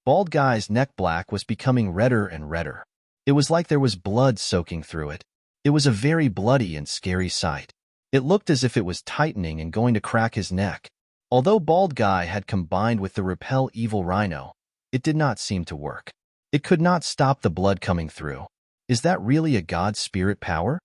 Bald Guy's neck black was becoming redder and redder. It was like there was blood soaking through it. It was a very bloody and scary sight. It looked as if it was tightening and going to crack his neck. Although Bald Guy had combined with the repel evil rhino, it did not seem to work. It could not stop the blood coming through. Is that really a god spirit power?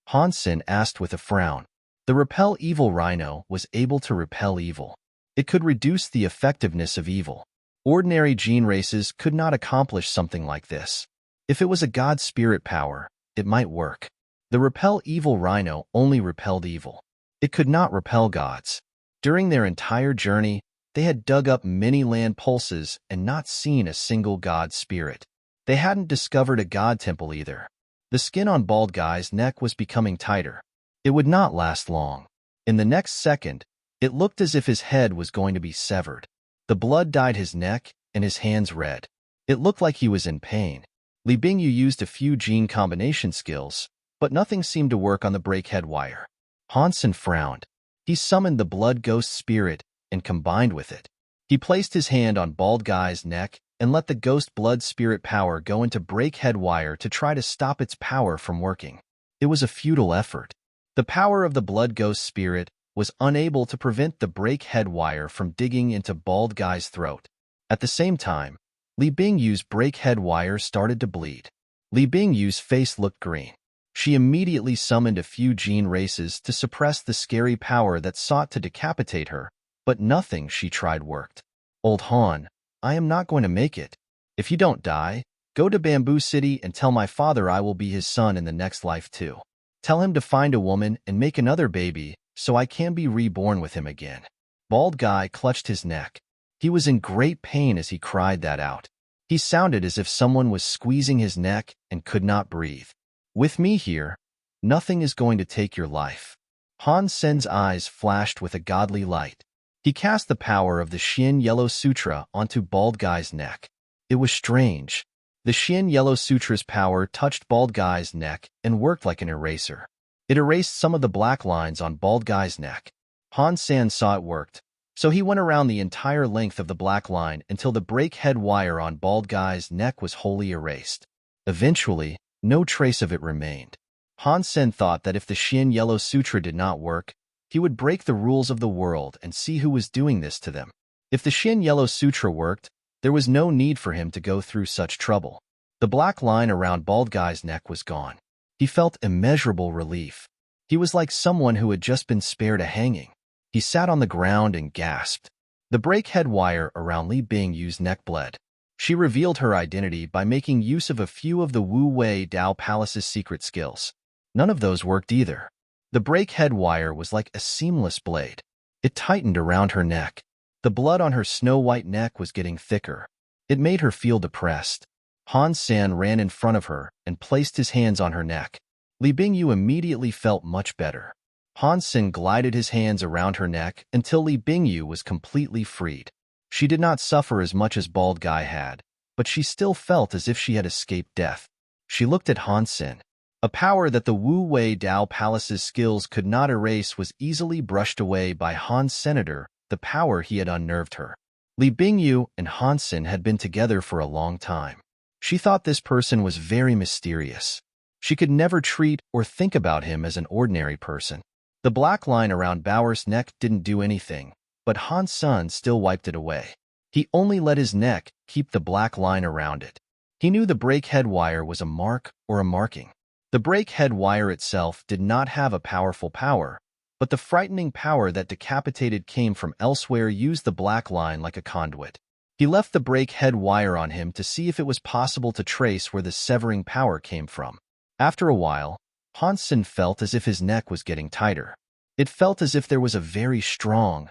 Han Sen asked with a frown. The repel evil rhino was able to repel evil. It could reduce the effectiveness of evil. Ordinary gene races could not accomplish something like this. If it was a god spirit power, it might work. The repel evil rhino only repelled evil. It could not repel gods. During their entire journey, they had dug up many land pulses and not seen a single god spirit. They hadn't discovered a god temple either. The skin on Bald Guy's neck was becoming tighter. It would not last long. In the next second, it looked as if his head was going to be severed. The blood dyed his neck and his hands red. It looked like he was in pain. Li Bingyu used a few gene combination skills, but nothing seemed to work on the breakhead wire. Han Sen frowned. He summoned the blood ghost spirit and combined with it. He placed his hand on Bald Guy's neck and let the ghost blood spirit power go into breakhead wire to try to stop its power from working. It was a futile effort. The power of the blood ghost spirit was unable to prevent the breakhead wire from digging into Bald Guy's throat. At the same time, Li Bingyu's breakhead wire started to bleed. Li Bingyu's face looked green. She immediately summoned a few gene races to suppress the scary power that sought to decapitate her, but nothing she tried worked. Old Han, I am not going to make it. If you don't die, go to Bamboo City and tell my father I will be his son in the next life too. Tell him to find a woman and make another baby so I can be reborn with him again. Bald Guy clutched his neck. He was in great pain as he cried that out. He sounded as if someone was squeezing his neck and could not breathe. With me here, nothing is going to take your life. Han Sen's eyes flashed with a godly light. He cast the power of the Shin Yellow Sutra onto Bald Guy's neck. It was strange. The Shin Yellow Sutra's power touched Bald Guy's neck and worked like an eraser. It erased some of the black lines on Bald Guy's neck. Han Sen saw it worked, so he went around the entire length of the black line until the breakhead wire on Bald Guy's neck was wholly erased. Eventually, no trace of it remained. Han Sen thought that if the Shin Yellow Sutra did not work, he would break the rules of the world and see who was doing this to them. If the Shin Yellow Sutra worked, there was no need for him to go through such trouble. The black line around Bald Guy's neck was gone. He felt immeasurable relief. He was like someone who had just been spared a hanging. He sat on the ground and gasped. The breakhead wire around Li Bingyu's neck bled. She revealed her identity by making use of a few of the Wu Wei Dao Palace's secret skills. None of those worked either. The breakhead wire was like a seamless blade. It tightened around her neck. The blood on her snow-white neck was getting thicker. It made her feel depressed. Han Sen ran in front of her and placed his hands on her neck. Li Bingyu immediately felt much better. Han Sen glided his hands around her neck until Li Bingyu was completely freed. She did not suffer as much as Bald Guy had, but she still felt as if she had escaped death. She looked at Han Sen. A power that the Wu Wei Dao Palace's skills could not erase was easily brushed away by Han's senator, the power he had unnerved her. Li Bingyu and Han Sen had been together for a long time. She thought this person was very mysterious. She could never treat or think about him as an ordinary person. The black line around Bauer's neck didn't do anything, but Han Sen still wiped it away. He only let his neck keep the black line around it. He knew the breakhead wire was a mark or a marking. The breakhead wire itself did not have a powerful power, but the frightening power that decapitated came from elsewhere used the black line like a conduit. He left the breakhead wire on him to see if it was possible to trace where the severing power came from. After a while, Han Sen felt as if his neck was getting tighter. It felt as if there was a very strong,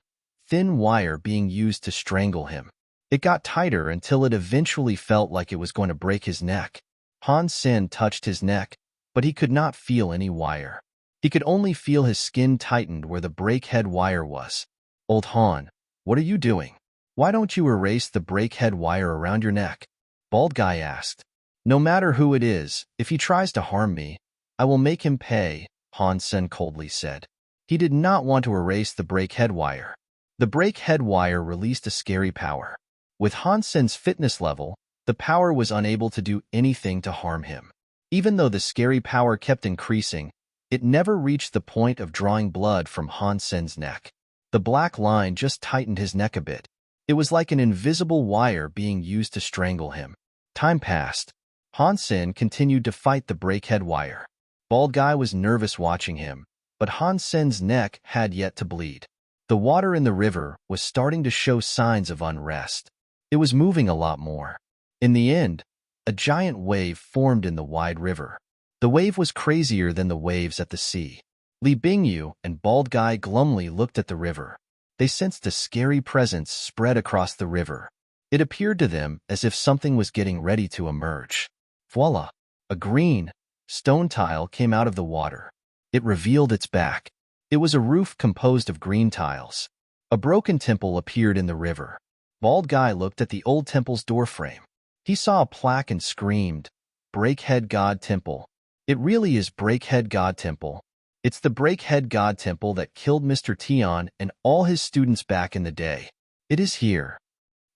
thin wire being used to strangle him. It got tighter until it eventually felt like it was going to break his neck. Han Sen touched his neck, but he could not feel any wire. He could only feel his skin tightened where the breakhead wire was. Old Han, what are you doing? Why don't you erase the breakhead wire around your neck? Bald Guy asked. No matter who it is, if he tries to harm me, I will make him pay, Han Sen coldly said. He did not want to erase the breakhead wire. The breakhead wire released a scary power. With Han Sen's fitness level, the power was unable to do anything to harm him. Even though the scary power kept increasing, it never reached the point of drawing blood from Han Sen's neck. The black line just tightened his neck a bit. It was like an invisible wire being used to strangle him. Time passed. Han Sen continued to fight the breakhead wire. Bald Guy was nervous watching him, but Han Sen's neck had yet to bleed. The water in the river was starting to show signs of unrest. It was moving a lot more. In the end, a giant wave formed in the wide river. The wave was crazier than the waves at the sea. Li Bingyu and Bald Guy glumly looked at the river. They sensed a scary presence spread across the river. It appeared to them as if something was getting ready to emerge. Voila! A green, stone tile came out of the water. It revealed its back. It was a roof composed of green tiles. A broken temple appeared in the river. Bald Guy looked at the old temple's doorframe. He saw a plaque and screamed, "Breakhead God Temple." It really is Breakhead God Temple. It's the Breakhead God Temple that killed Mr. Tian and all his students back in the day. It is here.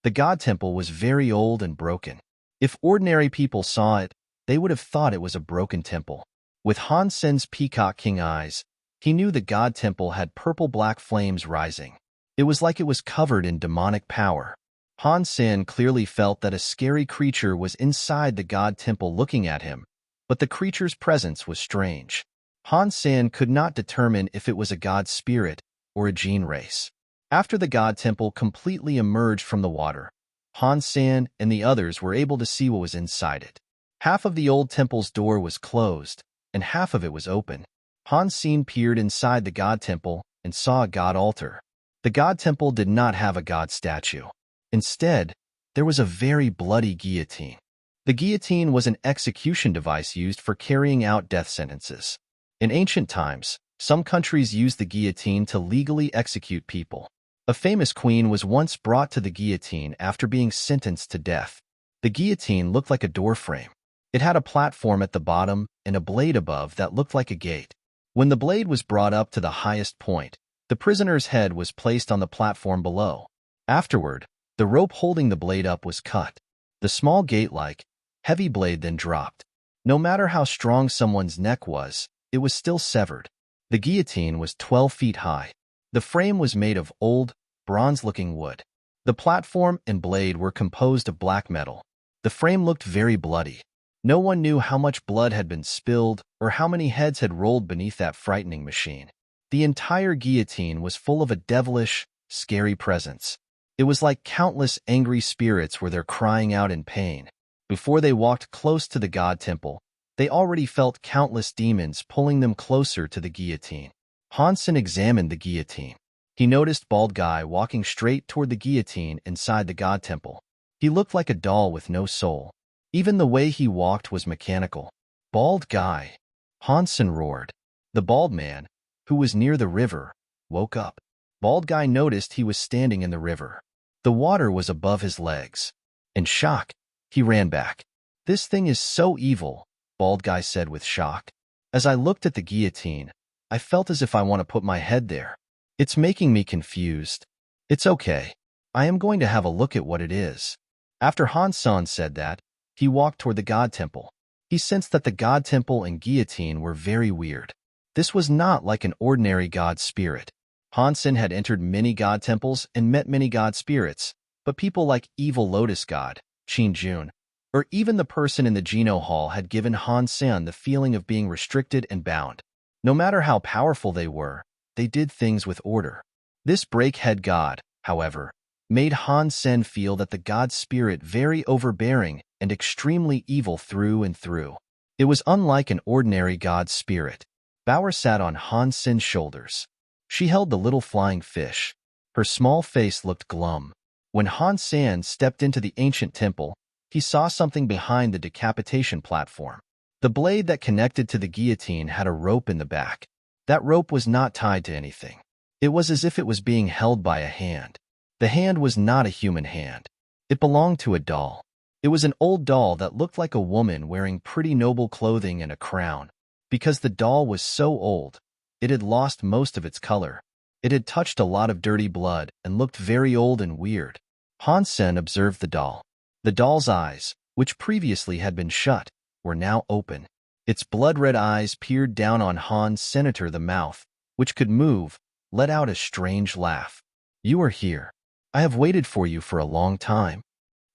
The God Temple was very old and broken. If ordinary people saw it, they would have thought it was a broken temple. With Han Sen's peacock king eyes, he knew the God Temple had purple-black flames rising. It was like it was covered in demonic power. Han Sen clearly felt that a scary creature was inside the God Temple looking at him, but the creature's presence was strange. Han Sen could not determine if it was a god spirit or a gene race. After the God Temple completely emerged from the water, Han Sen and the others were able to see what was inside it. Half of the old temple's door was closed, and half of it was open. Han Sen peered inside the God Temple and saw a god altar. The God Temple did not have a god statue. Instead, there was a very bloody guillotine. The guillotine was an execution device used for carrying out death sentences. In ancient times, some countries used the guillotine to legally execute people. A famous queen was once brought to the guillotine after being sentenced to death. The guillotine looked like a doorframe. It had a platform at the bottom and a blade above that looked like a gate. When the blade was brought up to the highest point, the prisoner's head was placed on the platform below. Afterward, the rope holding the blade up was cut. The small gate-like, heavy blade then dropped. No matter how strong someone's neck was, it was still severed. The guillotine was 12 feet high. The frame was made of old, bronze-looking wood. The platform and blade were composed of black metal. The frame looked very bloody. No one knew how much blood had been spilled or how many heads had rolled beneath that frightening machine. The entire guillotine was full of a devilish, scary presence. It was like countless angry spirits were there crying out in pain. Before they walked close to the God Temple, they already felt countless demons pulling them closer to the guillotine. Han Sen examined the guillotine. He noticed Bald Guy walking straight toward the guillotine inside the God Temple. He looked like a doll with no soul. Even the way he walked was mechanical. "Bald Guy!" Han Sen roared. The bald man, who was near the river, woke up. Bald Guy noticed he was standing in the river. The water was above his legs. In shock, he ran back. "This thing is so evil," Bald Guy said with shock. "As I looked at the guillotine, I felt as if I want to put my head there. It's making me confused. It's okay. I am going to have a look at what it is." After Han Sen said that, he walked toward the God Temple. He sensed that the God Temple and guillotine were very weird. This was not like an ordinary god spirit. Han Sen had entered many god temples and met many god spirits, but people like Evil Lotus God, Qin Jun, or even the person in the Geno Hall had given Han Sen the feeling of being restricted and bound. No matter how powerful they did things with order. This breakhead god, however, made Han Sen feel that the god spirit very overbearing and extremely evil through and through. It was unlike an ordinary god spirit. Bauer sat on Han Sen's shoulders. She held the little flying fish. Her small face looked glum. When Han Sen stepped into the ancient temple, he saw something behind the decapitation platform. The blade that connected to the guillotine had a rope in the back. That rope was not tied to anything. It was as if it was being held by a hand. The hand was not a human hand. It belonged to a doll. It was an old doll that looked like a woman wearing pretty noble clothing and a crown. Because the doll was so old, it had lost most of its color. It had touched a lot of dirty blood and looked very old and weird. Han Sen observed the doll. The doll's eyes, which previously had been shut, were now open. Its blood-red eyes peered down on Han Sen. The mouth, which could move, let out a strange laugh. "You are here. I have waited for you for a long time."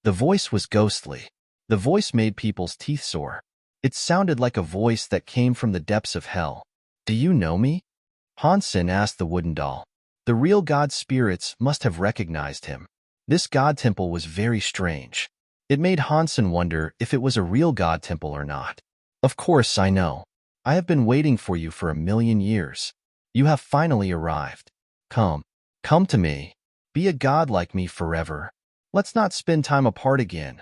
The voice was ghostly. The voice made people's teeth sore. It sounded like a voice that came from the depths of hell. "Do you know me?" Han Sen asked the wooden doll. The real god spirits must have recognized him. This god temple was very strange. It made Han Sen wonder if it was a real god temple or not. "Of course, I know. I have been waiting for you for 1,000,000 years. You have finally arrived. Come to me. Be a god like me forever. Let's not spend time apart again."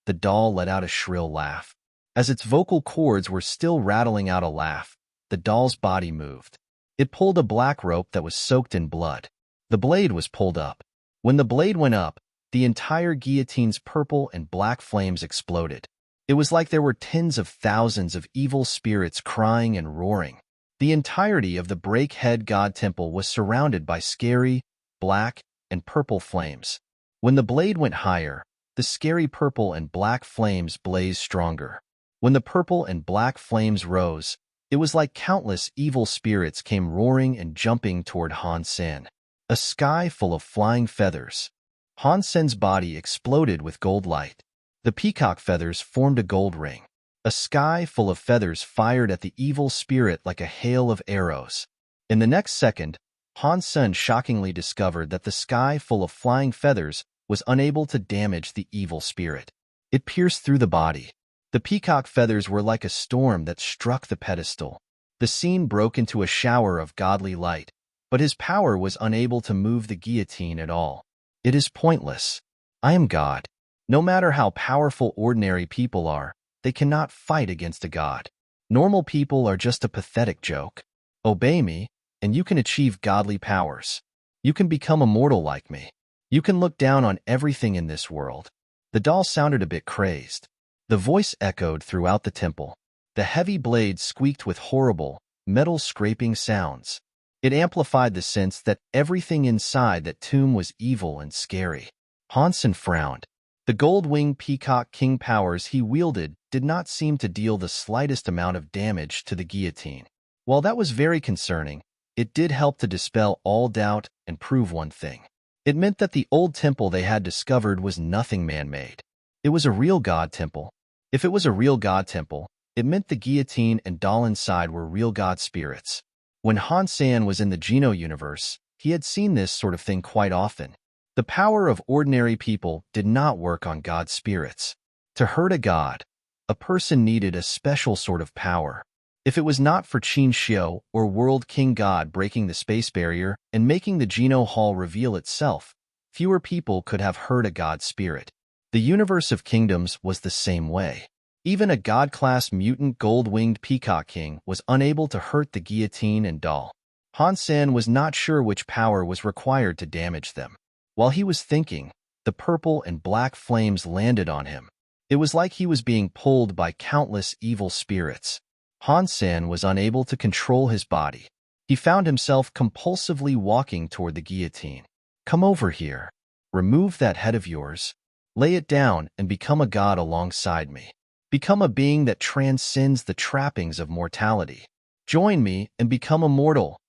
The doll let out a shrill laugh. As its vocal cords were still rattling out a laugh, the doll's body moved. It pulled a black rope that was soaked in blood. The blade was pulled up. When the blade went up, the entire guillotine's purple and black flames exploded. It was like there were tens of thousands of evil spirits crying and roaring. The entirety of the Breakhead God Temple was surrounded by scary, black, and purple flames. When the blade went higher, the scary purple and black flames blazed stronger. When the purple and black flames rose, it was like countless evil spirits came roaring and jumping toward Han Sen. A sky full of flying feathers. Han Sen's body exploded with gold light. The peacock feathers formed a gold ring. A sky full of feathers fired at the evil spirit like a hail of arrows. In the next second, Han Sen shockingly discovered that the sky full of flying feathers was unable to damage the evil spirit. It pierced through the body. The peacock feathers were like a storm that struck the pedestal. The scene broke into a shower of godly light, but his power was unable to move the guillotine at all. "It is pointless. I am God. No matter how powerful ordinary people are, they cannot fight against a god. Normal people are just a pathetic joke. Obey me, and you can achieve godly powers. You can become immortal like me. You can look down on everything in this world." The doll sounded a bit crazed. The voice echoed throughout the temple. The heavy blade squeaked with horrible, metal-scraping sounds. It amplified the sense that everything inside that tomb was evil and scary. Han Sen frowned. The gold-winged peacock king powers he wielded did not seem to deal the slightest amount of damage to the guillotine. While that was very concerning, it did help to dispel all doubt and prove one thing. It meant that the old temple they had discovered was nothing man-made. It was a real god temple. If it was a real god temple, it meant the guillotine and doll inside were real god spirits. When Han Sen was in the Geno universe, he had seen this sort of thing quite often. The power of ordinary people did not work on god spirits. To hurt a god, a person needed a special sort of power. If it was not for Qin Xiu or World King God breaking the space barrier and making the Geno Hall reveal itself, fewer people could have hurt a god spirit. The universe of kingdoms was the same way. Even a god-class mutant gold-winged peacock king was unable to hurt the guillotine and doll. Han Sen was not sure which power was required to damage them. While he was thinking, the purple and black flames landed on him. It was like he was being pulled by countless evil spirits. Han Sen was unable to control his body. He found himself compulsively walking toward the guillotine. "Come over here. Remove that head of yours. Lay it down and become a god alongside me. Become a being that transcends the trappings of mortality. Join me and become immortal."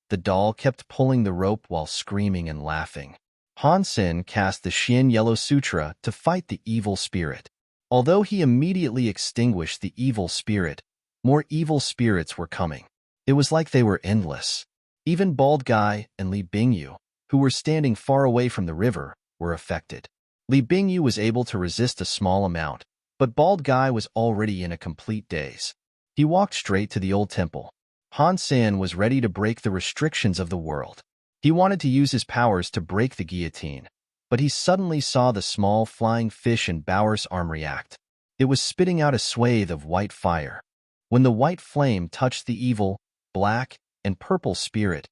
The doll kept pulling the rope while screaming and laughing. Han Sen cast the Shin Yellow Sutra to fight the evil spirit. Although he immediately extinguished the evil spirit, more evil spirits were coming. It was like they were endless. Even Bald Guy and Li Bingyu, who were standing far away from the river, were affected. Li Bingyu was able to resist a small amount, but Bald Guy was already in a complete daze. He walked straight to the old temple. Han Sen was ready to break the restrictions of the world. He wanted to use his powers to break the guillotine, but he suddenly saw the small flying fish in Bauer's arm react. It was spitting out a swathe of white fire. When the white flame touched the evil, black, and purple spirit,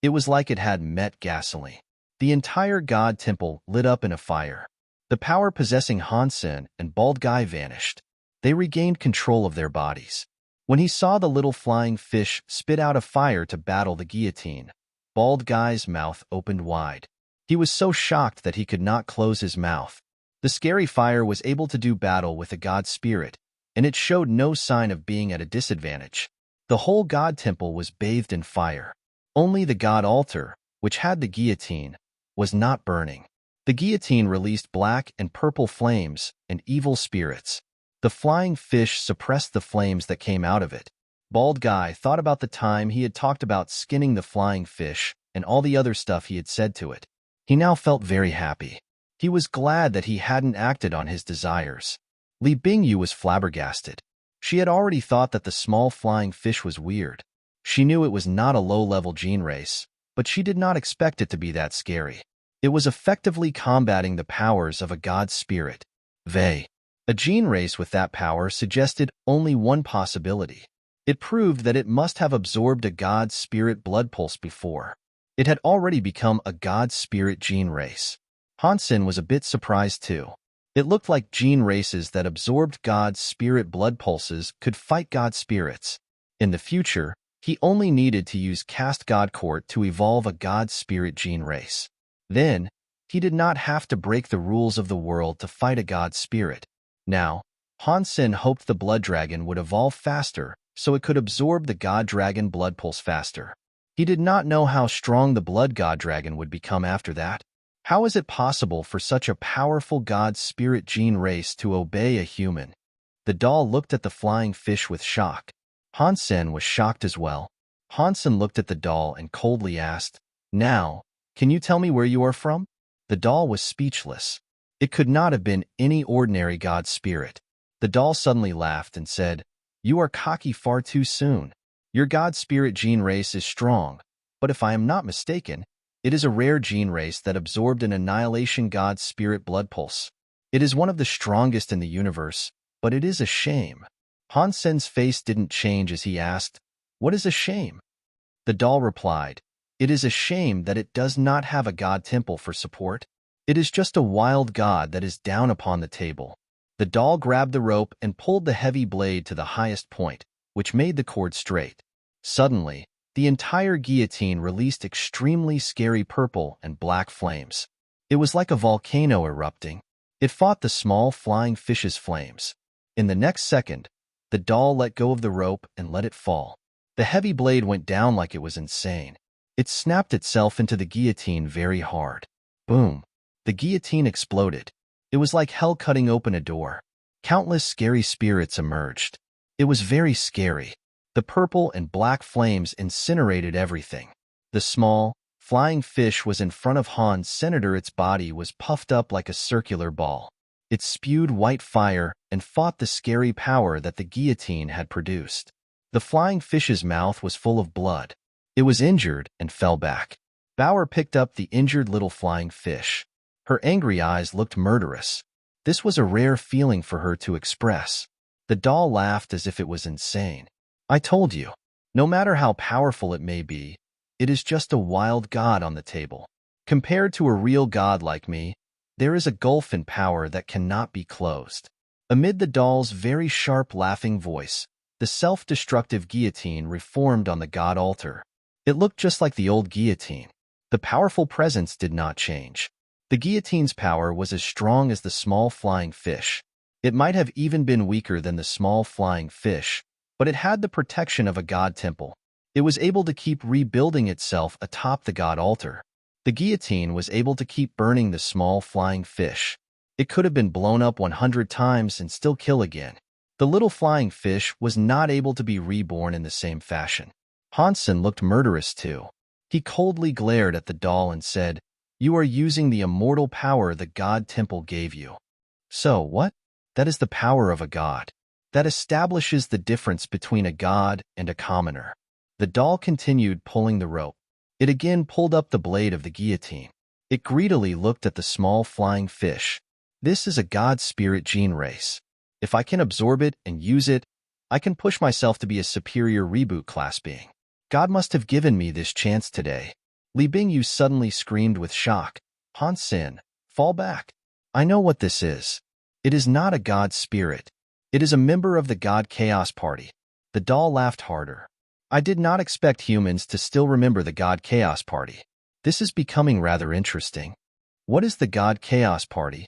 it was like it had met gasoline. The entire god temple lit up in a fire. The power possessing Han Sen and Bald Guy vanished. They regained control of their bodies. When he saw the little flying fish spit out a fire to battle the guillotine, Bald Guy's mouth opened wide. He was so shocked that he could not close his mouth. The scary fire was able to do battle with the god spirit, and it showed no sign of being at a disadvantage. The whole god temple was bathed in fire. Only the god altar, which had the guillotine, was not burning. The guillotine released black and purple flames and evil spirits. The flying fish suppressed the flames that came out of it. Bald Guy thought about the time he had talked about skinning the flying fish and all the other stuff he had said to it. He now felt very happy. He was glad that he hadn't acted on his desires. Li Bingyu was flabbergasted. She had already thought that the small flying fish was weird. She knew it was not a low-level gene race, but she did not expect it to be that scary. It was effectively combating the powers of a god spirit. A gene race with that power suggested only one possibility. It proved that it must have absorbed a god spirit blood pulse before. It had already become a god spirit gene race. Han Sen was a bit surprised too. It looked like gene races that absorbed god spirit blood pulses could fight god spirits. In the future, he only needed to use Caste God Court to evolve a god spirit gene race. Then, he did not have to break the rules of the world to fight a god spirit. Now, Han Sen hoped the blood dragon would evolve faster so it could absorb the god dragon blood pulse faster. He did not know how strong the blood god dragon would become after that. How is it possible for such a powerful god spirit gene race to obey a human? The doll looked at the flying fish with shock. Han Sen was shocked as well. Han Sen looked at the doll and coldly asked, "Now, can you tell me where you are from?" The doll was speechless. It could not have been any ordinary god spirit. The doll suddenly laughed and said, "You are cocky far too soon. Your god spirit gene race is strong, but if I am not mistaken, it is a rare gene race that absorbed an annihilation god spirit blood pulse. It is one of the strongest in the universe, but it is a shame." Han Sen's face didn't change as he asked, "What is a shame?" The doll replied, "It is a shame that it does not have a god temple for support. It is just a wild god that is down upon the table." The doll grabbed the rope and pulled the heavy blade to the highest point, which made the cord straight. Suddenly, the entire guillotine released extremely scary purple and black flames. It was like a volcano erupting. It fought the small flying fish's flames. In the next second, the doll let go of the rope and let it fall. The heavy blade went down like it was insane. It snapped itself into the guillotine very hard. Boom! The guillotine exploded. It was like hell cutting open a door. Countless scary spirits emerged. It was very scary. The purple and black flames incinerated everything. The small, flying fish was in front of Han Sen. Its body was puffed up like a circular ball. It spewed white fire and fought the scary power that the guillotine had produced. The flying fish's mouth was full of blood. It was injured and fell back. Bauer picked up the injured little flying fish. Her angry eyes looked murderous. This was a rare feeling for her to express. The doll laughed as if it was insane. "I told you, no matter how powerful it may be, it is just a wild god on the table. Compared to a real god like me, there is a gulf in power that cannot be closed." Amid the doll's very sharp laughing voice, the self-destructive guillotine reformed on the god altar. It looked just like the old guillotine. The powerful presence did not change. The guillotine's power was as strong as the small flying fish. It might have even been weaker than the small flying fish, but it had the protection of a god temple. It was able to keep rebuilding itself atop the god altar. The guillotine was able to keep burning the small flying fish. It could have been blown up 100 times and still kill again. The little flying fish was not able to be reborn in the same fashion. Han Sen looked murderous too. He coldly glared at the doll and said, "You are using the immortal power the god temple gave you." "So what? That is the power of a god. That establishes the difference between a god and a commoner." The doll continued pulling the rope. It again pulled up the blade of the guillotine. It greedily looked at the small flying fish. "This is a god spirit gene race. If I can absorb it and use it, I can push myself to be a superior reboot class being. God must have given me this chance today." Li Bingyu suddenly screamed with shock. "Han Sen, fall back. I know what this is. It is not a god spirit. It is a member of the God Chaos Party." The doll laughed harder. "I did not expect humans to still remember the God Chaos Party. This is becoming rather interesting. What is the God Chaos Party?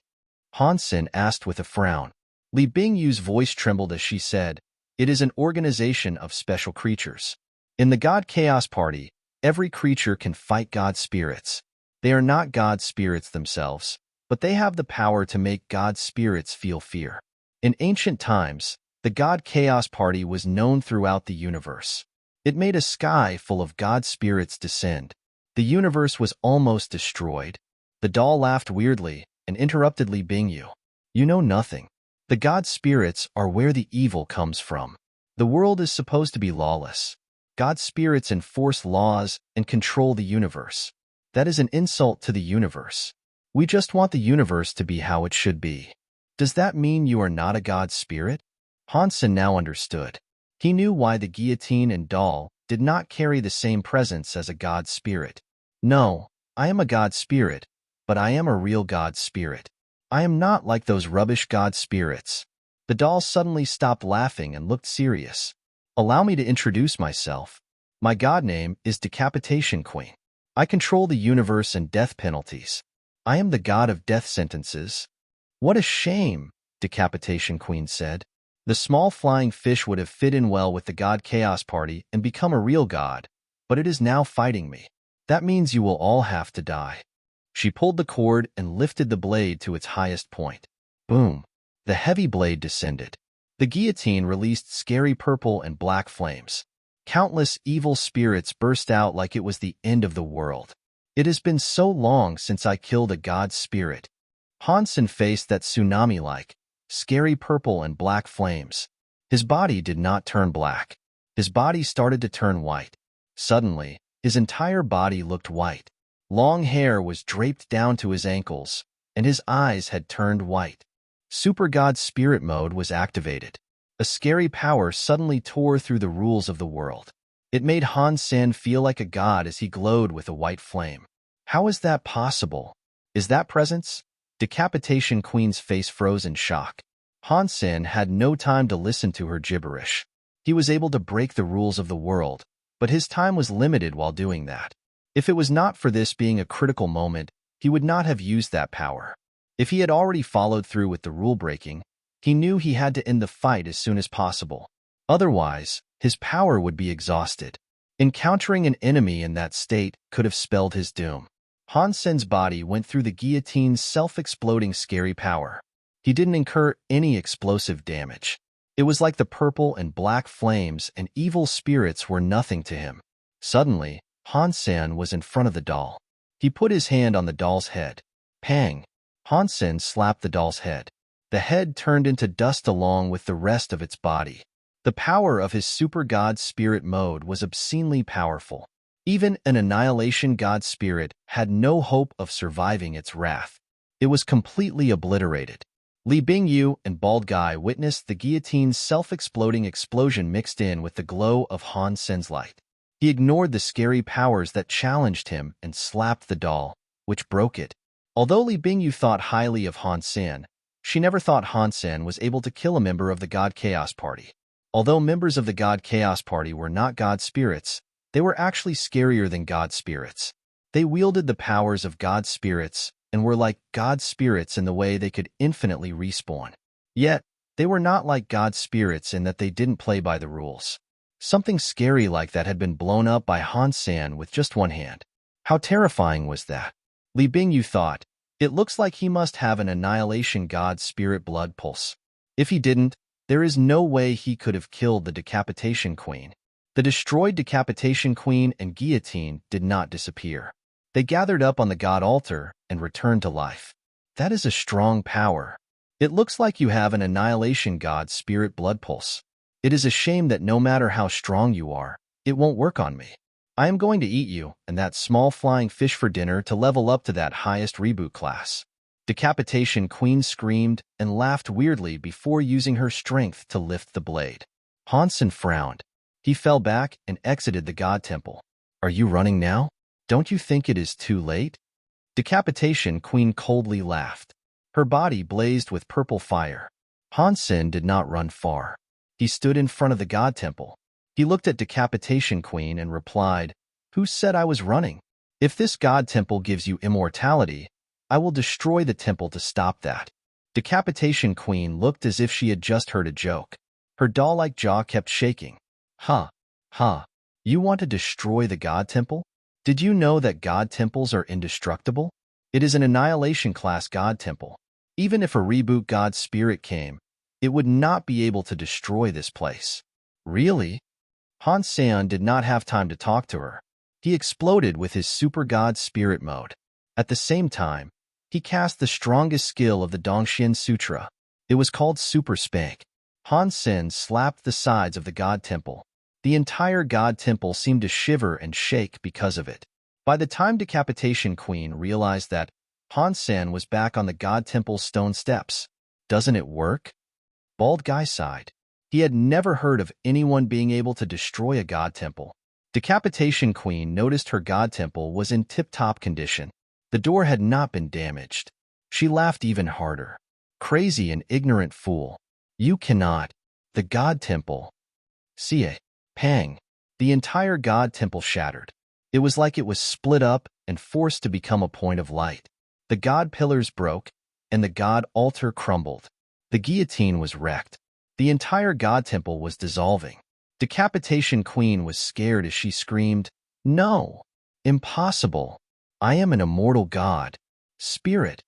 Han Sen asked with a frown. Li Bingyu's voice trembled as she said, "It is an organization of special creatures. In the God Chaos Party, every creature can fight God spirits. They are not God spirits themselves, but they have the power to make God spirits feel fear. In ancient times, the God Chaos Party was known throughout the universe. It made a sky full of God spirits descend. The universe was almost destroyed." The doll laughed weirdly and interrupted Li Bingyu. "You know nothing. The God spirits are where the evil comes from. The world is supposed to be lawless. God spirits enforce laws and control the universe. That is an insult to the universe. We just want the universe to be how it should be." "Does that mean you are not a God spirit?" Han Sen now understood. He knew why the guillotine and doll did not carry the same presence as a God spirit. "No, I am a God spirit, but I am a real God spirit. I am not like those rubbish God spirits." The doll suddenly stopped laughing and looked serious. "Allow me to introduce myself. My God name is Decapitation Queen. I control the universe and death penalties. I am the God of death sentences." "What a shame," Decapitation Queen said. "The small flying fish would have fit in well with the God Chaos Party and become a real god, but it is now fighting me. That means you will all have to die." She pulled the cord and lifted the blade to its highest point. Boom! The heavy blade descended. The guillotine released scary purple and black flames. Countless evil spirits burst out like it was the end of the world. "It has been so long since I killed a God spirit." Han Sen faced that tsunami-like, scary purple and black flames. His body did not turn black. His body started to turn white. Suddenly, his entire body looked white. Long hair was draped down to his ankles, and his eyes had turned white. Super God Spirit Mode was activated. A scary power suddenly tore through the rules of the world. It made Han Sen feel like a god as he glowed with a white flame. "How is that possible? Is that presence?" Decapitation Queen's face froze in shock. Han Sen had no time to listen to her gibberish. He was able to break the rules of the world, but his time was limited while doing that. If it was not for this being a critical moment, he would not have used that power. If he had already followed through with the rule-breaking, he knew he had to end the fight as soon as possible. Otherwise, his power would be exhausted. Encountering an enemy in that state could have spelled his doom. Han Sen's body went through the guillotine's self-exploding scary power. He didn't incur any explosive damage. It was like the purple and black flames and evil spirits were nothing to him. Suddenly, Han Sen was in front of the doll. He put his hand on the doll's head. Pang! Han Sen slapped the doll's head. The head turned into dust along with the rest of its body. The power of his Super God Spirit Mode was obscenely powerful. Even an Annihilation God Spirit had no hope of surviving its wrath. It was completely obliterated. Li Bingyu and Bald Guy witnessed the guillotine's self-exploding explosion mixed in with the glow of Han Sen's light. He ignored the scary powers that challenged him and slapped the doll, which broke it. Although Li Bingyu thought highly of Han Sen, she never thought Han Sen was able to kill a member of the God Chaos Party. Although members of the God Chaos Party were not God spirits, they were actually scarier than God spirits. They wielded the powers of God spirits and were like God spirits in the way they could infinitely respawn. Yet, they were not like God spirits in that they didn't play by the rules. Something scary like that had been blown up by Han Sen with just one hand. How terrifying was that? Li Bingyu thought, it looks like he must have an Annihilation God Spirit blood pulse. If he didn't, there is no way he could have killed the Decapitation Queen. The destroyed Decapitation Queen and guillotine did not disappear. They gathered up on the God altar and returned to life. That is a strong power. It looks like you have an Annihilation God Spirit blood pulse. It is a shame that no matter how strong you are, it won't work on me. I am going to eat you and that small flying fish for dinner to level up to that highest reboot class. Decapitation Queen screamed and laughed weirdly before using her strength to lift the blade. Han Sen frowned. He fell back and exited the God Temple. Are you running now? Don't you think it is too late? Decapitation Queen coldly laughed. Her body blazed with purple fire. Han Sen did not run far. He stood in front of the God Temple. He looked at Decapitation Queen and replied, Who said I was running? If this god temple gives you immortality, I will destroy the temple to stop that. Decapitation Queen looked as if she had just heard a joke. Her doll-like jaw kept shaking. Huh. Huh. You want to destroy the god temple? Did you know that god temples are indestructible? It is an annihilation-class god temple. Even if a reboot god spirit came, it would not be able to destroy this place. Really? Han Sen did not have time to talk to her. He exploded with his super god spirit mode. At the same time, he cast the strongest skill of the Dongxian Sutra. It was called Super Spank. Han Sen slapped the sides of the god temple. The entire god temple seemed to shiver and shake because of it. By the time Decapitation Queen realized that Han Sen was back on the god temple's stone steps. Doesn't it work? Bald Guy sighed. He had never heard of anyone being able to destroy a god temple. Decapitation Queen noticed her god temple was in tip-top condition. The door had not been damaged. She laughed even harder. Crazy and ignorant fool. You cannot. The god temple. See it. Pang. The entire god temple shattered. It was like it was split up and forced to become a point of light. The god pillars broke, and the god altar crumbled. The guillotine was wrecked. The entire god temple was dissolving. Decapitation Queen was scared as she screamed, "No! Impossible! I am an immortal god. Spirit!"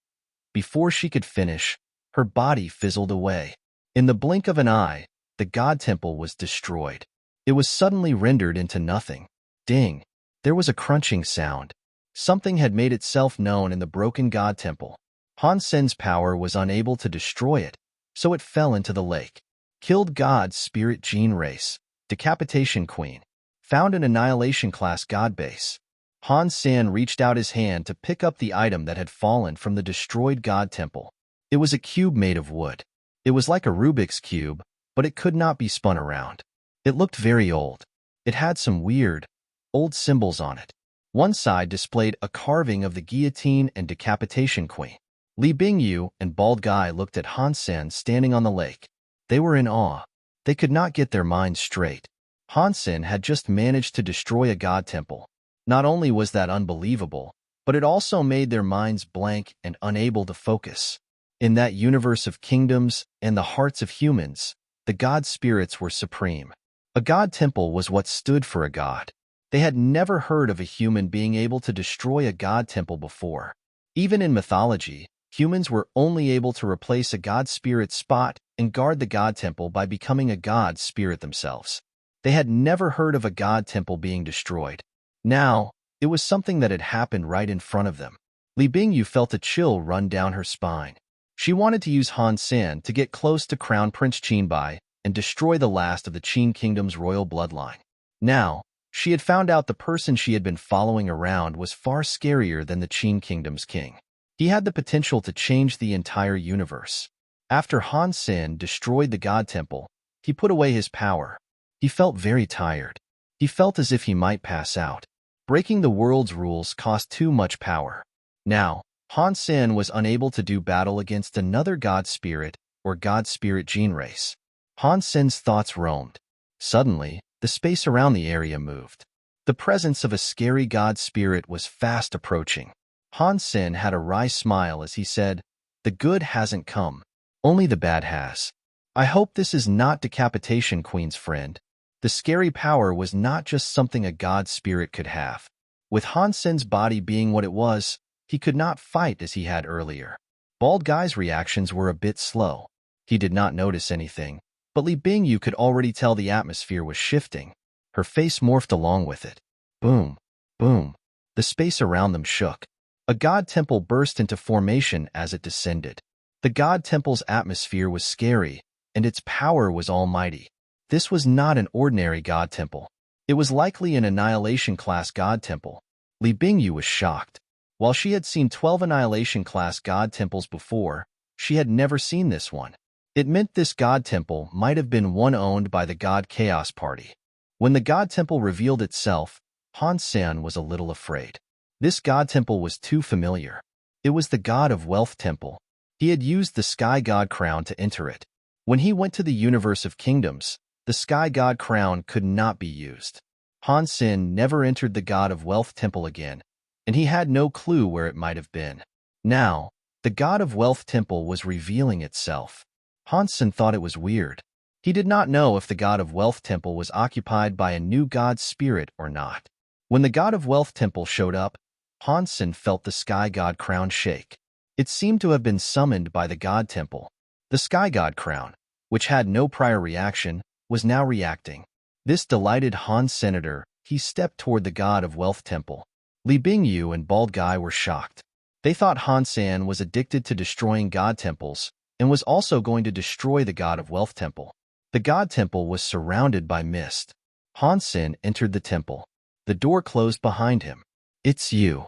Before she could finish, her body fizzled away. In the blink of an eye, the god temple was destroyed. It was suddenly rendered into nothing. Ding! There was a crunching sound. Something had made itself known in the broken god temple. Han Sen's power was unable to destroy it, so it fell into the lake. Killed god spirit gene race. Decapitation Queen. Found an annihilation-class god base. Han Sen reached out his hand to pick up the item that had fallen from the destroyed god temple. It was a cube made of wood. It was like a Rubik's cube, but it could not be spun around. It looked very old. It had some weird, old symbols on it. One side displayed a carving of the guillotine and Decapitation Queen. Li Bingyu and Bald Guy looked at Han Sen standing on the lake. They were in awe. They could not get their minds straight. Han Sen had just managed to destroy a god temple. Not only was that unbelievable, but it also made their minds blank and unable to focus. In that universe of kingdoms and the hearts of humans, the god spirits were supreme. A god temple was what stood for a god. They had never heard of a human being able to destroy a god temple before. Even in mythology, humans were only able to replace a god spirit spot and guard the god temple by becoming a god spirit themselves. They had never heard of a god temple being destroyed. Now, it was something that had happened right in front of them. Li Bingyu felt a chill run down her spine. She wanted to use Han Sen to get close to Crown Prince Qinbai and destroy the last of the Qin Kingdom's royal bloodline. Now, she had found out the person she had been following around was far scarier than the Qin Kingdom's king. He had the potential to change the entire universe. After Han Sen destroyed the god temple, he put away his power. He felt very tired. He felt as if he might pass out. Breaking the world's rules cost too much power. Now, Han Sen was unable to do battle against another god spirit or god spirit gene race. Han Sen's thoughts roamed. Suddenly, the space around the area moved. The presence of a scary god spirit was fast approaching. Han Sen had a wry smile as he said, "The good hasn't come. Only the bad has. I hope this is not Decapitation Queen's friend." The scary power was not just something a god spirit could have. With Han Sen's body being what it was, he could not fight as he had earlier. Bald Guy's reactions were a bit slow. He did not notice anything, but Li Bingyu could already tell the atmosphere was shifting. Her face morphed along with it. Boom, boom. The space around them shook. A god temple burst into formation as it descended. The god temple's atmosphere was scary, and its power was almighty. This was not an ordinary god temple. It was likely an annihilation-class god temple. Li Bingyu was shocked. While she had seen 12 annihilation-class god temples before, she had never seen this one. It meant this god temple might have been one owned by the god Chaos Party. When the god temple revealed itself, Han Sen was a little afraid. This god temple was too familiar. It was the god of wealth temple. He had used the sky god crown to enter it. When he went to the universe of kingdoms, the sky god crown could not be used. Han Sen never entered the god of wealth temple again, and he had no clue where it might have been. Now, the God of Wealth Temple was revealing itself. Han Sen thought it was weird. He did not know if the God of Wealth Temple was occupied by a new god spirit or not. When the God of Wealth Temple showed up, Han Sen felt the Sky God crown shake. It seemed to have been summoned by the God Temple. The Sky God crown, which had no prior reaction, was now reacting. This delighted Han Senator. He stepped toward the God of Wealth Temple. Li Bingyu and Bald Guy were shocked. They thought Han Sen was addicted to destroying God temples and was also going to destroy the God of Wealth Temple. The God Temple was surrounded by mist. Han Sen entered the temple. The door closed behind him. "It's you."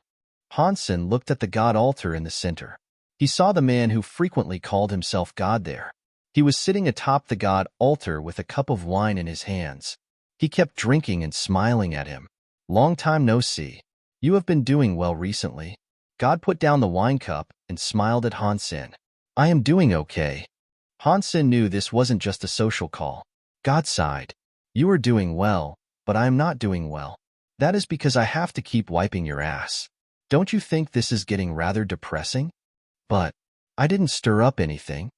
Han Sen looked at the God altar in the center. He saw the man who frequently called himself God there. He was sitting atop the God altar with a cup of wine in his hands. He kept drinking and smiling at him. "Long time no see. You have been doing well recently." God put down the wine cup and smiled at Han Sen. "I am doing okay." Han Sen knew this wasn't just a social call. God sighed. "You are doing well, but I am not doing well. That is because I have to keep wiping your ass. Don't you think this is getting rather depressing?" "But I didn't stir up anything."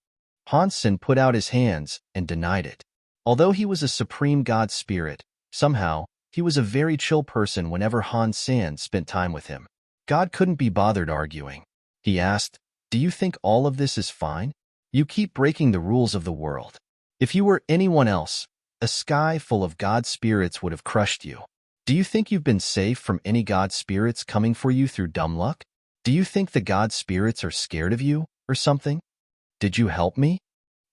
Han Sen put out his hands and denied it. Although he was a supreme god spirit, somehow, he was a very chill person whenever Han Sen spent time with him. God couldn't be bothered arguing. He asked, "Do you think all of this is fine? You keep breaking the rules of the world. If you were anyone else, a sky full of god spirits would have crushed you. Do you think you've been safe from any god spirits coming for you through dumb luck? Do you think the god spirits are scared of you, or something? Did you help me?"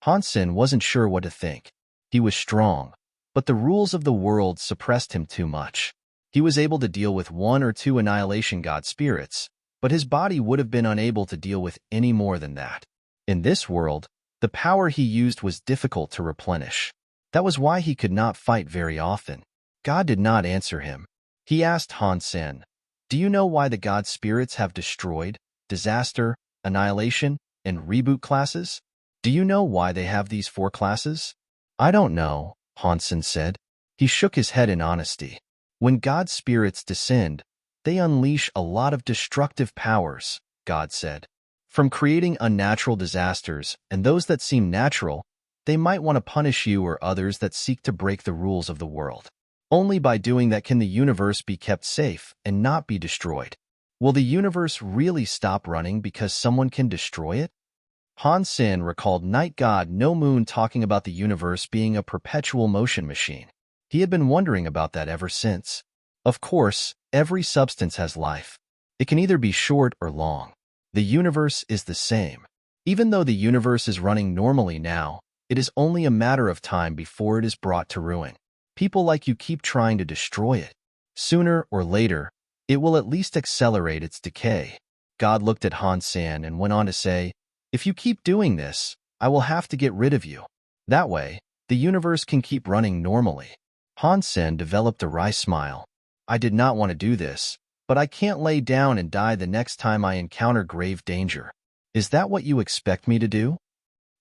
Han Sen wasn't sure what to think. He was strong, but the rules of the world suppressed him too much. He was able to deal with 1 or 2 annihilation god spirits, but his body would have been unable to deal with any more than that. In this world, the power he used was difficult to replenish. That was why he could not fight very often. God did not answer him. He asked Han Sen, "Do you know why the god spirits have destroyed, disaster, annihilation, and reboot classes? Do you know why they have these 4 classes?" "I don't know," Han Sen said. He shook his head in honesty. When god spirits descend, they unleash a lot of destructive powers, God said. From creating unnatural disasters and those that seem natural, they might want to punish you or others that seek to break the rules of the world. Only by doing that can the universe be kept safe and not be destroyed. Will the universe really stop running because someone can destroy it? Han Sen recalled Night God No Moon talking about the universe being a perpetual motion machine. He had been wondering about that ever since. Of course, every substance has life. It can either be short or long. The universe is the same. Even though the universe is running normally now, it is only a matter of time before it is brought to ruin. People like you keep trying to destroy it. Sooner or later, it will at least accelerate its decay. God looked at Han Sen and went on to say, "If you keep doing this, I will have to get rid of you. That way, the universe can keep running normally." Han Sen developed a wry smile. "I did not want to do this, but I can't lay down and die the next time I encounter grave danger. Is that what you expect me to do?"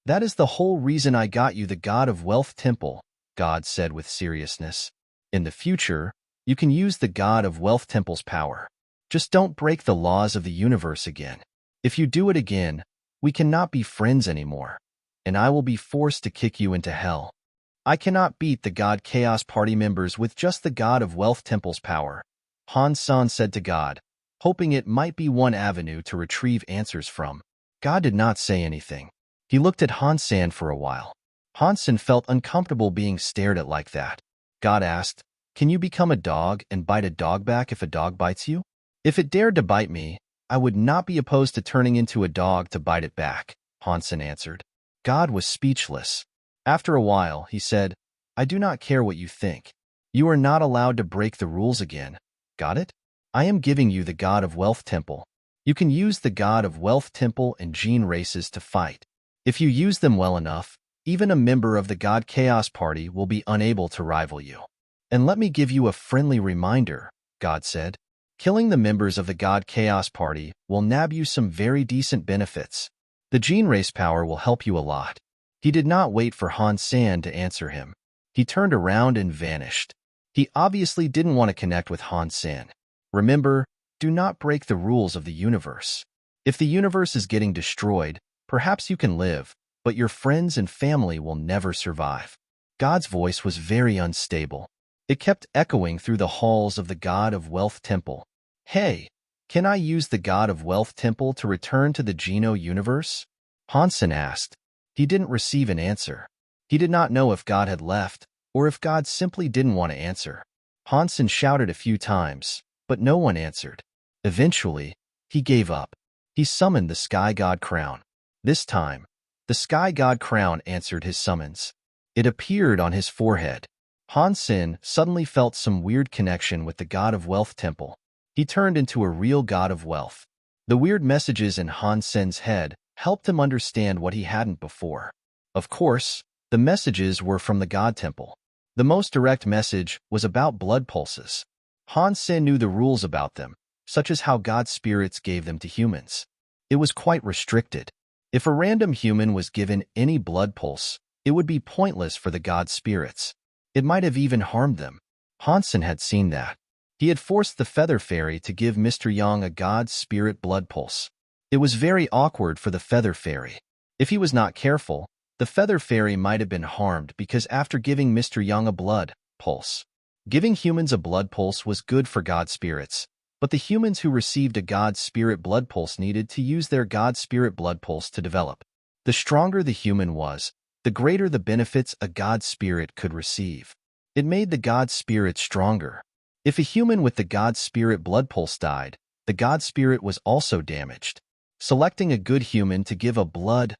"That is the whole reason I got you the God of Wealth Temple," God said with seriousness. "In the future, you can use the God of Wealth Temple's power. Just don't break the laws of the universe again. If you do it again, we cannot be friends anymore, and I will be forced to kick you into hell. I cannot beat the God Chaos Party members with just the God of Wealth Temple's power," Han Sen said to God, hoping it might be one avenue to retrieve answers from. God did not say anything. He looked at Han Sen for a while. Han Sen felt uncomfortable being stared at like that. God asked, "Can you become a dog and bite a dog back if a dog bites you?" "If it dared to bite me, I would not be opposed to turning into a dog to bite it back," Han Sen answered. God was speechless. After a while, he said, "I do not care what you think. You are not allowed to break the rules again. Got it? I am giving you the God of Wealth Temple. You can use the God of Wealth Temple and gene races to fight. If you use them well enough, even a member of the God Chaos Party will be unable to rival you. And let me give you a friendly reminder," God said. "Killing the members of the God Chaos Party will nab you some very decent benefits. The gene race power will help you a lot." He did not wait for Han Sen to answer him. He turned around and vanished. He obviously didn't want to connect with Han Sen. Remember, do not break the rules of the universe. If the universe is getting destroyed, perhaps you can live, but your friends and family will never survive. God's voice was very unstable. It kept echoing through the halls of the God of Wealth Temple. Hey, can I use the God of Wealth Temple to return to the Geno universe? Han Sen asked. He didn't receive an answer. He did not know if God had left, or if God simply didn't want to answer. Han Sen shouted a few times, but no one answered. Eventually, he gave up. He summoned the Sky God Crown. This time, the Sky God Crown answered his summons. It appeared on his forehead. Han Sen suddenly felt some weird connection with the God of Wealth Temple. He turned into a real God of Wealth. The weird messages in Han Sen's head helped him understand what he hadn't before. Of course, the messages were from the God Temple. The most direct message was about blood pulses. Han Sen knew the rules about them, such as how God's spirits gave them to humans. It was quite restricted. If a random human was given any blood pulse, it would be pointless for the God spirits. It might have even harmed them. Han Sen had seen that. He had forced the Feather Fairy to give Mr. Yang a God spirit blood pulse. It was very awkward for the Feather Fairy. If he was not careful, the Feather Fairy might have been harmed because after giving Mr. Yang a blood pulse, giving humans a blood pulse was good for God spirits, but the humans who received a God spirit blood pulse needed to use their God spirit blood pulse to develop. The stronger the human was, the greater the benefits a God spirit could receive. It made the God spirit stronger. If a human with the God spirit blood pulse died, the God spirit was also damaged. Selecting a good human to give a blood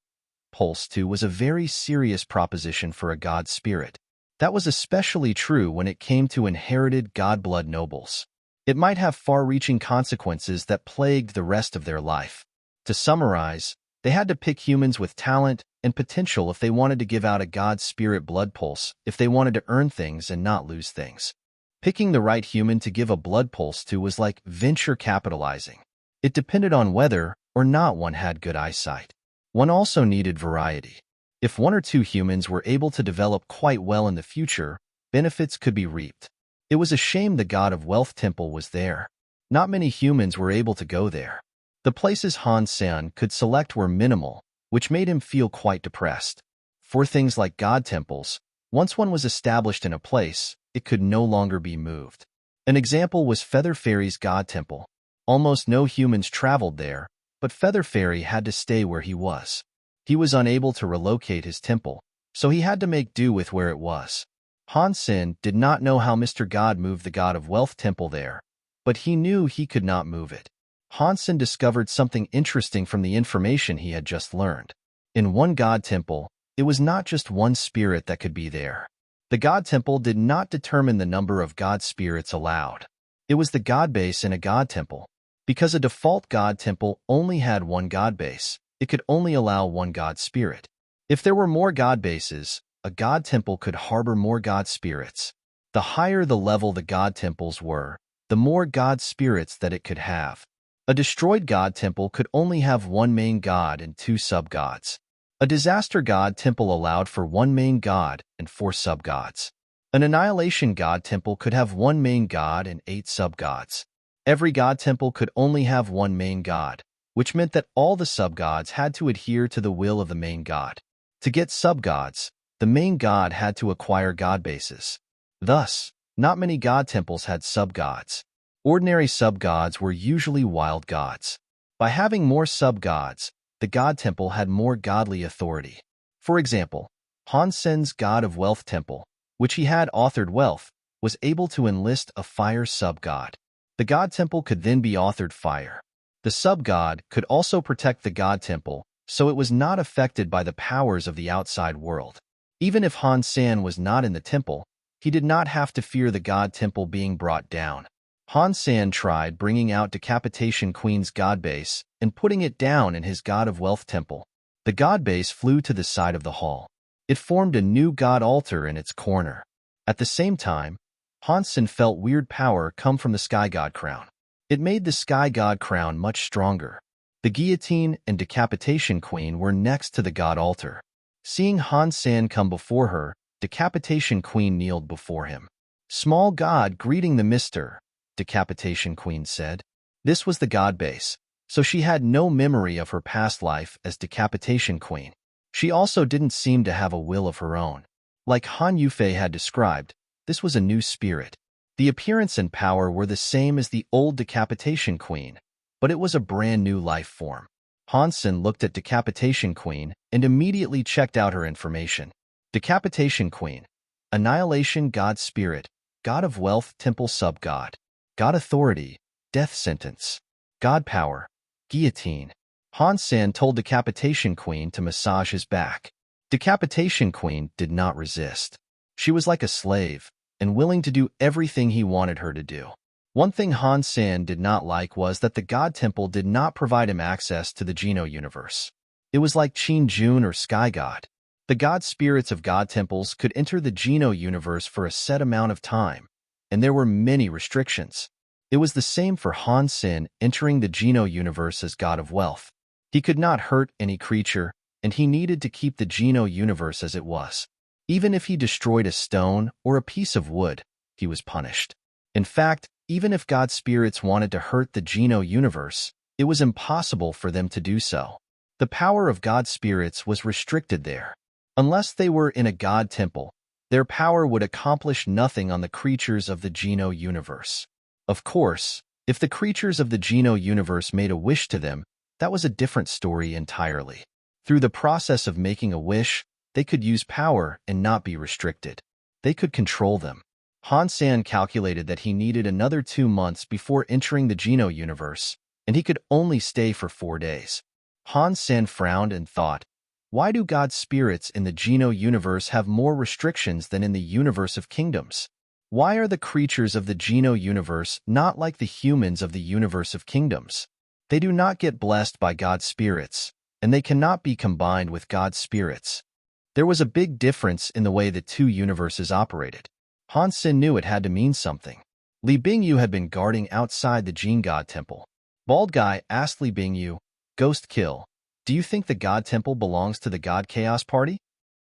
pulse to was a very serious proposition for a God spirit. That was especially true when it came to inherited God blood nobles. It might have far-reaching consequences that plagued the rest of their life. To summarize, they had to pick humans with talent and potential if they wanted to give out a God spirit blood pulse, if they wanted to earn things and not lose things. Picking the right human to give a blood pulse to was like venture capitalizing. It depended on whether or not one had good eyesight. One also needed variety. If one or two humans were able to develop quite well in the future, benefits could be reaped. It was a shame the God of Wealth Temple was there. Not many humans were able to go there. The places Han Sen could select were minimal, which made him feel quite depressed. For things like God temples, once one was established in a place, it could no longer be moved. An example was Feather Fairy's God Temple. Almost no humans traveled there, but Feather Fairy had to stay where he was. He was unable to relocate his temple, so he had to make do with where it was. Han Sen did not know how Mr. God moved the God of Wealth Temple there, but he knew he could not move it. Han Sen discovered something interesting from the information he had just learned. In one God Temple, it was not just one spirit that could be there. The God Temple did not determine the number of God spirits allowed. It was the God base in a God Temple. Because a default God Temple only had one God base, it could only allow one God spirit. If there were more God bases, a God Temple could harbor more God spirits. The higher the level the God Temples were, the more God spirits that it could have. A destroyed God Temple could only have one main God and two sub-gods. A disaster God Temple allowed for one main God and 4 sub-gods. An annihilation God Temple could have one main God and 8 sub-gods. Every God Temple could only have one main God, which meant that all the sub-gods had to adhere to the will of the main God. To get sub-gods, the main God had to acquire God bases. Thus, not many God Temples had sub-gods. Ordinary sub-gods were usually wild gods. By having more sub-gods, the God Temple had more godly authority. For example, Han Sen's God of Wealth Temple, which he had authored Wealth, was able to enlist a fire sub-god. The God Temple could then be authored Fire. The sub-god could also protect the God Temple, so it was not affected by the powers of the outside world. Even if Han Sen was not in the temple, he did not have to fear the God Temple being brought down. Han Sen tried bringing out Decapitation Queen's God base and putting it down in his God of Wealth Temple. The God base flew to the side of the hall. It formed a new God altar in its corner. At the same time, Han Sen felt weird power come from the Sky God Crown. It made the Sky God Crown much stronger. The Guillotine and Decapitation Queen were next to the God altar. Seeing Han Sen come before her, Decapitation Queen kneeled before him. "Small God greeting the Mr." Decapitation Queen said. This was the god base, so she had no memory of her past life as Decapitation Queen. She also didn't seem to have a will of her own. Like Han Yufei had described, this was a new spirit. The appearance and power were the same as the old Decapitation Queen, but it was a brand new life form. Han Sen looked at Decapitation Queen and immediately checked out her information. Decapitation Queen, Annihilation God Spirit, God of Wealth Temple Sub-God, God Authority, Death Sentence, God Power, Guillotine. Han Sen told Decapitation Queen to massage his back. Decapitation Queen did not resist. She was like a slave, and willing to do everything he wanted her to do. One thing Han Sen did not like was that the God Temple did not provide him access to the Geno universe. It was like Qin Jun or Sky God. The God spirits of God temples could enter the Geno universe for a set amount of time, and there were many restrictions. It was the same for Han Sen entering the Geno universe as God of Wealth. He could not hurt any creature, and he needed to keep the Geno universe as it was. Even if he destroyed a stone or a piece of wood, he was punished. In fact, even if God spirits wanted to hurt the Geno universe, it was impossible for them to do so. The power of God spirits was restricted there. Unless they were in a God temple, their power would accomplish nothing on the creatures of the Geno universe. Of course, if the creatures of the Geno universe made a wish to them, that was a different story entirely. Through the process of making a wish, they could use power and not be restricted. They could control them. Han Sen calculated that he needed another 2 months before entering the Geno universe, and he could only stay for 4 days. Han Sen frowned and thought, why do God spirits in the Geno universe have more restrictions than in the universe of kingdoms? Why are the creatures of the Geno universe not like the humans of the universe of kingdoms? They do not get blessed by God spirits, and they cannot be combined with God spirits. There was a big difference in the way the two universes operated. Han Sen knew it had to mean something. Li Bingyu had been guarding outside the Jin God Temple. Bald Guy asked Li Bingyu, Ghost Kill, do you think the God Temple belongs to the God Chaos Party?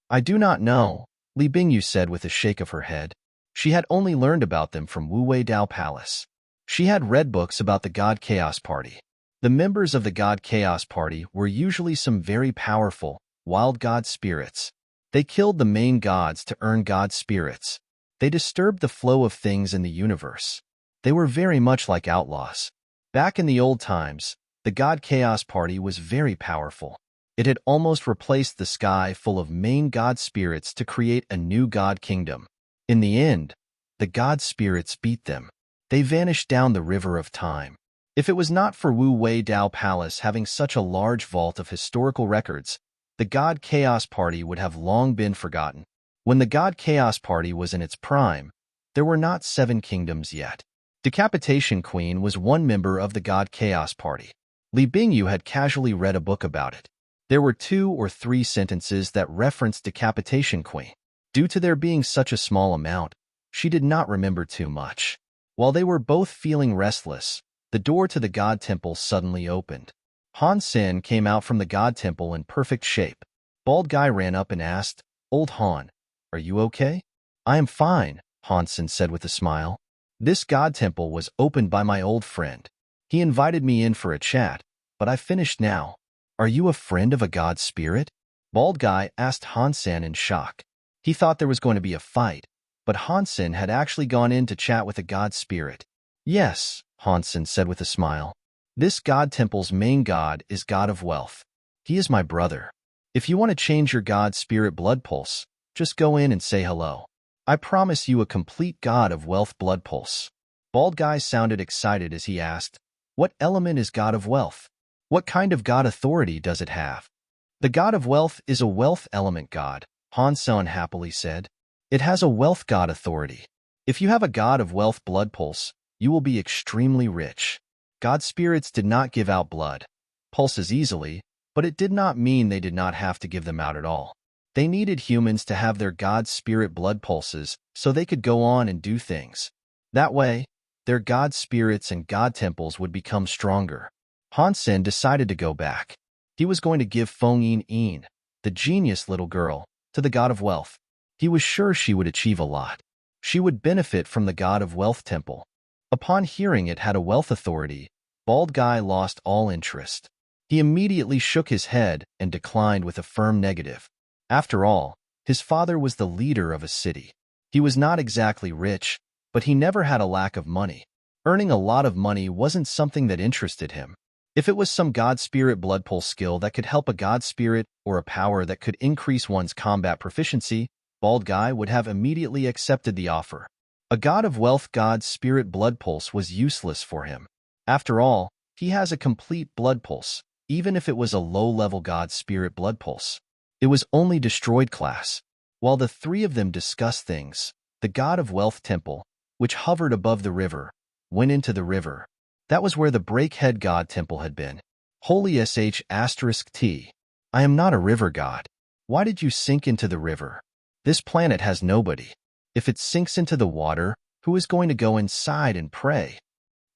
I do not know, Li Bingyu said with a shake of her head. She had only learned about them from Wu Wei Dao Palace. She had read books about the God Chaos Party. The members of the God Chaos Party were usually some very powerful, wild God spirits. They killed the main gods to earn God spirits. They disturbed the flow of things in the universe. They were very much like outlaws. Back in the old times, the God Chaos Party was very powerful. It had almost replaced the sky full of main God spirits to create a new God kingdom. In the end, the God spirits beat them. They vanished down the river of time. If it was not for Wu Wei Dao Palace having such a large vault of historical records, the God Chaos Party would have long been forgotten. When the God Chaos Party was in its prime, there were not 7 kingdoms yet. Decapitation Queen was one member of the God Chaos Party. Li Bingyu had casually read a book about it. There were 2 or 3 sentences that referenced Decapitation Queen. Due to there being such a small amount, she did not remember too much. While they were both feeling restless, the door to the God Temple suddenly opened. Han Sen came out from the God Temple in perfect shape. Bald Guy ran up and asked, Old Han, are you okay? I am fine, Han Sen said with a smile. This God Temple was opened by my old friend. He invited me in for a chat, but I finished now. Are you a friend of a God spirit? Bald Guy asked Han Sen in shock. He thought there was going to be a fight, but Han Sen had actually gone in to chat with a God spirit. Yes, Han Sen said with a smile. This God Temple's main god is God of Wealth. He is my brother. If you want to change your God spirit blood pulse, just go in and say hello. I promise you a complete God of Wealth blood pulse. Bald Guy sounded excited as he asked, what element is God of Wealth? What kind of God authority does it have? The God of Wealth is a wealth element god, Han Sen happily said. It has a wealth god authority. If you have a God of Wealth blood pulse, you will be extremely rich. God spirits did not give out blood pulses easily, but it did not mean they did not have to give them out at all. They needed humans to have their God spirit blood pulses so they could go on and do things. That way, their God spirits and God temples would become stronger. Han Sen decided to go back. He was going to give Feng Yin, the genius little girl, to the God of Wealth. He was sure she would achieve a lot. She would benefit from the God of Wealth temple. Upon hearing it had a wealth authority, Bald Guy lost all interest. He immediately shook his head and declined with a firm negative. After all, his father was the leader of a city. He was not exactly rich, but he never had a lack of money. Earning a lot of money wasn't something that interested him. If it was some God Spirit blood pulse skill that could help a God Spirit or a power that could increase one's combat proficiency, Bald Guy would have immediately accepted the offer. A God of Wealth God Spirit blood pulse was useless for him. After all, he has a complete blood pulse, even if it was a low-level God Spirit blood pulse. It was only destroyed class. While the three of them discussed things, the God of Wealth Temple, which hovered above the river, went into the river. That was where the Breakhead God Temple had been. Holy **T. I am not a river god. Why did you sink into the river? This planet has nobody. If it sinks into the water, who is going to go inside and pray?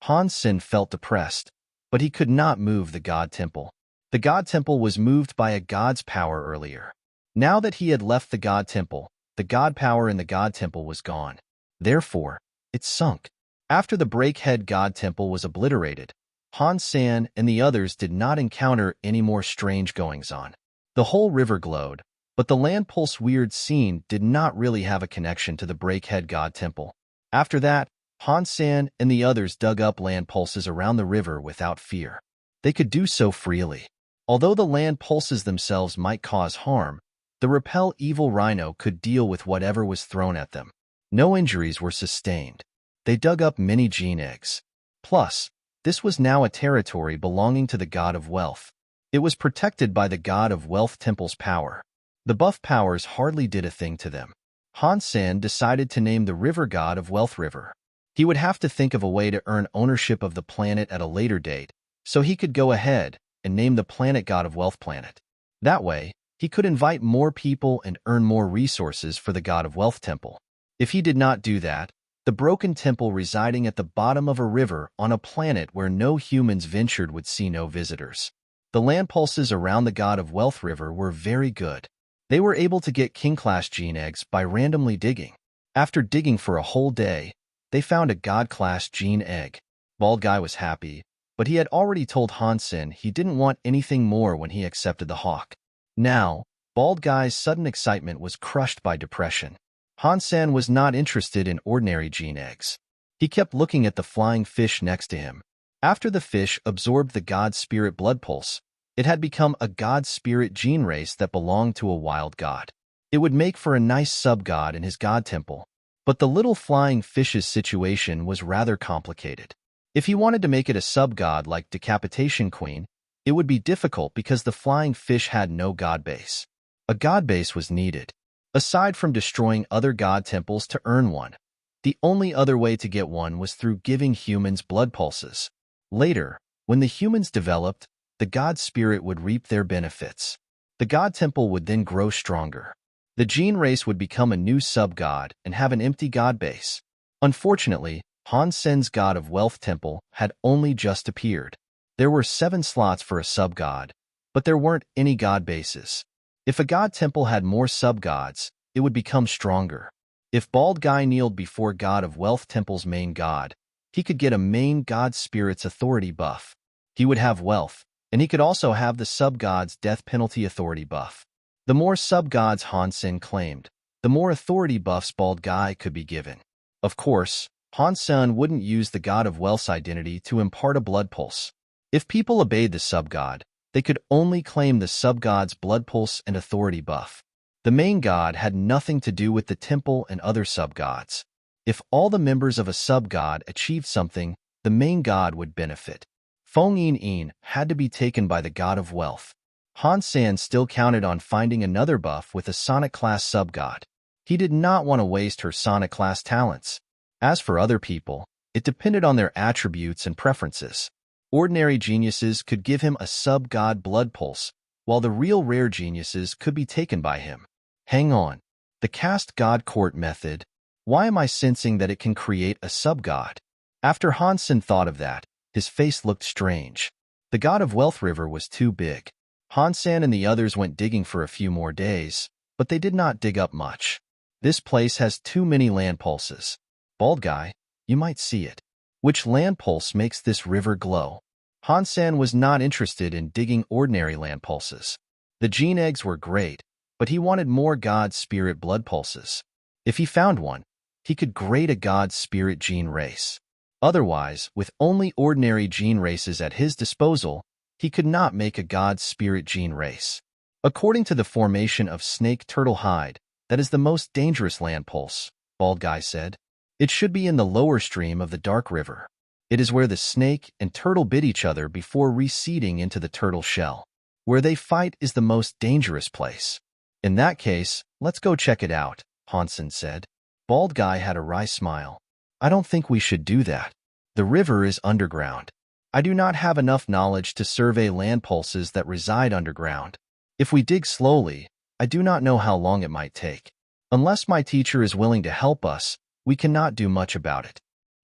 Han Sen felt depressed, but he could not move the God Temple. The God Temple was moved by a god's power earlier. Now that he had left the God Temple, the God power in the God Temple was gone. Therefore, it sunk. After the Breakhead God Temple was obliterated, Han Sen and the others did not encounter any more strange goings-on. The whole river glowed, but the land pulse weird scene did not really have a connection to the Breakhead God Temple. After that, Han Sen and the others dug up land pulses around the river without fear. They could do so freely. Although the land pulses themselves might cause harm, the Repel Evil Rhino could deal with whatever was thrown at them. No injuries were sustained. They dug up many gene eggs. Plus, this was now a territory belonging to the God of Wealth. It was protected by the God of Wealth Temple's power. The buff powers hardly did a thing to them. Han Sen decided to name the river God of Wealth River. He would have to think of a way to earn ownership of the planet at a later date, so he could go ahead and name the planet God of Wealth Planet. That way, he could invite more people and earn more resources for the God of Wealth Temple. If he did not do that, the broken temple residing at the bottom of a river on a planet where no humans ventured would see no visitors. The land pulses around the God of Wealth River were very good. They were able to get King-class gene eggs by randomly digging. After digging for a whole day, they found a God-class gene egg. Bald Guy was happy, but he had already told Han Sen he didn't want anything more when he accepted the hawk. Now, Bald Guy's sudden excitement was crushed by depression. Han Sen was not interested in ordinary gene eggs. He kept looking at the flying fish next to him. After the fish absorbed the God Spirit blood pulse, it had become a God Spirit gene race that belonged to a wild god. It would make for a nice sub-god in his God Temple. But the little flying fish's situation was rather complicated. If he wanted to make it a sub-god like Decapitation Queen, it would be difficult because the flying fish had no god base. A god base was needed. Aside from destroying other god temples to earn one, the only other way to get one was through giving humans blood pulses. Later, when the humans developed, the god spirit would reap their benefits. The god temple would then grow stronger. The gene race would become a new sub-god and have an empty god base. Unfortunately, Han Sen's God of Wealth Temple had only just appeared. There were 7 slots for a sub-god, but there weren't any god bases. If a god temple had more sub-gods, it would become stronger. If Bald Guy kneeled before God of Wealth Temple's main god, he could get a main god spirit's authority buff. He would have wealth, and he could also have the sub-god's death penalty authority buff. The more sub-gods Han Sen claimed, the more authority buffs Bald Guy could be given. Of course, Han Sen wouldn't use the God of Wealth's identity to impart a blood pulse. If people obeyed the sub-god, they could only claim the sub-god's blood pulse and authority buff. The main god had nothing to do with the temple and other sub-gods. If all the members of a sub-god achieved something, the main god would benefit. Feng Yin had to be taken by the God of Wealth. Han Sen still counted on finding another buff with a Sonic-class sub-god. He did not want to waste her Sonic-class talents. As for other people, it depended on their attributes and preferences. Ordinary geniuses could give him a sub-god blood pulse, while the real rare geniuses could be taken by him. Hang on. The cast god court method. Why am I sensing that it can create a sub-god? After Han Sen thought of that, his face looked strange. The God of Wealth River was too big. Han Sen and the others went digging for a few more days, but they did not dig up much. This place has too many land pulses. Bald Guy, you might see it. Which land pulse makes this river glow? Han Sen was not interested in digging ordinary land pulses. The gene eggs were great, but he wanted more God Spirit blood pulses. If he found one, he could grade a God Spirit gene race. Otherwise, with only ordinary gene races at his disposal, he could not make a God Spirit gene race. According to the formation of snake turtle hide, that is the most dangerous land pulse, Bald Guy said. It should be in the lower stream of the Dark River. It is where the snake and turtle bit each other before reseeding into the turtle shell. Where they fight is the most dangerous place. In that case, let's go check it out, Han Sen said. Bald Guy had a wry smile. I don't think we should do that. The river is underground. I do not have enough knowledge to survey land pulses that reside underground. If we dig slowly, I do not know how long it might take. Unless my teacher is willing to help us, we cannot do much about it.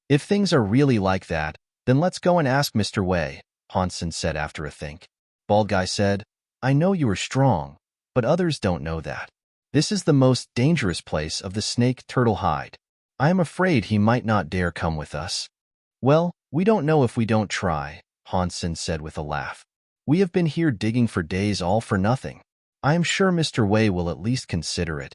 If things are really like that, then let's go and ask Mr. Wei, Han Sen said after a think. Bald Guy said, I know you are strong, but others don't know that. This is the most dangerous place of the snake turtle hide. I am afraid he might not dare come with us. Well, we don't know if we don't try, Han Sen said with a laugh. We have been here digging for days all for nothing. I am sure Mr. Wei will at least consider it.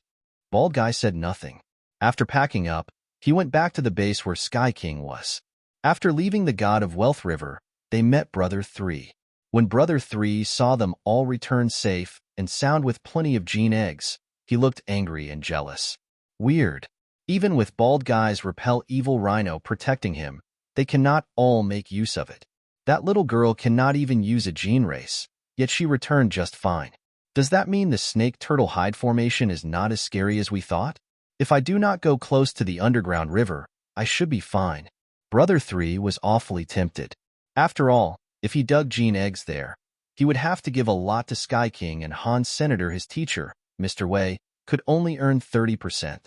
Bald Guy said nothing. After packing up, he went back to the base where Sky King was. After leaving the God of Wealth River, they met Brother 3. When Brother 3 saw them all return safe and sound with plenty of gene eggs, he looked angry and jealous. Weird. Even with Bald Guy's repel evil rhino protecting him, they cannot all make use of it. That little girl cannot even use a gene race, yet she returned just fine. Does that mean the snake turtle hide formation is not as scary as we thought? If I do not go close to the underground river, I should be fine. Brother 3 was awfully tempted. After all, if he dug gene eggs there, he would have to give a lot to Sky King, and Han Senator, his teacher, Mr. Wei, could only earn 30%.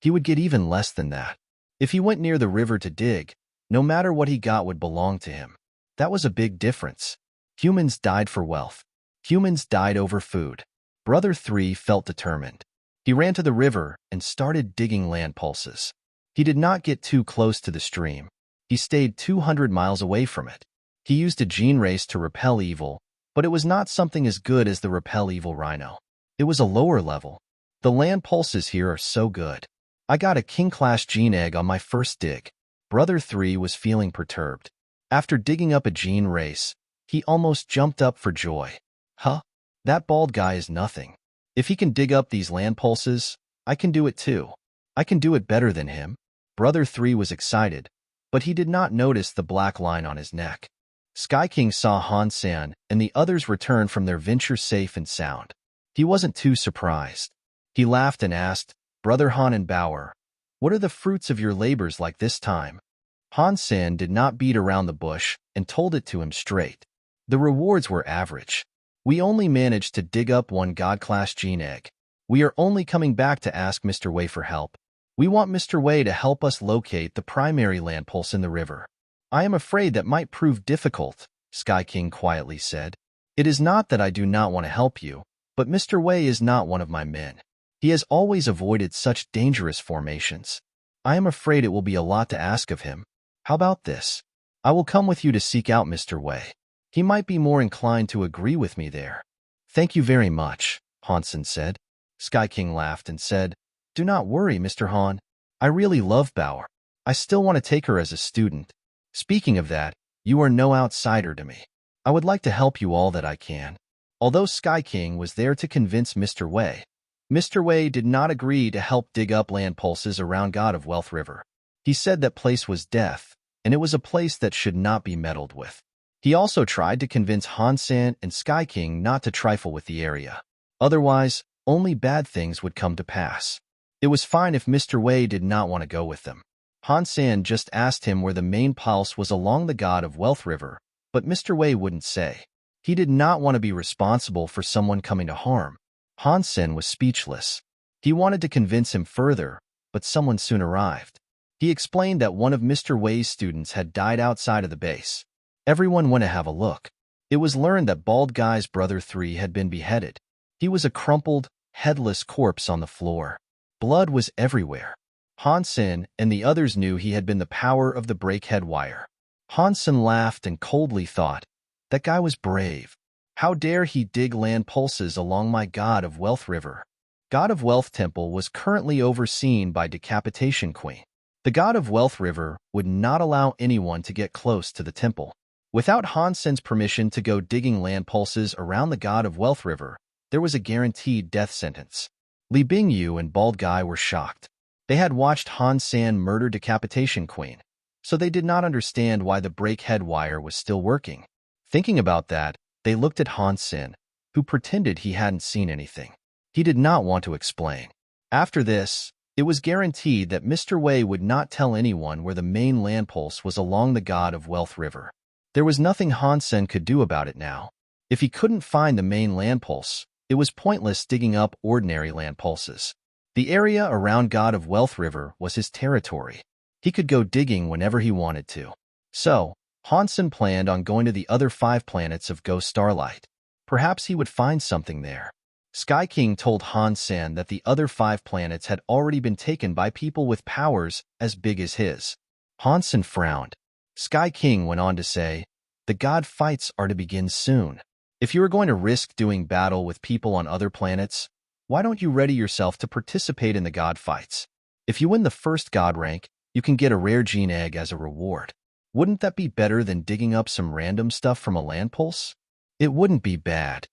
He would get even less than that. If he went near the river to dig, no matter what he got would belong to him. That was a big difference. Humans died for wealth. Humans died over food. Brother 3 felt determined. He ran to the river and started digging land pulses. He did not get too close to the stream. He stayed 200 miles away from it. He used a gene race to repel evil, but it was not something as good as the repel evil rhino. It was a lower level. The land pulses here are so good. I got a king-class gene egg on my first dig. Brother 3 was feeling perturbed. After digging up a gene race, he almost jumped up for joy. Huh? That Bald Guy is nothing. If he can dig up these land pulses, I can do it too. I can do it better than him. Brother 3 was excited, but he did not notice the black line on his neck. Sky King saw Han Sen and the others return from their venture safe and sound. He wasn't too surprised. He laughed and asked, Brother Han and Bauer, what are the fruits of your labors like this time? Han Sen did not beat around the bush and told it to him straight. The rewards were average. We only managed to dig up one God-class gene egg. We are only coming back to ask Mr. Wei for help. We want Mr. Wei to help us locate the primary land pulse in the river. I am afraid that might prove difficult, Sky King quietly said. It is not that I do not want to help you, but Mr. Wei is not one of my men. He has always avoided such dangerous formations. I am afraid it will be a lot to ask of him. How about this? I will come with you to seek out Mr. Wei. He might be more inclined to agree with me there. Thank you very much, Han Sen said. Sky King laughed and said, Do not worry, Mr. Han. I really love Bauer. I still want to take her as a student. Speaking of that, you are no outsider to me. I would like to help you all that I can. Although Sky King was there to convince Mr. Wei did not agree to help dig up land pulses around God of Wealth River. He said that place was death, and it was a place that should not be meddled with. He also tried to convince Han Sen and Sky King not to trifle with the area. Otherwise, only bad things would come to pass. It was fine if Mr. Wei did not want to go with them. Han Sen just asked him where the main pulse was along the God of Wealth River, but Mr. Wei wouldn't say. He did not want to be responsible for someone coming to harm. Han Sen was speechless. He wanted to convince him further, but someone soon arrived. He explained that one of Mr. Wei's students had died outside of the base. Everyone went to have a look. It was learned that Bald Guy's brother 3 had been beheaded. He was a crumpled, headless corpse on the floor. Blood was everywhere. Han Sen and the others knew he had been the power of the breakhead wire. Han Sen laughed and coldly thought, That guy was brave. How dare he dig land pulses along my God of Wealth River? God of Wealth Temple was currently overseen by Decapitation Queen. The God of Wealth River would not allow anyone to get close to the temple. Without Han Sen's permission to go digging land pulses around the God of Wealth River, there was a guaranteed death sentence. Li Bingyu and Bald Guy were shocked. They had watched Han Sen murder Decapitation Queen, so they did not understand why the break-head wire was still working. Thinking about that, they looked at Han Sen, who pretended he hadn't seen anything. He did not want to explain. After this, it was guaranteed that Mr. Wei would not tell anyone where the main land pulse was along the God of Wealth River. There was nothing Han Sen could do about it now. If he couldn't find the main land pulse, it was pointless digging up ordinary land pulses. The area around God of Wealth River was his territory. He could go digging whenever he wanted to. So, Han Sen planned on going to the other 5 planets of Ghost Starlight. Perhaps he would find something there. Sky King told Han Sen that the other 5 planets had already been taken by people with powers as big as his. Han Sen frowned. Sky King went on to say, "The god fights are to begin soon. If you are going to risk doing battle with people on other planets, why don't you ready yourself to participate in the god fights? If you win the first god rank, you can get a rare gene egg as a reward. Wouldn't that be better than digging up some random stuff from a land pulse?" It wouldn't be bad.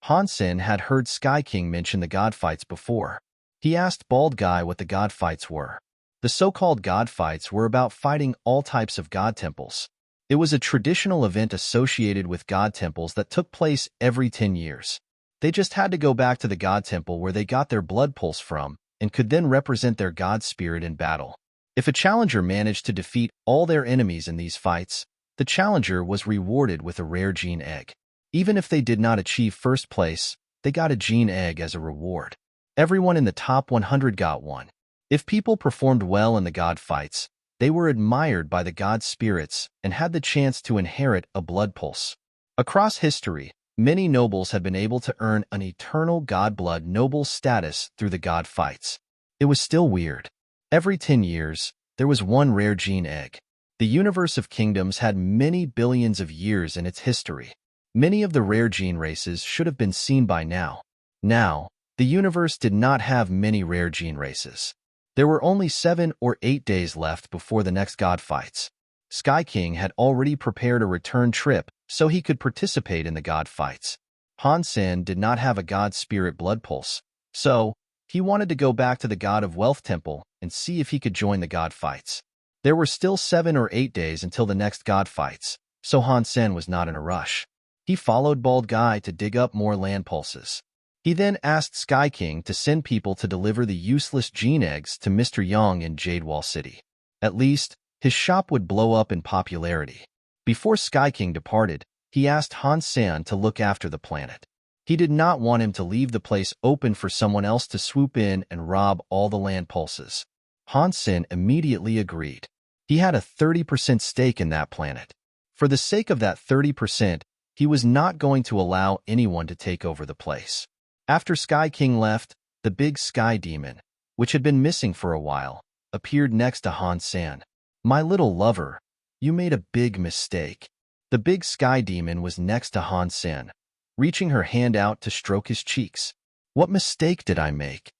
Han Sen had heard Sky King mention the god fights before. He asked Bald Guy what the god fights were. The so-called god fights were about fighting all types of god temples. It was a traditional event associated with god temples that took place every 10 years. They just had to go back to the god temple where they got their blood pulse from and could then represent their god spirit in battle. If a challenger managed to defeat all their enemies in these fights, the challenger was rewarded with a rare gene egg. Even if they did not achieve first place, they got a gene egg as a reward. Everyone in the top 100 got one. If people performed well in the god fights, they were admired by the god spirits and had the chance to inherit a blood pulse. Across history, many nobles have been able to earn an eternal god blood noble status through the god fights. It was still weird. Every 10 years, there was one rare gene egg. The universe of kingdoms had many billions of years in its history. Many of the rare gene races should have been seen by now. Now, the universe did not have many rare gene races. There were only 7 or 8 days left before the next god fights. Sky King had already prepared a return trip so he could participate in the god fights. Han Sen did not have a god spirit blood pulse, so he wanted to go back to the God of Wealth Temple and see if he could join the god fights. There were still 7 or 8 days until the next god fights, so Han Sen was not in a rush. He followed Bald Guy to dig up more land pulses. He then asked Sky King to send people to deliver the useless gene eggs to Mr. Yang in Jadewall City. At least, his shop would blow up in popularity. Before Sky King departed, he asked Han Sen to look after the planet. He did not want him to leave the place open for someone else to swoop in and rob all the land pulses. Han Sen immediately agreed. He had a 30% stake in that planet. For the sake of that 30%, he was not going to allow anyone to take over the place. After Sky King left, the big sky demon, which had been missing for a while, appeared next to Han Sen. "My little lover, you made a big mistake." The big sky demon was next to Han Sen, reaching her hand out to stroke his cheeks. "What mistake did I make?"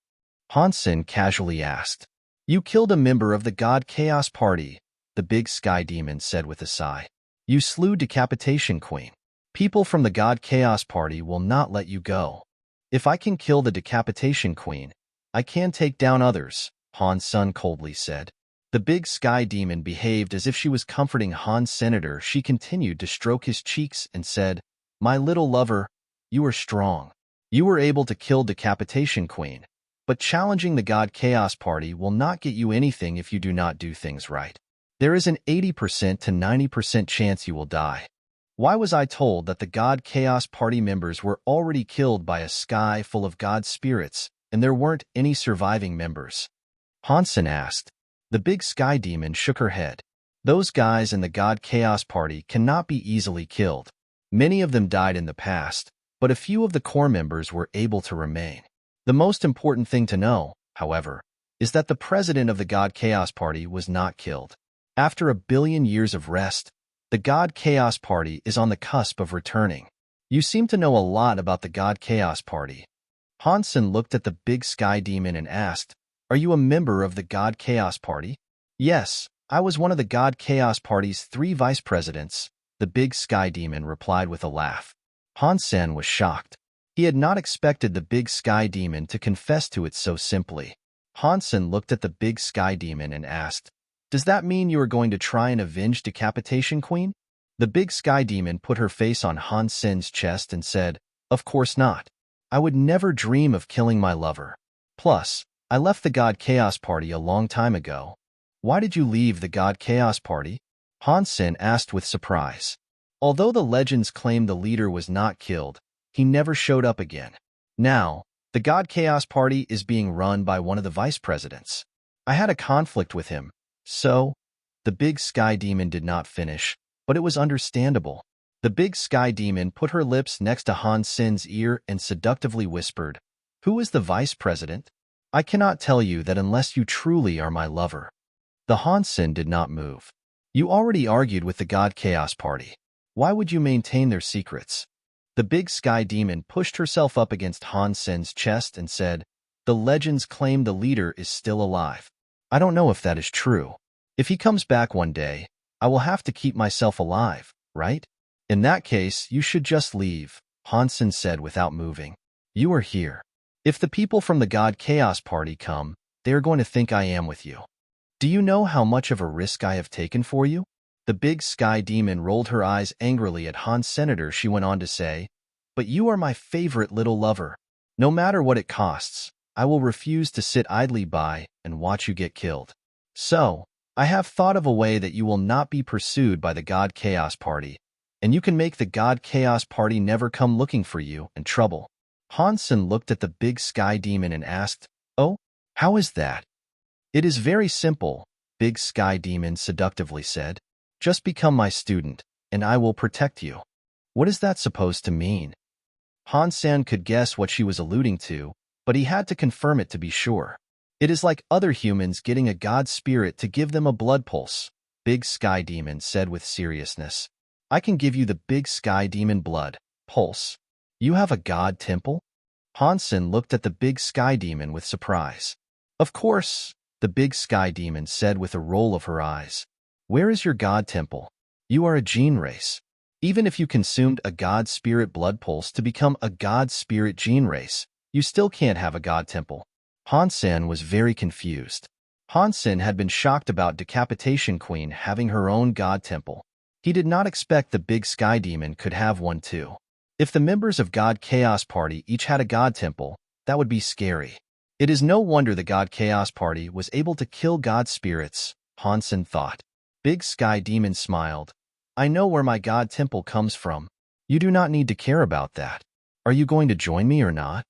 Han Sen casually asked. "You killed a member of the God Chaos Party," the big sky demon said with a sigh. "You slew Decapitation Queen. People from the God Chaos Party will not let you go. If I can kill the Decapitation Queen, I can take down others," Han Sen coldly said. The big sky demon behaved as if she was comforting Han's senator. She continued to stroke his cheeks and said, "My little lover, you are strong. You were able to kill Decapitation Queen, but challenging the God Chaos Party will not get you anything if you do not do things right. There is an 80% to 90% chance you will die. Why was I told that the God Chaos Party members were already killed by a sky full of God spirits, and there weren't any surviving members?" Han Sen asked. The big sky demon shook her head. "Those guys in the God Chaos Party cannot be easily killed. Many of them died in the past, but a few of the core members were able to remain. The most important thing to know, however, is that the president of the God Chaos Party was not killed. After a billion years of rest, The God Chaos Party is on the cusp of returning. You seem to know a lot about the God Chaos Party. Han Sen looked at the big sky demon and asked, "Are you a member of the God Chaos Party?" "Yes, I was one of the God Chaos Party's 3 vice presidents," the big sky demon replied with a laugh. Han Sen was shocked. He had not expected the big sky demon to confess to it so simply. Han Sen looked at the big sky demon and asked, "Does that mean you are going to try and avenge Decapitation Queen?" The big sky demon put her face on Han Sen's chest and said, "Of course not. I would never dream of killing my lover. Plus, I left the God Chaos Party a long time ago." "Why did you leave the God Chaos Party?" Han Sen asked with surprise. Although the legends claim the leader was not killed, he never showed up again. Now, the God Chaos Party is being run by one of the vice presidents. I had a conflict with him, so... The big sky demon did not finish, but it was understandable. The big sky demon put her lips next to Han Sen's ear and seductively whispered, "Who is the vice president? I cannot tell you that unless you truly are my lover." The Han Sen did not move. "You already argued with the God Chaos Party. Why would you maintain their secrets?" The big sky demon pushed herself up against Han Sen's chest and said, "The legends claim the leader is still alive. I don't know if that is true. If he comes back one day, I will have to keep myself alive, right? In that case, you should just leave," Han Sen said without moving. "You are here. If the people from the God Chaos Party come, they are going to think I am with you. Do you know how much of a risk I have taken for you?" The big sky demon rolled her eyes angrily at Han Senator. She went on to say, "But you are my favorite little lover. No matter what it costs, I will refuse to sit idly by and watch you get killed. So, I have thought of a way that you will not be pursued by the God Chaos Party, and you can make the God Chaos Party never come looking for you in trouble." Han Sen looked at the big sky demon and asked, "Oh, how is that?" "It is very simple," big sky demon seductively said. "Just become my student, and I will protect you." What is that supposed to mean? Han Sen could guess what she was alluding to, but he had to confirm it to be sure. "It is like other humans getting a god spirit to give them a blood pulse," big sky demon said with seriousness. "I can give you the big sky demon blood pulse. You have a god temple?" Han Sen looked at the big sky demon with surprise. "Of course," the big sky demon said with a roll of her eyes. "Where is your god temple? You are a gene race. Even if you consumed a god spirit blood pulse to become a god spirit gene race, you still can't have a god temple." Han Sen was very confused. Han Sen had been shocked about Decapitation Queen having her own god temple. He did not expect the big sky demon could have one too. If the members of God Chaos Party each had a god temple, that would be scary. It is no wonder the God Chaos Party was able to kill god spirits, Han Sen thought. Big Sky Demon smiled. "I know where my god temple comes from. You do not need to care about that. Are you going to join me or not?"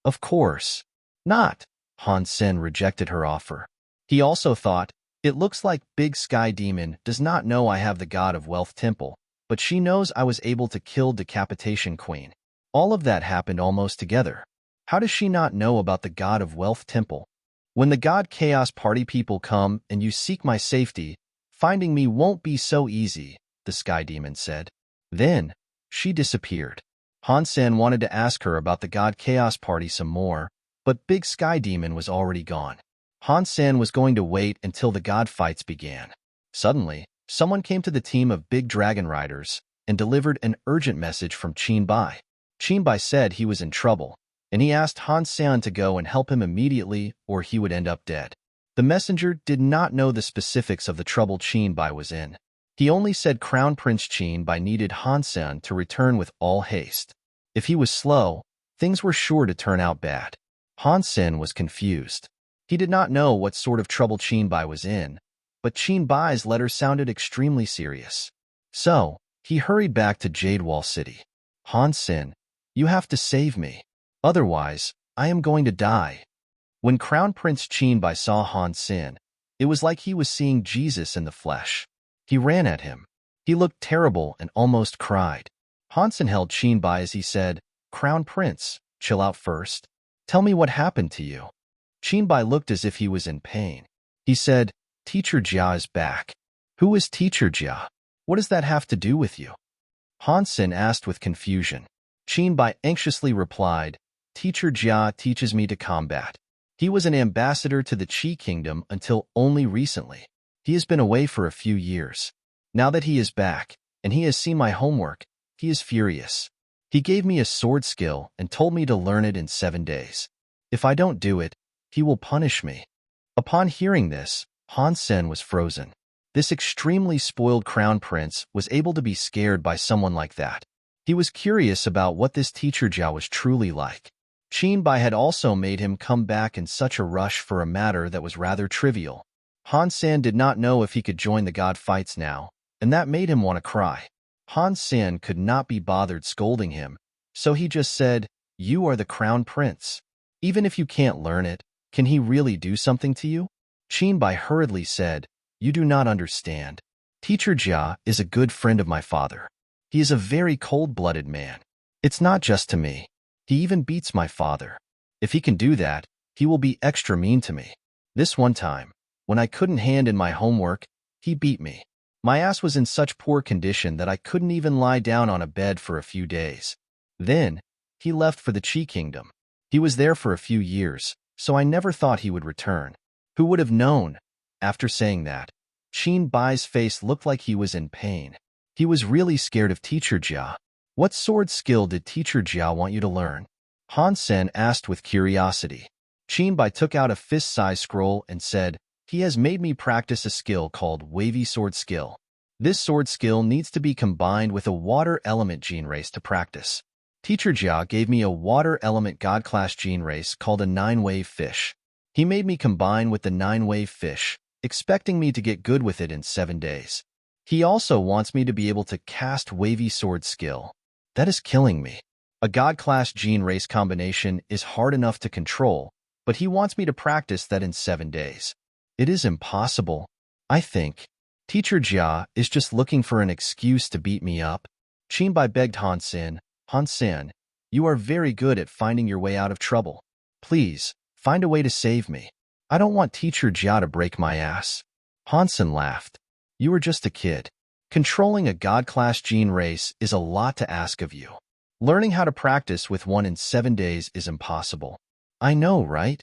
"Of course not." Han Sen rejected her offer. He also thought, "It looks like Big Sky Demon does not know I have the God of Wealth temple, but she knows I was able to kill Decapitation Queen. All of that happened almost together. How does she not know about the God of Wealth temple? When the God Chaos Party people come and you seek my safety, finding me won't be so easy," the Sky Demon said. Then, she disappeared. Han Sen wanted to ask her about the God Chaos Party some more, but Big Sky Demon was already gone. Han Sen was going to wait until the God fights began. Suddenly, someone came to the team of Big Dragon Riders and delivered an urgent message from Qin Bai. Qin Bai said he was in trouble, and he asked Han Sen to go and help him immediately or he would end up dead. The messenger did not know the specifics of the trouble Qin Bai was in. He only said Crown Prince Qin Bai needed Han Sen to return with all haste. If he was slow, things were sure to turn out bad. Han Sen was confused. He did not know what sort of trouble Qin Bai was in, but Qin Bai's letter sounded extremely serious. So, he hurried back to Jade Wall City. "Han Sen, you have to save me. Otherwise, I am going to die." When Crown Prince Qin Bai saw Han Sen, it was like he was seeing Jesus in the flesh. He ran at him. He looked terrible and almost cried. Han Sen held Qin Bai as he said, "Crown Prince, chill out first. Tell me what happened to you." Qin Bai looked as if he was in pain. He said, "Teacher Jia is back." "Who is Teacher Jia?" What does that have to do with you? Han Sen asked with confusion. Qinbai anxiously replied, Teacher Jia teaches me to combat. He was an ambassador to the Qi Kingdom until only recently. He has been away for a few years. Now that he is back, and he has seen my homework, he is furious. He gave me a sword skill and told me to learn it in 7 days. If I don't do it, he will punish me. Upon hearing this, Han Sen was frozen. This extremely spoiled crown prince was able to be scared by someone like that. He was curious about what this teacher Jiao was truly like. Qinbai had also made him come back in such a rush for a matter that was rather trivial. Han Sen did not know if he could join the god fights now, and that made him want to cry. Han Sen could not be bothered scolding him, so he just said, You are the crown prince. Even if you can't learn it, can he really do something to you? Qinbai hurriedly said, You do not understand. Teacher Jia is a good friend of my father. He is a very cold-blooded man. It's not just to me. He even beats my father. If he can do that, he will be extra mean to me. This one time, when I couldn't hand in my homework, he beat me. My ass was in such poor condition that I couldn't even lie down on a bed for a few days. Then, he left for the Qi Kingdom. He was there for a few years, so I never thought he would return. Who would have known? After saying that, Qinbai's face looked like he was in pain. He was really scared of Teacher Jia. What sword skill did Teacher Jia want you to learn? Han Sen asked with curiosity. Qinbai took out a fist-sized scroll and said, He has made me practice a skill called Wavy Sword Skill. This sword skill needs to be combined with a water element gene race to practice. Teacher Jia gave me a water element god class gene race called a 9-wave fish. He made me combine with the 9-wave fish, expecting me to get good with it in 7 days. He also wants me to be able to cast Wavy Sword Skill. That is killing me. A god class gene race combination is hard enough to control, but he wants me to practice that in 7 days. It is impossible, I think. Teacher Jia is just looking for an excuse to beat me up. Qinbai begged Han Sen, Han Sen, you are very good at finding your way out of trouble. Please, find a way to save me. I don't want Teacher Jia to break my ass. Han Sen laughed. You are just a kid. Controlling a god-class gene race is a lot to ask of you. Learning how to practice with one in 7 days is impossible. I know, right?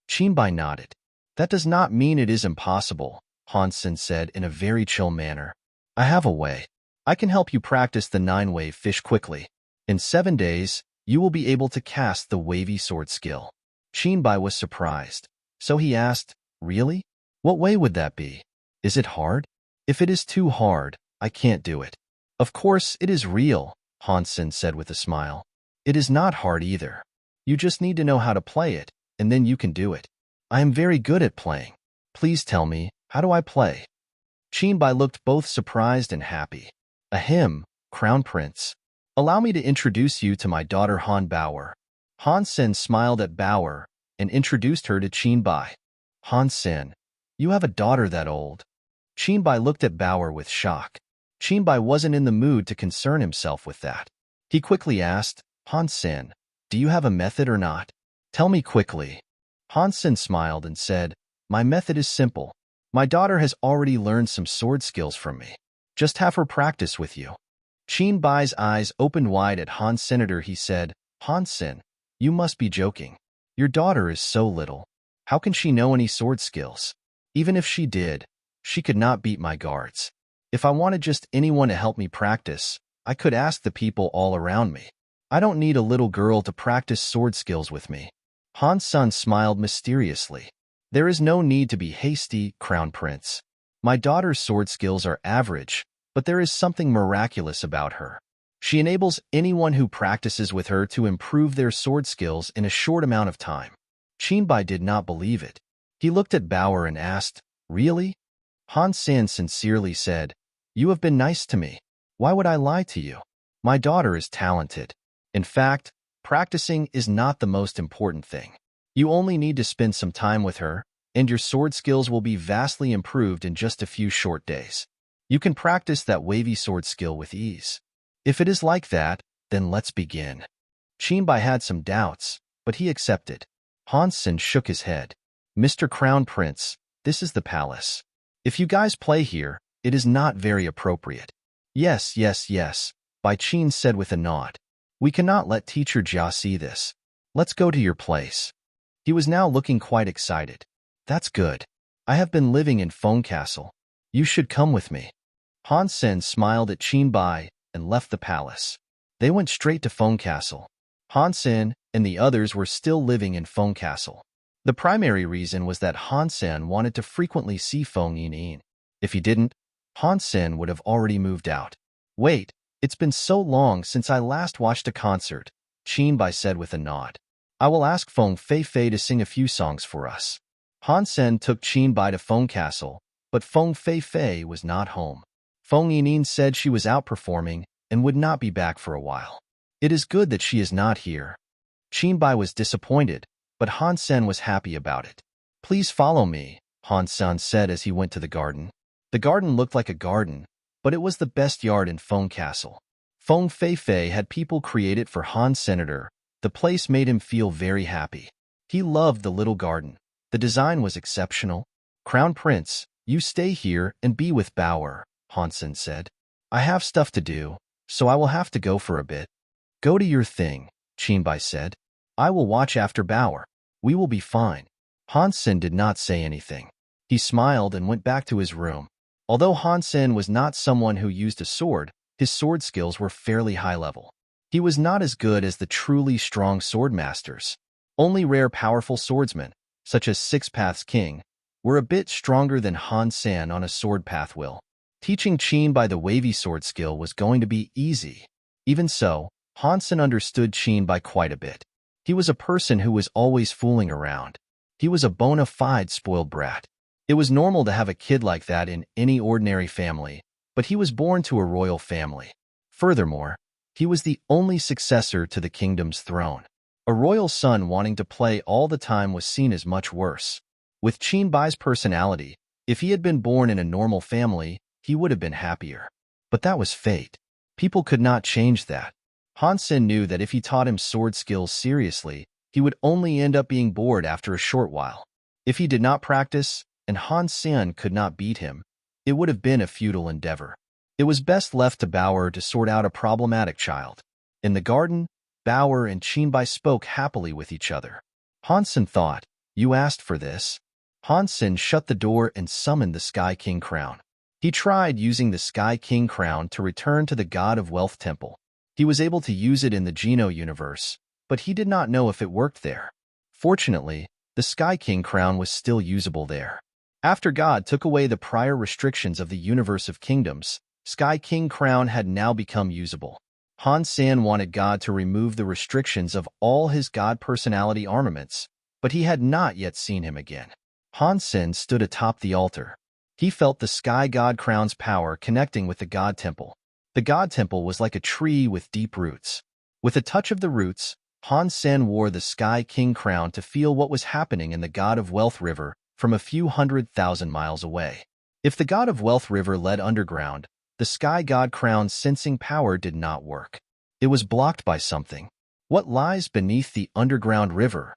Qinbai nodded. That does not mean it is impossible, Han Sen said in a very chill manner. I have a way. I can help you practice the 9-wave fish quickly. In 7 days, you will be able to cast the Wavy Sword Skill. Qinbai was surprised. So he asked, Really? What way would that be? Is it hard? If it is too hard, I can't do it. Of course, it is real, Han Sen said with a smile. It is not hard either. You just need to know how to play it, and then you can do it. I am very good at playing. Please tell me, how do I play? Qinbai looked both surprised and happy. Ahem, Crown Prince. Allow me to introduce you to my daughter Han Bauer. Han Sen smiled at Bauer and introduced her to Qinbai. Han Sen, you have a daughter that old. Qinbai looked at Bauer with shock. Qinbai wasn't in the mood to concern himself with that. He quickly asked, Han Sen, do you have a method or not? Tell me quickly. Han Sen smiled and said, My method is simple. My daughter has already learned some sword skills from me. Just have her practice with you. Qinbai's eyes opened wide at Han Senator. He said, Han Sen, you must be joking. Your daughter is so little. How can she know any sword skills? Even if she did, she could not beat my guards. If I wanted just anyone to help me practice, I could ask the people all around me. I don't need a little girl to practice sword skills with me. Han Sen smiled mysteriously. There is no need to be hasty, Crown Prince. My daughter's sword skills are average, but there is something miraculous about her. She enables anyone who practices with her to improve their sword skills in a short amount of time. Qinbai did not believe it. He looked at Bauer and asked, Really? Han Sen sincerely said, You have been nice to me. Why would I lie to you? My daughter is talented. In fact, practicing is not the most important thing. You only need to spend some time with her, and your sword skills will be vastly improved in just a few short days. You can practice that Wavy Sword Skill with ease. If it is like that, then let's begin. Qinbai had some doubts, but he accepted. Han Sen shook his head. Mr. Crown Prince, this is the palace. If you guys play here, it is not very appropriate. Yes, yes, yes, Bai Qin said with a nod. We cannot let Teacher Jia see this. Let's go to your place. He was now looking quite excited. That's good. I have been living in Feng Castle. You should come with me. Han Sen smiled at Qin Bai and left the palace. They went straight to Feng Castle. Han Sen and the others were still living in Feng Castle. The primary reason was that Han Sen wanted to frequently see Feng Yinin. If he didn't, Han Sen would have already moved out. Wait, it's been so long since I last watched a concert, Qin Bai said with a nod. I will ask Feng Feifei to sing a few songs for us. Han Sen took Qin Bai to Feng Castle, but Feng Feifei was not home. Feng Yinin said she was out performing and would not be back for a while. It is good that she is not here. Qin Bai was disappointed, but Han Sen was happy about it. Please follow me, Han Sen said as he went to the garden. The garden looked like a garden, but it was the best yard in Feng Castle. Feng Feifei had people create it for Han Senator. The place made him feel very happy. He loved the little garden. The design was exceptional. Crown Prince, you stay here and be with Bauer, Han Sen said. I have stuff to do, so I will have to go for a bit. Go to your thing, Qin Bai said. I will watch after Bauer. We will be fine. Han Sen did not say anything. He smiled and went back to his room. Although Han Sen was not someone who used a sword, his sword skills were fairly high level. He was not as good as the truly strong sword masters. Only rare powerful swordsmen, such as Six Paths King, were a bit stronger than Han Sen on a sword path will. Teaching Qin Bai the wavy sword skill was going to be easy. Even so, Han Sen understood Qin Bai quite a bit. He was a person who was always fooling around. He was a bona fide spoiled brat. It was normal to have a kid like that in any ordinary family, but he was born to a royal family. Furthermore, he was the only successor to the kingdom's throne. A royal son wanting to play all the time was seen as much worse. With Qin Bai's personality, if he had been born in a normal family, he would have been happier. But that was fate. People could not change that. Han Sen knew that if he taught him sword skills seriously, he would only end up being bored after a short while. If he did not practice, and Han Sen could not beat him, it would have been a futile endeavor. It was best left to Bauer to sort out a problematic child. In the garden, Bauer and Qin Bai spoke happily with each other. Han Sen thought, you asked for this? Han Sen shut the door and summoned the Sky King crown. He tried using the Sky King crown to return to the God of Wealth Temple. He was able to use it in the Geno universe, but he did not know if it worked there. Fortunately, the Sky King crown was still usable there. After God took away the prior restrictions of the universe of kingdoms, Sky King crown had now become usable. Han Sen wanted God to remove the restrictions of all his God personality armaments, but he had not yet seen him again. Han Sen stood atop the altar. He felt the Sky God crown's power connecting with the God Temple. The God Temple was like a tree with deep roots. With a touch of the roots, Han Sen wore the Sky King crown to feel what was happening in the God of Wealth River from a few 100,000 miles away. If the God of Wealth River led underground, the Sky God crown's sensing power did not work. It was blocked by something. What lies beneath the underground river?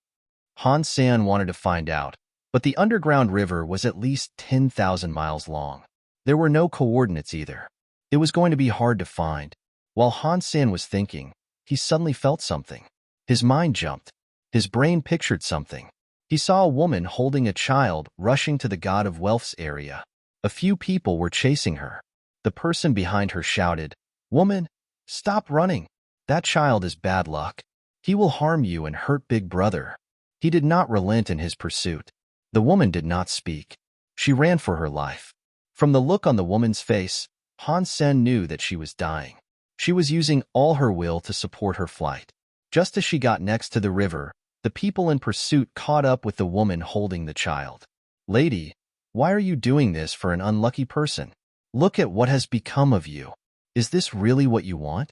Han Sen wanted to find out, but the underground river was at least 10,000 miles long. There were no coordinates either. It was going to be hard to find. While Han Sen was thinking, he suddenly felt something. His mind jumped. His brain pictured something. He saw a woman holding a child rushing to the God of Wealth's area. A few people were chasing her. The person behind her shouted, "Woman, stop running. That child is bad luck. He will harm you and hurt Big Brother." He did not relent in his pursuit. The woman did not speak. She ran for her life. From the look on the woman's face, Han Sen knew that she was dying. She was using all her will to support her flight. Just as she got next to the river, the people in pursuit caught up with the woman holding the child. "Lady, why are you doing this for an unlucky person? Look at what has become of you. Is this really what you want?"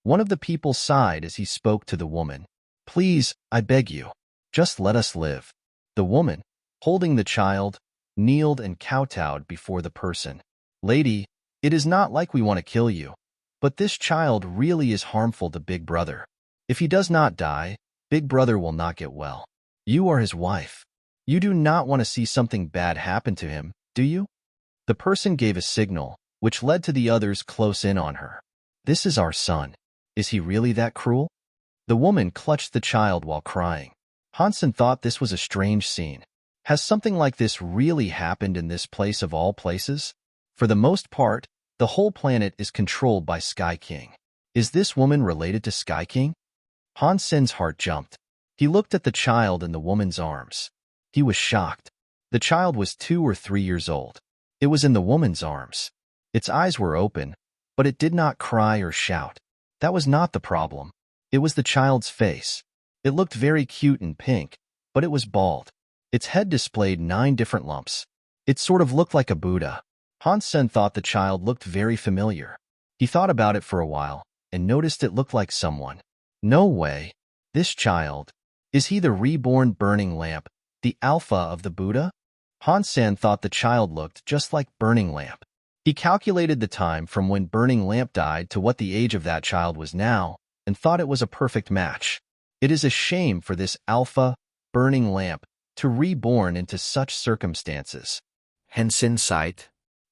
One of the people sighed as he spoke to the woman. "Please, I beg you, just let us live." The woman, holding the child, kneeled and kowtowed before the person. "Lady, it is not like we want to kill you, but this child really is harmful to Big Brother. If he does not die, Big Brother will not get well. You are his wife. You do not want to see something bad happen to him, do you?" The person gave a signal, which led to the others close in on her. This is our son. Is he really that cruel? The woman clutched the child while crying. Han Sen thought this was a strange scene. Has something like this really happened in this place of all places? For the most part, the whole planet is controlled by Sky King. Is this woman related to Sky King? Han Sen's heart jumped. He looked at the child in the woman's arms. He was shocked. The child was 2 or 3 years old. It was in the woman's arms. Its eyes were open, but it did not cry or shout. That was not the problem. It was the child's face. It looked very cute and pink, but it was bald. Its head displayed 9 different lumps. It sort of looked like a Buddha. Han Sen thought the child looked very familiar. He thought about it for a while and noticed it looked like someone. No way. This child. Is he the reborn burning lamp, the alpha of the Buddha? Han Sen thought the child looked just like Burning Lamp. He calculated the time from when Burning Lamp died to what the age of that child was now and thought it was a perfect match. It is a shame for this alpha, Burning Lamp, to reborn into such circumstances. Han Sen sighed.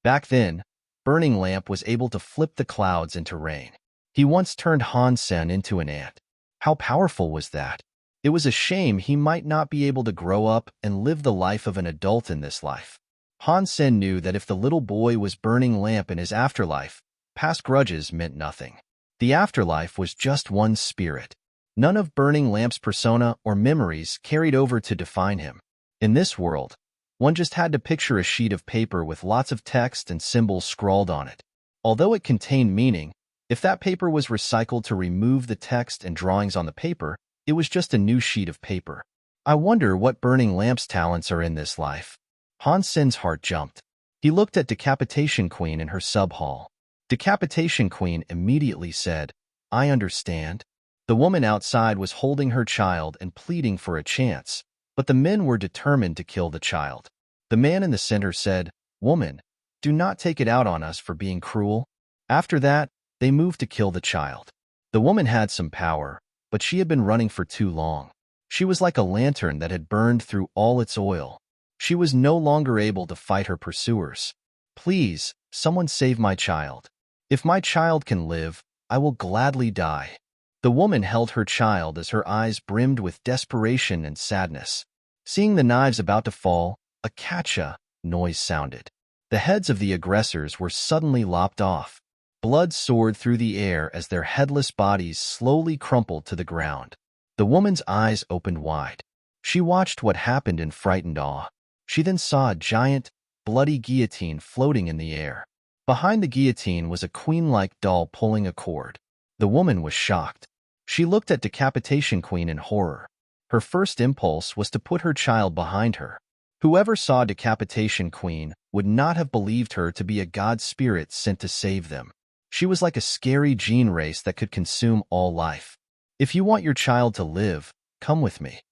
Back then, Burning Lamp was able to flip the clouds into rain. He once turned Han Sen into an ant. How powerful was that? It was a shame he might not be able to grow up and live the life of an adult in this life. Han Sen knew that if the little boy was Burning Lamp in his afterlife, past grudges meant nothing. The afterlife was just one spirit. None of Burning Lamp's persona or memories carried over to define him. In this world, one just had to picture a sheet of paper with lots of text and symbols scrawled on it. Although it contained meaning, if that paper was recycled to remove the text and drawings on the paper, it was just a new sheet of paper. I wonder what Burning Lamp's talents are in this life. Han Sen's heart jumped. He looked at Decapitation Queen in her sub-hall. Decapitation Queen immediately said, "I understand." The woman outside was holding her child and pleading for a chance, but the men were determined to kill the child. The man in the center said, "Woman, do not take it out on us for being cruel." After that, they moved to kill the child. The woman had some power, but she had been running for too long. She was like a lantern that had burned through all its oil. She was no longer able to fight her pursuers. "Please, someone save my child. If my child can live, I will gladly die." The woman held her child as her eyes brimmed with desperation and sadness. Seeing the knives about to fall, a catcha noise sounded. The heads of the aggressors were suddenly lopped off. Blood soared through the air as their headless bodies slowly crumpled to the ground. The woman's eyes opened wide. She watched what happened in frightened awe. She then saw a giant, bloody guillotine floating in the air. Behind the guillotine was a queen-like doll pulling a cord. The woman was shocked. She looked at Decapitation Queen in horror. Her first impulse was to put her child behind her. Whoever saw Decapitation Queen would not have believed her to be a god spirit sent to save them. She was like a scary gene race that could consume all life. "If you want your child to live, come with me."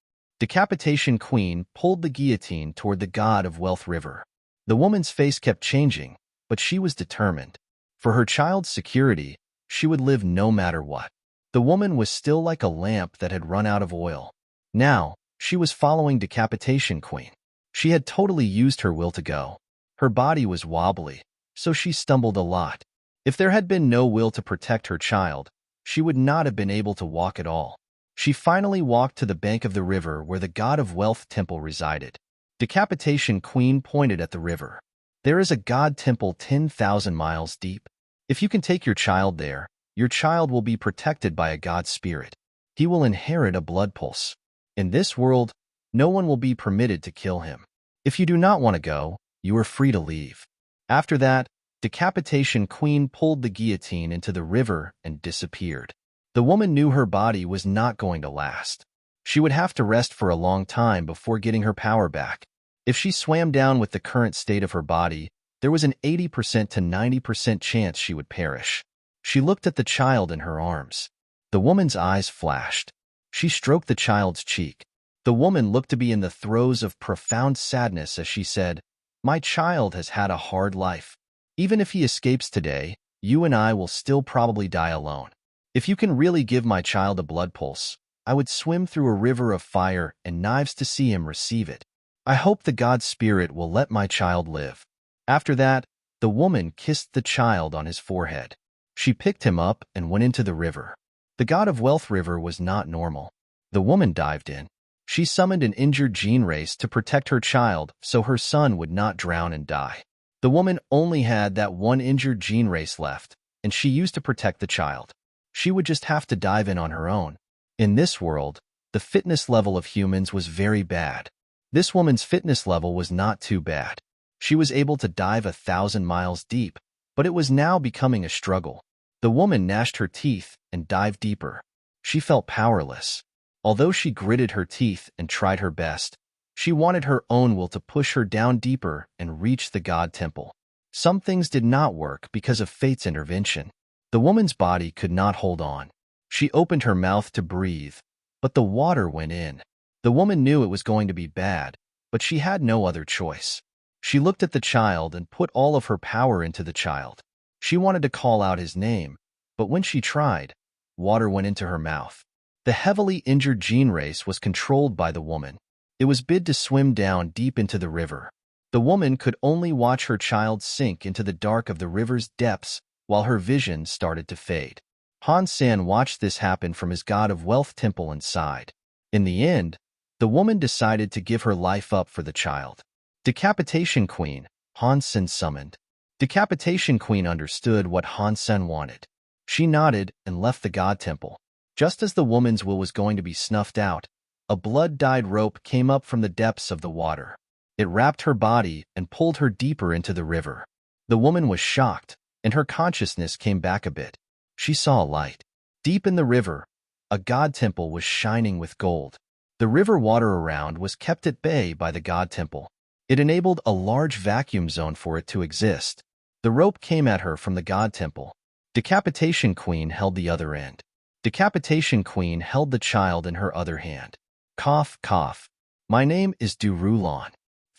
Decapitation Queen pulled the guillotine toward the god of Wealth River. The woman's face kept changing, but she was determined. For her child's security, she would live no matter what. The woman was still like a lamp that had run out of oil. Now, she was following Decapitation Queen. She had totally used her will to go. Her body was wobbly, so she stumbled a lot. If there had been no will to protect her child, she would not have been able to walk at all. She finally walked to the bank of the river where the God of Wealth temple resided. Decapitation Queen pointed at the river. "There is a god temple 10,000 miles deep. If you can take your child there, your child will be protected by a god spirit. He will inherit a blood pulse. In this world, no one will be permitted to kill him. If you do not want to go, you are free to leave." After that, Decapitation Queen pulled the guillotine into the river and disappeared. The woman knew her body was not going to last. She would have to rest for a long time before getting her power back. If she swam down with the current state of her body, there was an 80% to 90% chance she would perish. She looked at the child in her arms. The woman's eyes flashed. She stroked the child's cheek. The woman looked to be in the throes of profound sadness as she said, "My child has had a hard life. Even if he escapes today, you and I will still probably die alone. If you can really give my child a blood pulse, I would swim through a river of fire and knives to see him receive it. I hope the god spirit will let my child live." After that, The woman kissed the child on his forehead. She picked him up and went into the river. The god of wealth river was not normal. The woman dived in. She summoned an injured gene race to protect her child so her son would not drown and die. The woman only had that one injured gene race left, and she used to protect the child. She would just have to dive in on her own. In this world, the fitness level of humans was very bad. This woman's fitness level was not too bad. She was able to dive 1,000 miles deep, but it was now becoming a struggle. The woman gnashed her teeth and dived deeper. She felt powerless. Although she gritted her teeth and tried her best, she wanted her own will to push her down deeper and reach the god temple. Some things did not work because of fate's intervention. The woman's body could not hold on. She opened her mouth to breathe, but the water went in. The woman knew it was going to be bad, but she had no other choice. She looked at the child and put all of her power into the child. She wanted to call out his name, but when she tried, water went into her mouth. The heavily injured gene race was controlled by the woman. It was bid to swim down deep into the river. The woman could only watch her child sink into the dark of the river's depths while her vision started to fade. Han Sen watched this happen from his god of wealth temple and sighed. In the end, the woman decided to give her life up for the child. Decapitation Queen, Han Sen summoned. Decapitation Queen understood what Han Sen wanted. She nodded and left the god temple. Just as the woman's will was going to be snuffed out, a blood-dyed rope came up from the depths of the water. It wrapped her body and pulled her deeper into the river. The woman was shocked, and her consciousness came back a bit. She saw a light. Deep in the river, a god temple was shining with gold. The river water around was kept at bay by the god temple. It enabled a large vacuum zone for it to exist. The rope came at her from the god temple. Decapitation Queen held the other end. Decapitation Queen held the child in her other hand. Cough, cough. My name is Du Rulon.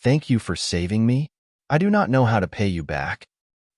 Thank you for saving me. I do not know how to pay you back.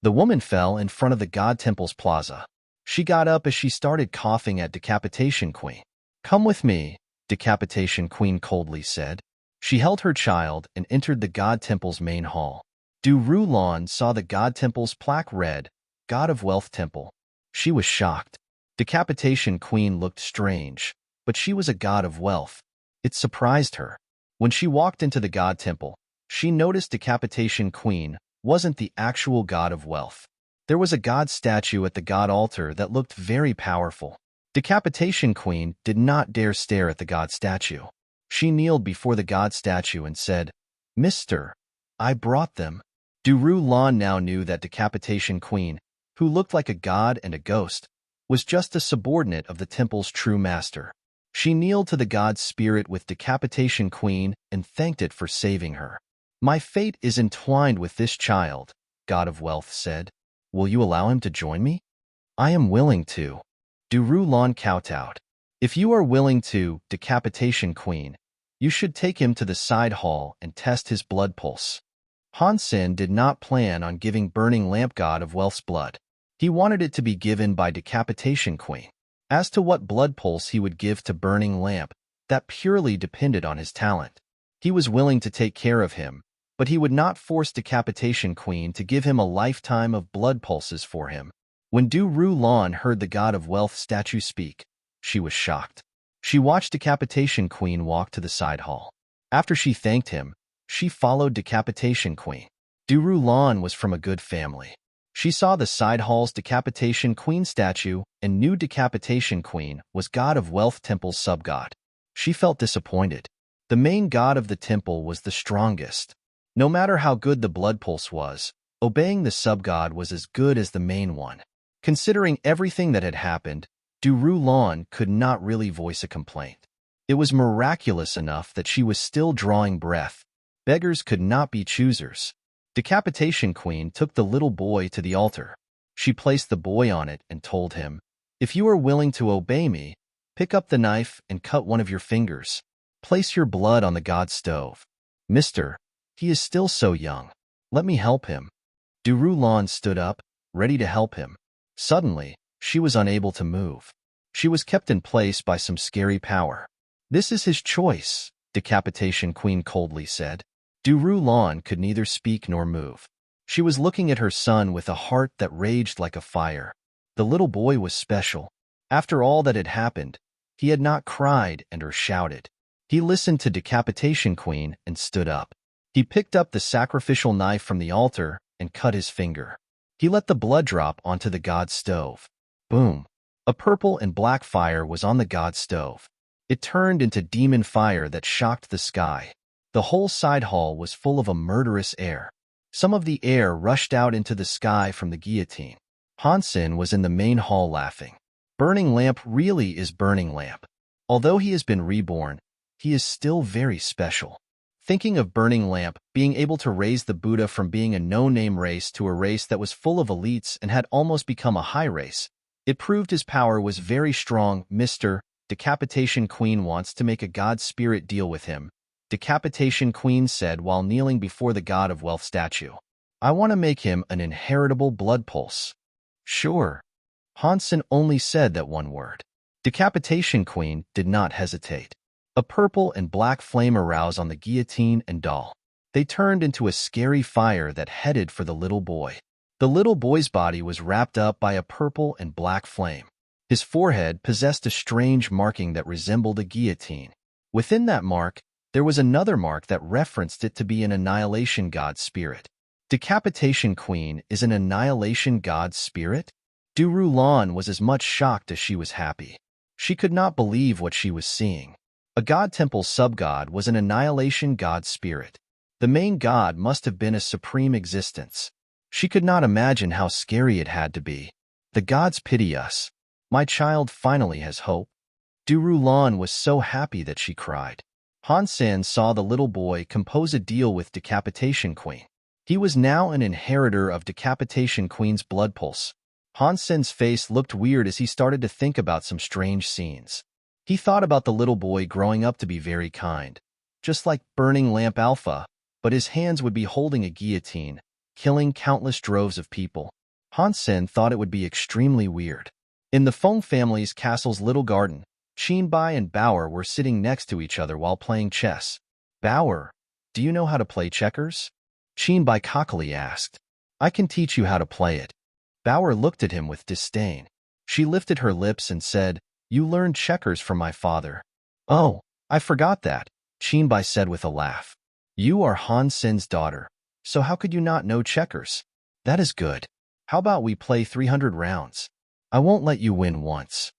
The woman fell in front of the god temple's plaza. She got up as she started coughing at Decapitation Queen. Come with me, Decapitation Queen coldly said. She held her child and entered the god temple's main hall. Du Rulon saw the god temple's plaque read, God of Wealth Temple. She was shocked. Decapitation Queen looked strange, but she was a god of wealth. It surprised her. When she walked into the god temple, she noticed Decapitation Queen wasn't the actual god of wealth. There was a god statue at the god altar that looked very powerful. Decapitation Queen did not dare stare at the god statue. She kneeled before the god statue and said, Mister, I brought them. Du Rulon now knew that Decapitation Queen, who looked like a god and a ghost, was just a subordinate of the temple's true master. She kneeled to the god's spirit with Decapitation Queen and thanked it for saving her. My fate is entwined with this child, God of Wealth said. Will you allow him to join me? I am willing to. Du Rulon kowtowed. If you are willing to, Decapitation Queen, you should take him to the side hall and test his blood pulse. Han Sen did not plan on giving Burning Lamp God of Wealth's blood. He wanted it to be given by Decapitation Queen. As to what blood pulse he would give to Burning Lamp, that purely depended on his talent. He was willing to take care of him, but he would not force Decapitation Queen to give him a lifetime of blood pulses for him. When Du Rulon heard the God of Wealth statue speak, she was shocked. She watched Decapitation Queen walk to the side hall. After she thanked him, she followed Decapitation Queen. Du Rulon was from a good family. She saw the side hall's Decapitation Queen statue and knew Decapitation Queen was God of Wealth Temple's sub-god. She felt disappointed. The main god of the temple was the strongest. No matter how good the blood pulse was, obeying the sub-god was as good as the main one. Considering everything that had happened, Du Rulon could not really voice a complaint. It was miraculous enough that she was still drawing breath. Beggars could not be choosers. Decapitation Queen took the little boy to the altar. She placed the boy on it and told him, If you are willing to obey me, pick up the knife and cut one of your fingers. Place your blood on the god stove. Mister, he is still so young. Let me help him. Du Rulon stood up, ready to help him. Suddenly, she was unable to move. She was kept in place by some scary power. This is his choice, Decapitation Queen coldly said. Du Rulon could neither speak nor move. She was looking at her son with a heart that raged like a fire. The little boy was special. After all that had happened, he had not cried or shouted. He listened to Decapitation Queen and stood up. He picked up the sacrificial knife from the altar and cut his finger. He let the blood drop onto the god's stove. Boom! A purple and black fire was on the god's stove. It turned into demon fire that shocked the sky. The whole side hall was full of a murderous air. Some of the air rushed out into the sky from the guillotine. Han Sen was in the main hall laughing. Burning Lamp really is Burning Lamp. Although he has been reborn, he is still very special. Thinking of Burning Lamp being able to raise the Buddha from being a no-name race to a race that was full of elites and had almost become a high race, it proved his power was very strong. Mr. Decapitation Queen wants to make a god spirit deal with him, Decapitation Queen said while kneeling before the god of wealth statue. I want to make him an inheritable blood pulse. Sure. Han Sen only said that one word. Decapitation Queen did not hesitate. A purple and black flame arose on the guillotine and doll. They turned into a scary fire that headed for the little boy. The little boy's body was wrapped up by a purple and black flame. His forehead possessed a strange marking that resembled a guillotine. Within that mark, there was another mark that referenced it to be an annihilation god spirit. Decapitation Queen is an annihilation god spirit? Duru Lan was as much shocked as she was happy. She could not believe what she was seeing. A god temple sub-god was an annihilation god spirit. The main god must have been a supreme existence. She could not imagine how scary it had to be. The gods pity us. My child finally has hope. Duru Lan was so happy that she cried. Han Sen saw the little boy compose a deal with Decapitation Queen. He was now an inheritor of Decapitation Queen's blood pulse. Han Sen's face looked weird as he started to think about some strange scenes. He thought about the little boy growing up to be very kind, just like Burning Lamp Alpha, but his hands would be holding a guillotine, killing countless droves of people. Han Sen thought it would be extremely weird. In the Feng family's castle's little garden, Qinbai and Bauer were sitting next to each other while playing chess. Bauer, do you know how to play checkers? Qinbai cockily asked. I can teach you how to play it. Bauer looked at him with disdain. She lifted her lips and said, You learned checkers from my father. Oh, I forgot that, Qinbai said with a laugh. You are Han Sen's daughter, so how could you not know checkers? That is good. How about we play 300 rounds? I won't let you win once.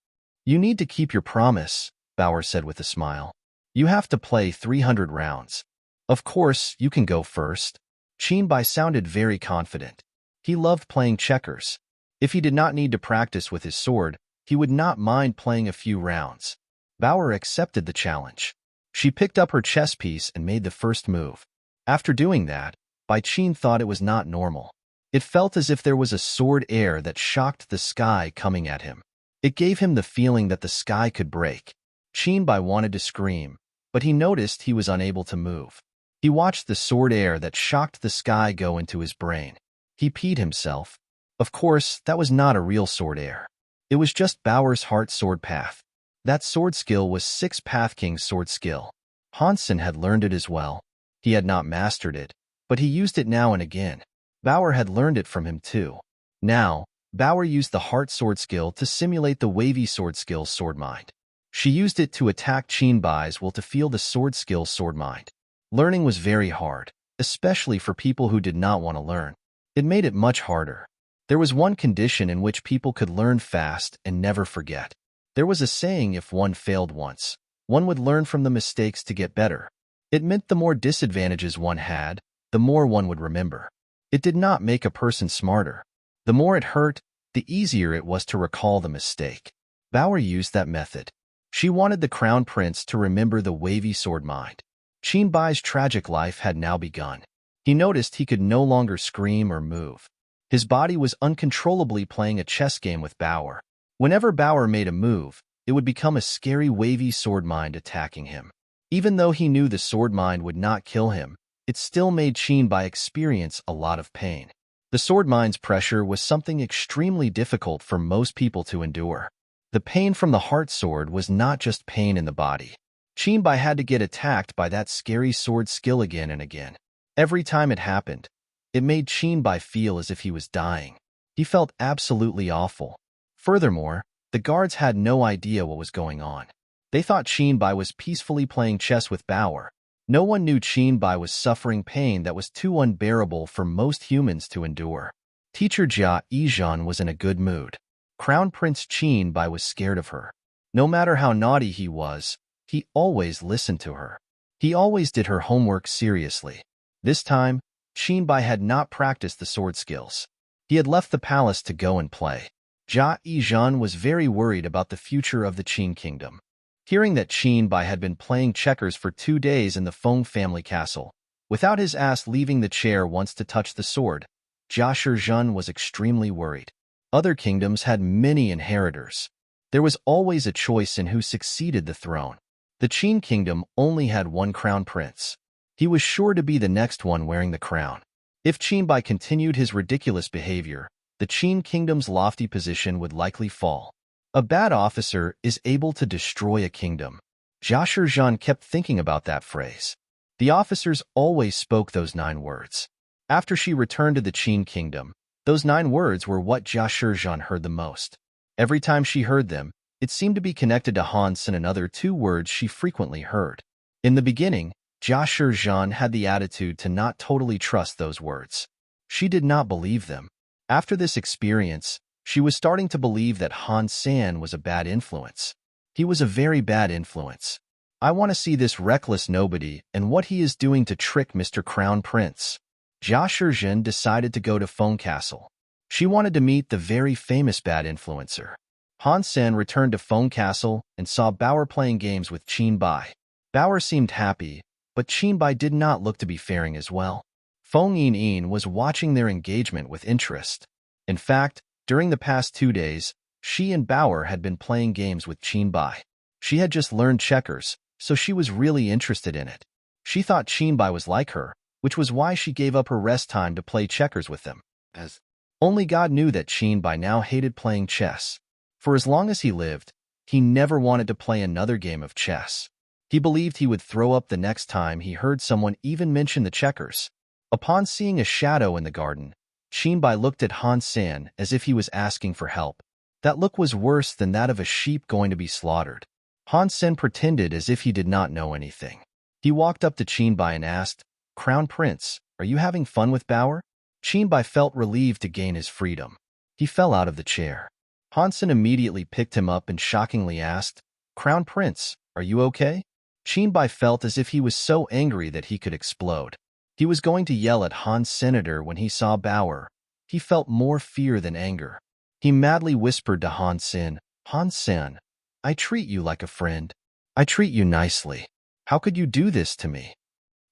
You need to keep your promise, Bauer said with a smile. You have to play 300 rounds. Of course, you can go first. Qinbai sounded very confident. He loved playing checkers. If he did not need to practice with his sword, he would not mind playing a few rounds. Bauer accepted the challenge. She picked up her chess piece and made the first move. After doing that, Bai Qin thought it was not normal. It felt as if there was a sword air that shocked the sky coming at him. It gave him the feeling that the sky could break. Qinbai wanted to scream, but he noticed he was unable to move. He watched the sword air that shocked the sky go into his brain. He peed himself. Of course, that was not a real sword air. It was just Bauer's heart sword path. That sword skill was 6 Path King's sword skill. Han Sen had learned it as well. He had not mastered it, but he used it now and again. Bauer had learned it from him too. Now, Bauer used the heart sword skill to simulate the wavy sword skill's sword mind. She used it to attack Qinbai's will to feel the sword skill's sword mind. Learning was very hard, especially for people who did not want to learn. It made it much harder. There was one condition in which people could learn fast and never forget. There was a saying if one failed once, one would learn from the mistakes to get better. It meant the more disadvantages one had, the more one would remember. It did not make a person smarter. The more it hurt, the easier it was to recall the mistake. Bauer used that method. She wanted the crown prince to remember the wavy sword mind. Qinbai's tragic life had now begun. He noticed he could no longer scream or move. His body was uncontrollably playing a chess game with Bauer. Whenever Bauer made a move, it would become a scary wavy sword mind attacking him. Even though he knew the sword mind would not kill him, it still made Qinbai experience a lot of pain. The sword mind's pressure was something extremely difficult for most people to endure. The pain from the heart sword was not just pain in the body. Qinbai had to get attacked by that scary sword skill again and again. Every time it happened, It made Qinbai feel as if he was dying. He felt absolutely awful. Furthermore, the guards had no idea what was going on. They thought Qinbai was peacefully playing chess with Bauer. No one knew Qinbai was suffering pain that was too unbearable for most humans to endure. Teacher Jia Yizhan was in a good mood. Crown Prince Qinbai was scared of her. No matter how naughty he was, he always listened to her. He always did her homework seriously. This time, Qinbai had not practiced the sword skills. He had left the palace to go and play. Jia Yizhan was very worried about the future of the Qin kingdom. Hearing that Qinbai had been playing checkers for 2 days in the Feng family castle, without his ass leaving the chair once to touch the sword, Jia Shizhen was extremely worried. Other kingdoms had many inheritors. There was always a choice in who succeeded the throne. The Qin kingdom only had one crown prince. He was sure to be the next one wearing the crown. If Qinbai continued his ridiculous behavior, the Qin kingdom's lofty position would likely fall. A bad officer is able to destroy a kingdom. Jia Shizhen kept thinking about that phrase. The officers always spoke those 9 words. After she returned to the Qin kingdom, those 9 words were what Jia Shizhen heard the most. Every time she heard them, it seemed to be connected to Han Sen and other 2 words she frequently heard. In the beginning, Jia Shizhen had the attitude to not totally trust those words. She did not believe them. After this experience, she was starting to believe that Han Sen was a bad influence. He was a very bad influence. I want to see this reckless nobody and what he is doing to trick Mr. Crown Prince. Jia Shizhen decided to go to Feng Castle. She wanted to meet the very famous bad influencer. Han Sen returned to Feng Castle and saw Bauer playing games with Qinbai. Bauer seemed happy, but Qinbai did not look to be faring as well. Feng Yin was watching their engagement with interest. In fact, during the past 2 days, she and Bauer had been playing games with Qinbai. She had just learned checkers, so she was really interested in it. She thought Qinbai was like her, which was why she gave up her rest time to play checkers with them. As only God knew that Qinbai now hated playing chess. For as long as he lived, he never wanted to play another game of chess. He believed he would throw up the next time he heard someone even mention the checkers. Upon seeing a shadow in the garden, Qinbai looked at Han Sen as if he was asking for help. That look was worse than that of a sheep going to be slaughtered. Han Sen pretended as if he did not know anything. He walked up to Qinbai and asked, "Crown Prince, are you having fun with Bauer?" Qinbai felt relieved to gain his freedom. He fell out of the chair. Han Sen immediately picked him up and shockingly asked, "Crown Prince, are you okay?" Qinbai felt as if he was so angry that he could explode. He was going to yell at Han Senator when he saw Bauer. He felt more fear than anger. He madly whispered to Han Sen, "Han Sen, I treat you like a friend. I treat you nicely. How could you do this to me?"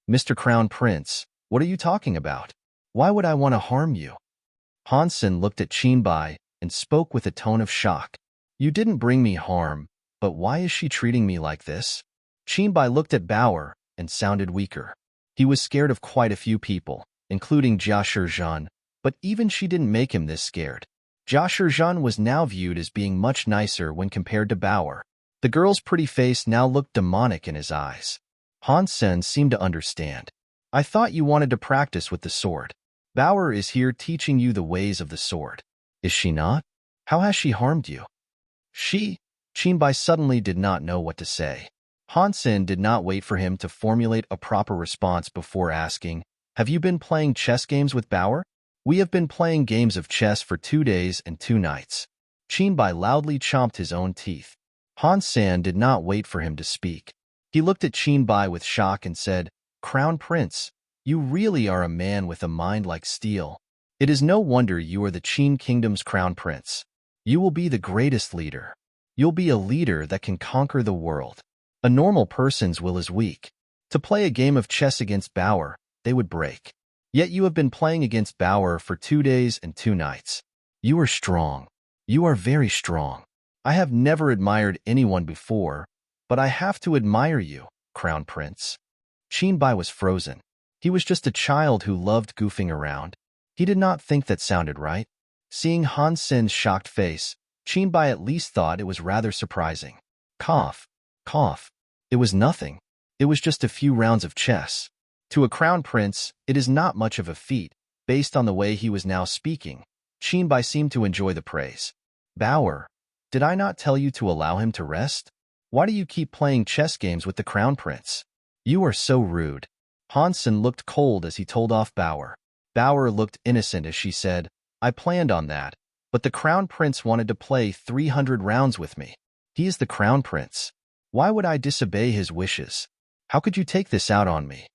"Mr. Crown Prince, what are you talking about? Why would I want to harm you?" Han Sen looked at Qinbai and spoke with a tone of shock. "You didn't bring me harm, but why is she treating me like this?" Qinbai looked at Bauer and sounded weaker. He was scared of quite a few people, including Jia Shizhen, but even she didn't make him this scared. Jia Shizhen was now viewed as being much nicer when compared to Bauer. The girl's pretty face now looked demonic in his eyes. Han Sen seemed to understand. "I thought you wanted to practice with the sword. Bauer is here teaching you the ways of the sword. Is she not? How has she harmed you?" Qinbai suddenly did not know what to say. Han Sen did not wait for him to formulate a proper response before asking, "Have you been playing chess games with Bauer?" "We have been playing games of chess for 2 days and 2 nights. Qinbai loudly chomped his own teeth. Han Sen did not wait for him to speak. He looked at Qinbai with shock and said, "Crown Prince, you really are a man with a mind like steel. It is no wonder you are the Qin Kingdom's Crown Prince. You will be the greatest leader. You'll be a leader that can conquer the world. A normal person's will is weak. To play a game of chess against Bauer, they would break. Yet you have been playing against Bauer for 2 days and 2 nights. You are strong. You are very strong. I have never admired anyone before, but I have to admire you, Crown Prince." Qinbai was frozen. He was just a child who loved goofing around. He did not think that sounded right. Seeing Han Sen's shocked face, Qinbai at least thought it was rather surprising. Cough. Cough. It was nothing. It was just a few rounds of chess. To a crown prince, it is not much of a feat, Based on the way he was now speaking, Qinbai seemed to enjoy the praise. Bower, did I not tell you to allow him to rest? Why do you keep playing chess games with the Crown Prince? You are so rude. Han Sen looked cold as he told off Bower. Bower looked innocent as she said, I planned on that, but the Crown Prince wanted to play 300 rounds with me. He is the Crown Prince. Why would I disobey his wishes? How could you take this out on me?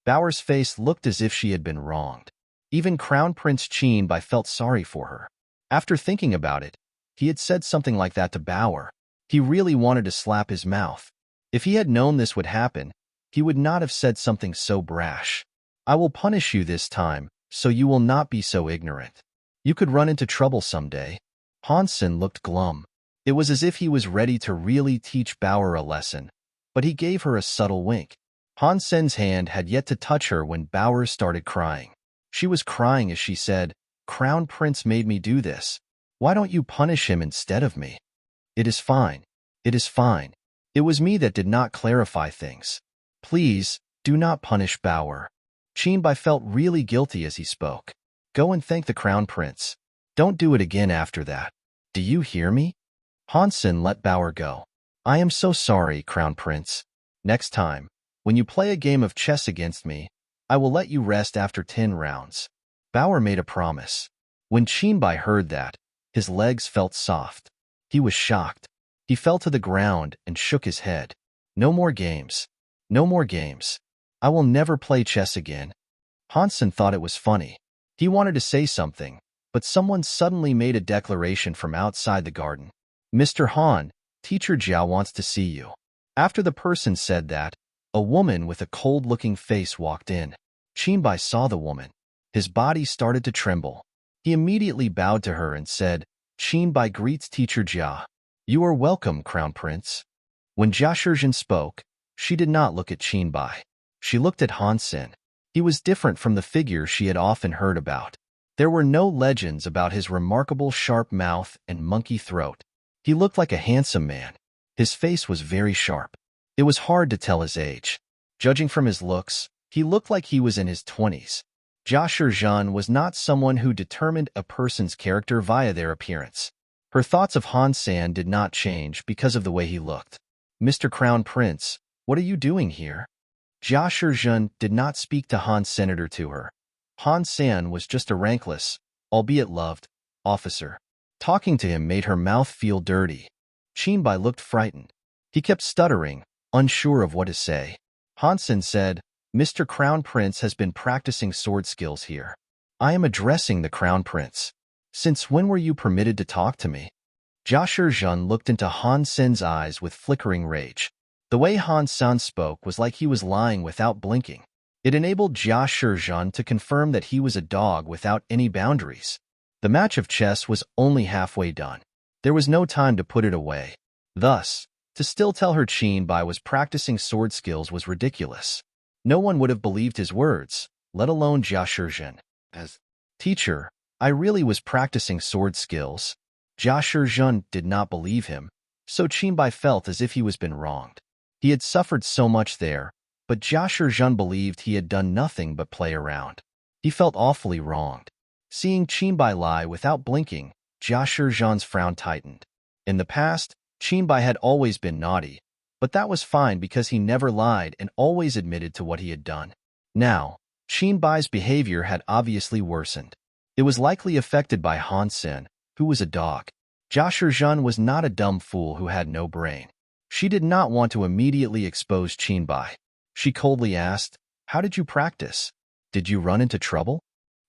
Bower's face looked as if she had been wronged. Even Crown Prince Qinbai felt sorry for her. After thinking about it, he had said something like that to Bower. He really wanted to slap his mouth. If he had known this would happen, he would not have said something so brash. I will punish you this time, so you will not be so ignorant. You could run into trouble someday. Han Sen looked glum. It was as if he was ready to really teach Bower a lesson, but he gave her a subtle wink. Han Sen's hand had yet to touch her when Bower started crying. She was crying as she said, Crown Prince made me do this. Why don't you punish him instead of me? It is fine. It is fine. It was me that did not clarify things. Please, do not punish Bower. Qinbai felt really guilty as he spoke. Go and thank the Crown Prince. Don't do it again after that. Do you hear me? Han Sen let Bower go. I am so sorry, Crown Prince. Next time, when you play a game of chess against me, I will let you rest after 10 rounds. Bower made a promise. When Qinbai heard that, his legs felt soft. He was shocked. He fell to the ground and shook his head. No more games. No more games. I will never play chess again. Han Sen thought it was funny. He wanted to say something, but someone suddenly made a declaration from outside the garden. Mr. Han, Teacher Jiao wants to see you. After the person said that, a woman with a cold-looking face walked in. Qinbai saw the woman. His body started to tremble. He immediately bowed to her and said, Qinbai greets Teacher Jia. You are welcome, Crown Prince. When Jia Shizhen spoke, she did not look at Qinbai. She looked at Han Sen. He was different from the figure she had often heard about. There were no legends about his remarkable sharp mouth and monkey throat. He looked like a handsome man. His face was very sharp. It was hard to tell his age. Judging from his looks, he looked like he was in his 20s. Jia Shizhen was not someone who determined a person's character via their appearance. Her thoughts of Han Sen did not change because of the way he looked. Mr. Crown Prince, what are you doing here? Jia Shizhen did not speak to Han Senator to her. Han Sen was just a rankless, albeit loved, officer. Talking to him made her mouth feel dirty. Qinbai looked frightened. He kept stuttering, unsure of what to say. Han Sen said, Mr. Crown Prince has been practicing sword skills here. I am addressing the Crown Prince. Since when were you permitted to talk to me? Jia Shizhen looked into Han Sen's eyes with flickering rage. The way Han Sen spoke was like he was lying without blinking. It enabled Jia Shizhen to confirm that he was a dog without any boundaries. The match of chess was only halfway done. There was no time to put it away. Thus, to still tell her Qinbai was practicing sword skills was ridiculous. No one would have believed his words, let alone Jia Shizhen. As teacher, I really was practicing sword skills. Jia Shizhen did not believe him, so Qinbai felt as if he was been wronged. He had suffered so much there, but Jia Shizhen believed he had done nothing but play around. He felt awfully wronged. Seeing Qinbai lie without blinking, Jia Shizhen's frown tightened. In the past, Qinbai had always been naughty, but that was fine because he never lied and always admitted to what he had done. Now, Qinbai's behavior had obviously worsened. It was likely affected by Han Sen, who was a dog. Jia Shizhen was not a dumb fool who had no brain. She did not want to immediately expose Qinbai. She coldly asked, How did you practice? Did you run into trouble?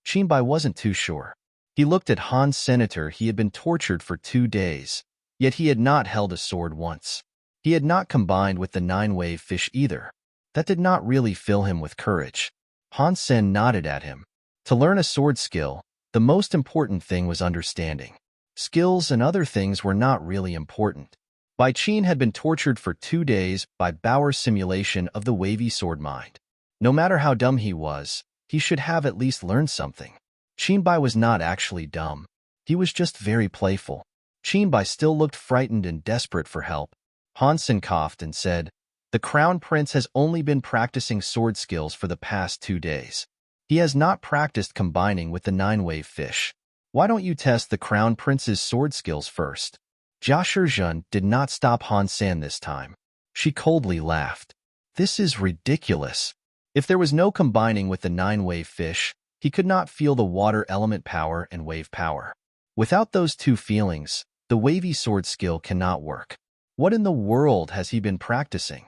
Qinbai wasn't too sure. He looked at Han Senator. He had been tortured for 2 days, yet he had not held a sword once. He had not combined with the 9-wave fish either. That did not really fill him with courage. Han Sen nodded at him. To learn a sword skill, the most important thing was understanding. Skills and other things were not really important. Bai Qin had been tortured for 2 days by Bower's simulation of the wavy sword mind. No matter how dumb he was, he should have at least learned something. Qinbai was not actually dumb. He was just very playful. Qinbai still looked frightened and desperate for help. Han Sen coughed and said, The Crown Prince has only been practicing sword skills for the past 2 days. He has not practiced combining with the 9-wave fish. Why don't you test the Crown Prince's sword skills first? Jia Shizhen did not stop Han Sen this time. She coldly laughed. This is ridiculous. If there was no combining with the 9-wave fish, he could not feel the water element power and wave power. Without those two feelings, the wavy sword skill cannot work. What in the world has he been practicing?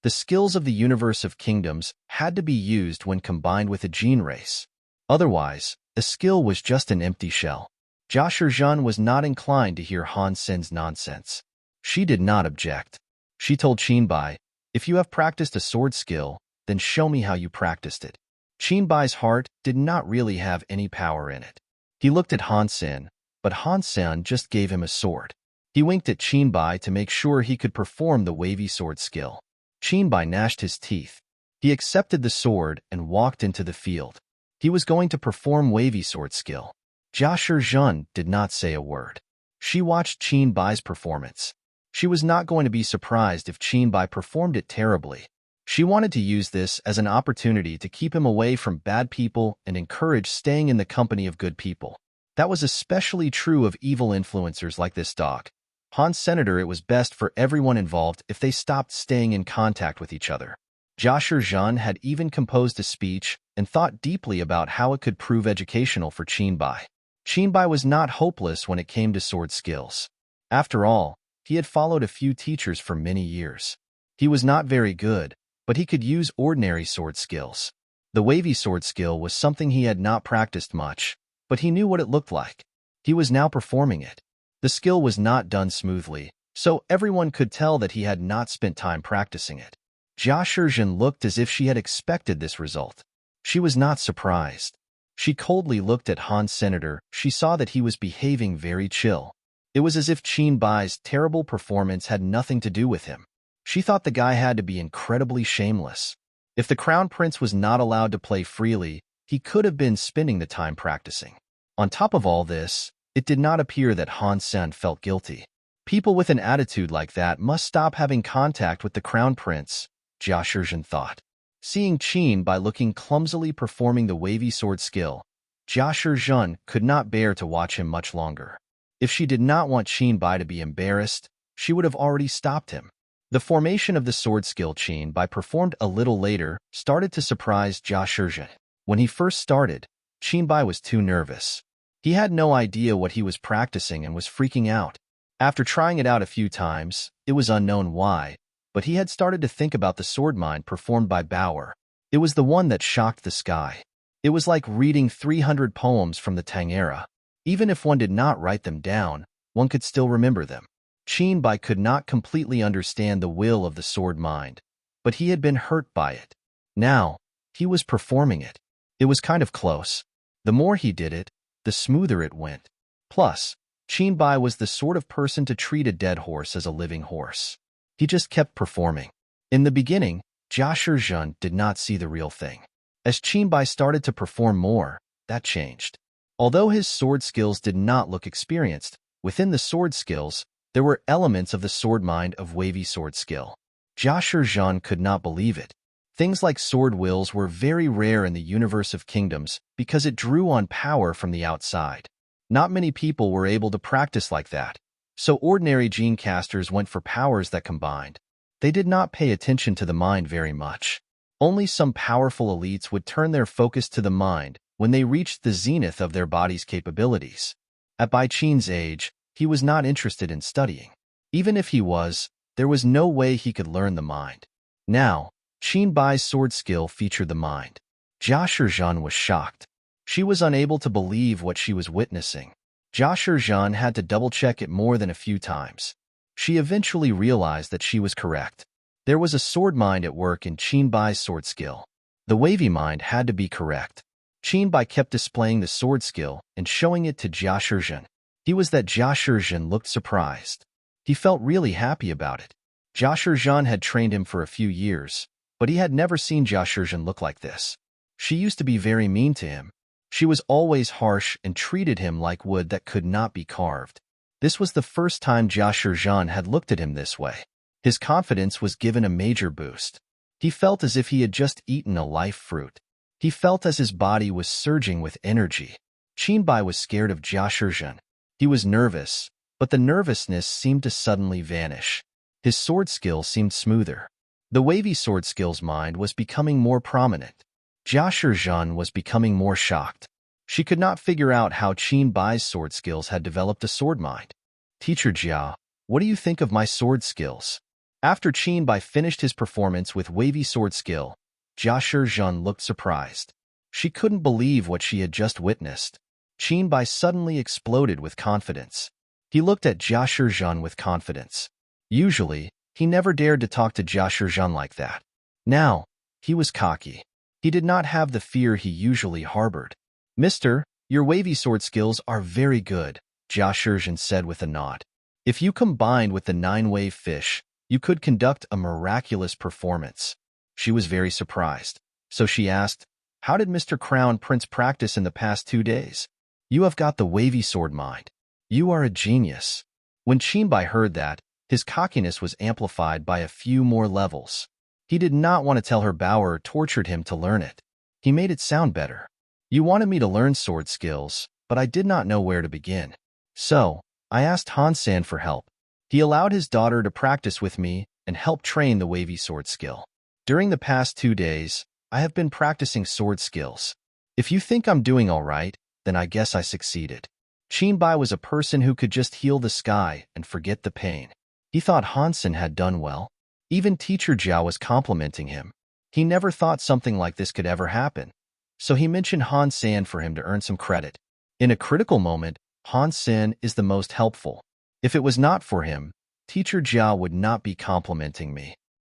The skills of the universe of kingdoms had to be used when combined with a gene race. Otherwise, a skill was just an empty shell. Jia Shizhen was not inclined to hear Han Sen's nonsense. She did not object. She told Qinbai, if you have practiced a sword skill, then show me how you practiced it. Qinbai's heart did not really have any power in it. He looked at Han Sen, but Han Sen just gave him a sword. He winked at Qinbai to make sure he could perform the wavy sword skill. Qinbai gnashed his teeth. He accepted the sword and walked into the field. He was going to perform wavy sword skill. Jia Shizhen did not say a word. She watched Qinbai's performance. She was not going to be surprised if Qinbai performed it terribly. She wanted to use this as an opportunity to keep him away from bad people and encourage staying in the company of good people. That was especially true of evil influencers like this dog. Han Senator, it was best for everyone involved if they stopped staying in contact with each other. Jia Shizhen had even composed a speech and thought deeply about how it could prove educational for Qinbai. Qinbai was not hopeless when it came to sword skills. After all, he had followed a few teachers for many years. He was not very good, but he could use ordinary sword skills. The wavy sword skill was something he had not practiced much, but he knew what it looked like. He was now performing it. The skill was not done smoothly, so everyone could tell that he had not spent time practicing it. Jia Shizhen looked as if she had expected this result. She was not surprised. She coldly looked at Han Senator. She saw that he was behaving very chill. It was as if Qinbai's terrible performance had nothing to do with him. She thought the guy had to be incredibly shameless. If the Crown Prince was not allowed to play freely, he could have been spending the time practicing. On top of all this, it did not appear that Han Sen felt guilty. People with an attitude like that must stop having contact with the Crown Prince, Jia Shizhen thought. Seeing Qinbai looking clumsily performing the wavy sword skill, Jia Shizhen could not bear to watch him much longer. If she did not want Qinbai to be embarrassed, she would have already stopped him. The formation of the sword skill Qinbai performed a little later started to surprise Jia Shizhen. When he first started, Qinbai was too nervous. He had no idea what he was practicing and was freaking out. After trying it out a few times, it was unknown why, but he had started to think about the sword mind performed by Bauer. It was the one that shocked the sky. It was like reading 300 poems from the Tang era. Even if one did not write them down, one could still remember them. Qinbai could not completely understand the will of the sword mind, but he had been hurt by it. Now, he was performing it. It was kind of close. The more he did it, the smoother it went. Plus, Qinbai was the sort of person to treat a dead horse as a living horse. He just kept performing. In the beginning, Jia Shizhen did not see the real thing. As Qinbai started to perform more, that changed. Although his sword skills did not look experienced, within the sword skills, there were elements of the sword mind of wavy sword skill. Jia Shizhen could not believe it. Things like sword wills were very rare in the universe of kingdoms because it drew on power from the outside. Not many people were able to practice like that, so ordinary gene casters went for powers that combined. They did not pay attention to the mind very much. Only some powerful elites would turn their focus to the mind when they reached the zenith of their body's capabilities. At Bai Qin's age, he was not interested in studying. Even if he was, there was no way he could learn the mind. Now, Qinbai's sword skill featured the mind. Jia Shizhen was shocked. She was unable to believe what she was witnessing. Jia Shizhen had to double-check it more than a few times. She eventually realized that she was correct. There was a sword mind at work in Qinbai's sword skill. The wavy mind had to be correct. Qinbai kept displaying the sword skill and showing it to Jia Shizhen. He was that Jia Shizhen looked surprised. He felt really happy about it. Jia Shizhen had trained him for a few years, but he had never seen Jia Shizhen look like this. She used to be very mean to him. She was always harsh and treated him like wood that could not be carved. This was the first time Jia Shizhen had looked at him this way. His confidence was given a major boost. He felt as if he had just eaten a life fruit. He felt as his body was surging with energy. Qinbai was scared of Jia Shizhen. He was nervous, but the nervousness seemed to suddenly vanish. His sword skill seemed smoother. The wavy sword skill's mind was becoming more prominent. Jia Shizhen was becoming more shocked. She could not figure out how Qinbai's sword skills had developed a sword mind. Teacher Jia, what do you think of my sword skills? After Qinbai finished his performance with wavy sword skill, Jia Shizhen looked surprised. She couldn't believe what she had just witnessed. Qinbai suddenly exploded with confidence. He looked at Jia Shizhen with confidence. Usually, he never dared to talk to Jia Shizhen like that. Now, he was cocky. He did not have the fear he usually harbored. Mister, your wavy sword skills are very good, Jia Shizhen said with a nod. If you combined with the 9-wave fish, you could conduct a miraculous performance. She was very surprised. So she asked, how did Mr. Crown Prince practice in the past 2 days? You have got the wavy sword mind. You are a genius. When Qinbai heard that, his cockiness was amplified by a few more levels. He did not want to tell her Bauer tortured him to learn it. He made it sound better. You wanted me to learn sword skills, but I did not know where to begin. So, I asked Han Sen for help. He allowed his daughter to practice with me and help train the wavy sword skill. During the past 2 days, I have been practicing sword skills. If you think I'm doing all right, then I guess I succeeded. Qinbai was a person who could just heal the sky and forget the pain. He thought Han Sen had done well. Even Teacher Jia was complimenting him. He never thought something like this could ever happen. So he mentioned Han Sen for him to earn some credit. In a critical moment, Han Sen is the most helpful. If it was not for him, Teacher Jia would not be complimenting me.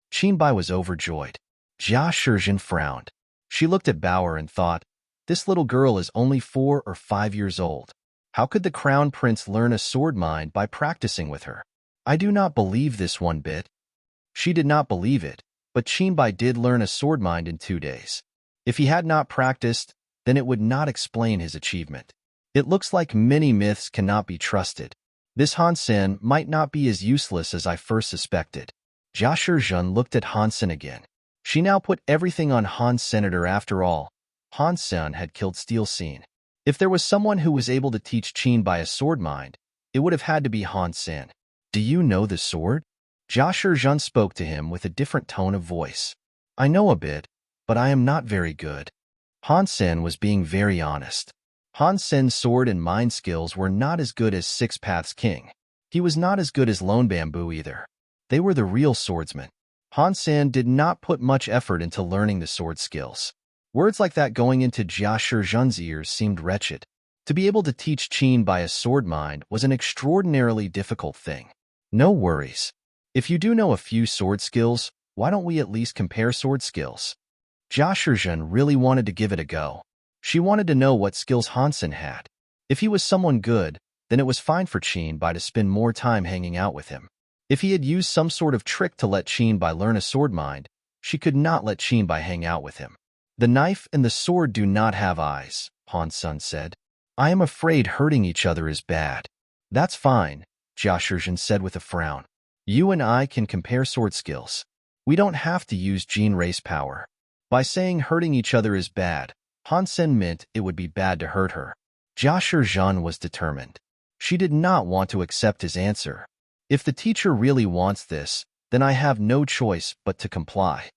Qinbai was overjoyed. Jia Shizhen frowned. She looked at Bauer and thought, this little girl is only 4 or 5 years old. How could the Crown Prince learn a sword mind by practicing with her? I do not believe this one bit. She did not believe it, but Qinbai did learn a sword mind in 2 days. If he had not practiced, then it would not explain his achievement. It looks like many myths cannot be trusted. This Han Sen might not be as useless as I first suspected. Jia Shizhen looked at Han Sen again. She now put everything on Han Senator after all. Han Sen had killed Steel Scene. If there was someone who was able to teach Qinbai a sword mind, it would have had to be Han Sen. Do you know the sword? Jia Shizhen spoke to him with a different tone of voice. I know a bit, but I am not very good. Han Sen was being very honest. Han Sen's sword and mind skills were not as good as Six Paths King. He was not as good as Lone Bamboo either. They were the real swordsmen. Han Sen did not put much effort into learning the sword skills. Words like that going into Jia Shizhen's ears seemed wretched. To be able to teach Qinbai a sword mind was an extraordinarily difficult thing. No worries. If you do know a few sword skills, why don't we at least compare sword skills? Jia Shizhen really wanted to give it a go. She wanted to know what skills Han Sen had. If he was someone good, then it was fine for Qinbai to spend more time hanging out with him. If he had used some sort of trick to let Qinbai learn a sword mind, she could not let Qinbai hang out with him. The knife and the sword do not have eyes, Han Sen said. I am afraid hurting each other is bad. That's fine, Jia Shizhen said with a frown. You and I can compare sword skills. We don't have to use gene race power. By saying hurting each other is bad, Han Sen meant it would be bad to hurt her. Jia Shizhen was determined. She did not want to accept his answer. If the teacher really wants this, then I have no choice but to comply.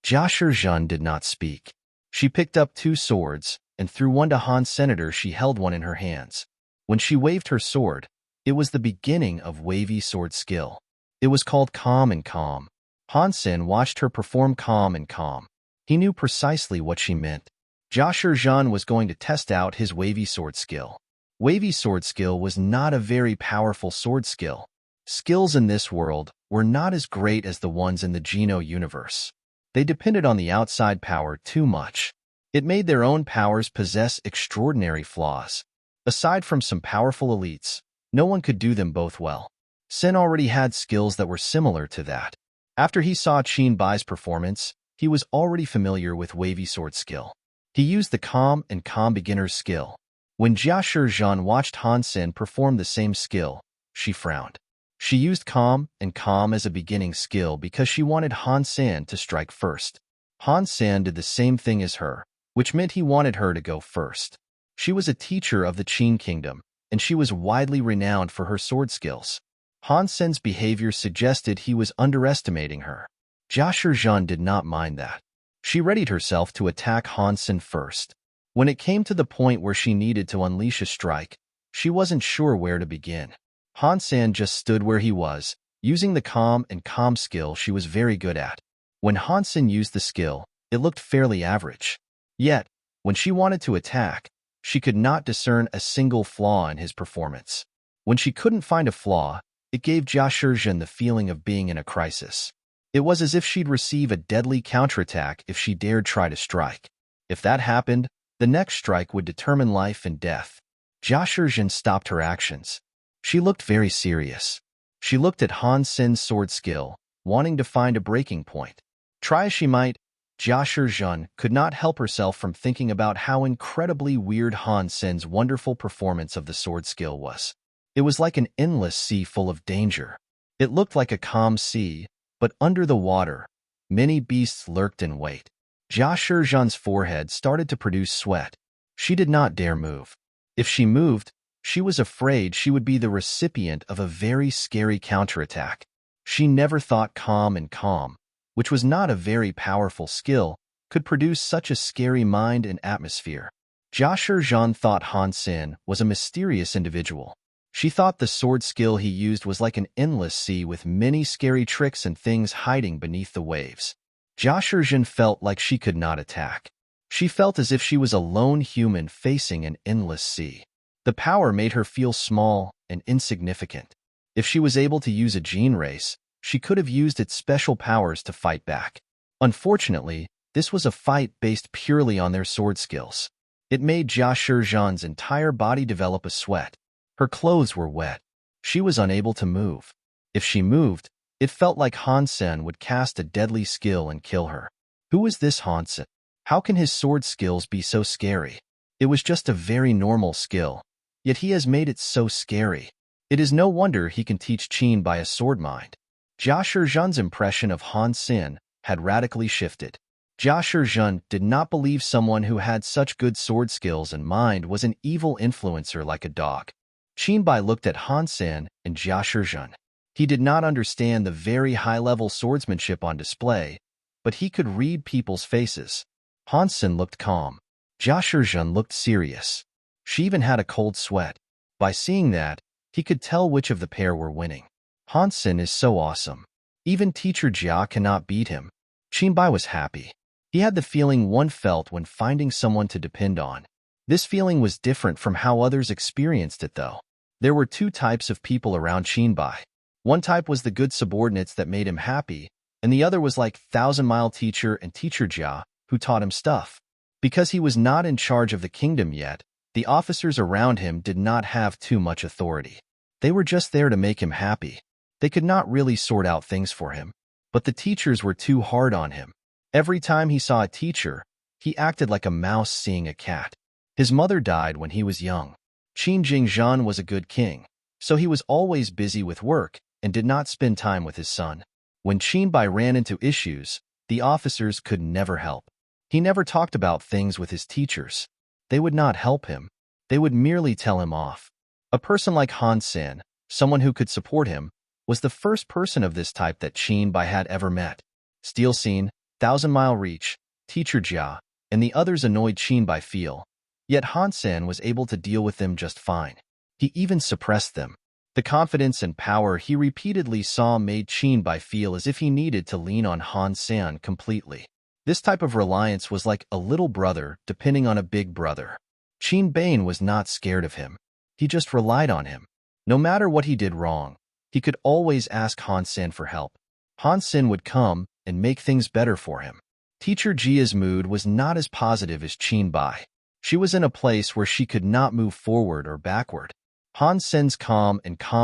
Jia Shizhen did not speak. She picked up 2 swords and threw one to Han Senator. She held one in her hands. When she waved her sword, it was the beginning of wavy sword skill. It was called Calm and Calm. Han Sen watched her perform Calm and Calm. He knew precisely what she meant. Jia Shizhen was going to test out his wavy sword skill. Wavy sword skill was not a very powerful sword skill. Skills in this world were not as great as the ones in the Geno universe. They depended on the outside power too much. It made their own powers possess extraordinary flaws. Aside from some powerful elites, no one could do them both well. Sen already had skills that were similar to that. After he saw Qinbai's performance, he was already familiar with wavy sword skill. He used the Calm and Calm beginner's skill. When Jia Shizhen watched Han Sen perform the same skill, she frowned. She used Calm and Calm as a beginning skill because she wanted Han Sen to strike first. Han Sen did the same thing as her, which meant he wanted her to go first. She was a teacher of the Qin kingdom, and she was widely renowned for her sword skills. Han Sen's behavior suggested he was underestimating her. Jia Shizhen did not mind that. She readied herself to attack Han Sen first. When it came to the point where she needed to unleash a strike, she wasn't sure where to begin. Han Sen just stood where he was, using the calm and calm skill she was very good at. When Han Sen used the skill, it looked fairly average. Yet, when she wanted to attack, she could not discern a single flaw in his performance. When she couldn't find a flaw, it gave Jia Shizhen the feeling of being in a crisis. It was as if she'd receive a deadly counterattack if she dared try to strike. If that happened, the next strike would determine life and death. Jia Shizhen stopped her actions. She looked very serious. She looked at Han Sen's sword skill, wanting to find a breaking point. Try as she might, Jia Shizhen could not help herself from thinking about how incredibly weird Han Sen's wonderful performance of the sword skill was. It was like an endless sea full of danger. It looked like a calm sea, but under the water, many beasts lurked in wait. Jia Shizhen's forehead started to produce sweat. She did not dare move. If she moved, she was afraid she would be the recipient of a very scary counterattack. She never thought calm and calm, which was not a very powerful skill, could produce such a scary mind and atmosphere. Jia Shizhen thought Han Sen was a mysterious individual. She thought the sword skill he used was like an endless sea with many scary tricks and things hiding beneath the waves. Jia Shizhen felt like she could not attack. She felt as if she was a lone human facing an endless sea. The power made her feel small and insignificant. If she was able to use a gene race, she could have used its special powers to fight back. Unfortunately, this was a fight based purely on their sword skills. It made Jia Shizhen's entire body develop a sweat. Her clothes were wet. She was unable to move. If she moved, it felt like Han Sen would cast a deadly skill and kill her. Who is this Han Sen? How can his sword skills be so scary? It was just a very normal skill, yet he has made it so scary. It is no wonder he can teach Qin by a sword mind. Jia Shizhen's impression of Han Sen had radically shifted. Jia Shizhen did not believe someone who had such good sword skills and mind was an evil influencer like a dog. Qin Bai looked at Han Sen and Jia Shizhen. He did not understand the very high-level swordsmanship on display, but he could read people's faces. Han Sen looked calm. Jia Shizhen looked serious. She even had a cold sweat. By seeing that, he could tell which of the pair were winning. Han Sen is so awesome. Even Teacher Jia cannot beat him. Qin Bai was happy. He had the feeling one felt when finding someone to depend on. This feeling was different from how others experienced it, though. There were two types of people around Qin Bai. One type was the good subordinates that made him happy, and the other was like thousand-mile teacher and Teacher Jia, who taught him stuff. Because he was not in charge of the kingdom yet, the officers around him did not have too much authority. They were just there to make him happy. They could not really sort out things for him. But the teachers were too hard on him. Every time he saw a teacher, he acted like a mouse seeing a cat. His mother died when he was young. Qin Jingzhan was a good king, so he was always busy with work and did not spend time with his son. When Qin Bai ran into issues, the officers could never help. He never talked about things with his teachers. They would not help him. They would merely tell him off. A person like Han Sen, someone who could support him, was the first person of this type that Qin Bai had ever met. Steel Scene, Thousand Mile Reach, Teacher Jia, and the others annoyed Qin Bai feel. Yet Han Sen was able to deal with them just fine. He even suppressed them. The confidence and power he repeatedly saw made Qin Bai feel as if he needed to lean on Han Sen completely. This type of reliance was like a little brother depending on a big brother. Qin Bai was not scared of him. He just relied on him. No matter what he did wrong, he could always ask Han Sen for help. Han Sen would come and make things better for him. Teacher Jia's mood was not as positive as Qin Bai. She was in a place where she could not move forward or backward. Han Sen's calm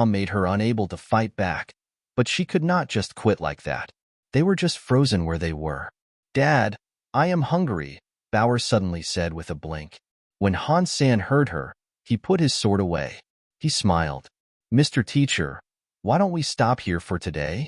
made her unable to fight back, but she could not just quit like that. They were just frozen where they were. "Dad, I am hungry," Bauer suddenly said with a blink. When Han Sen heard her, he put his sword away. He smiled. "Mr. Teacher, why don't we stop here for today?"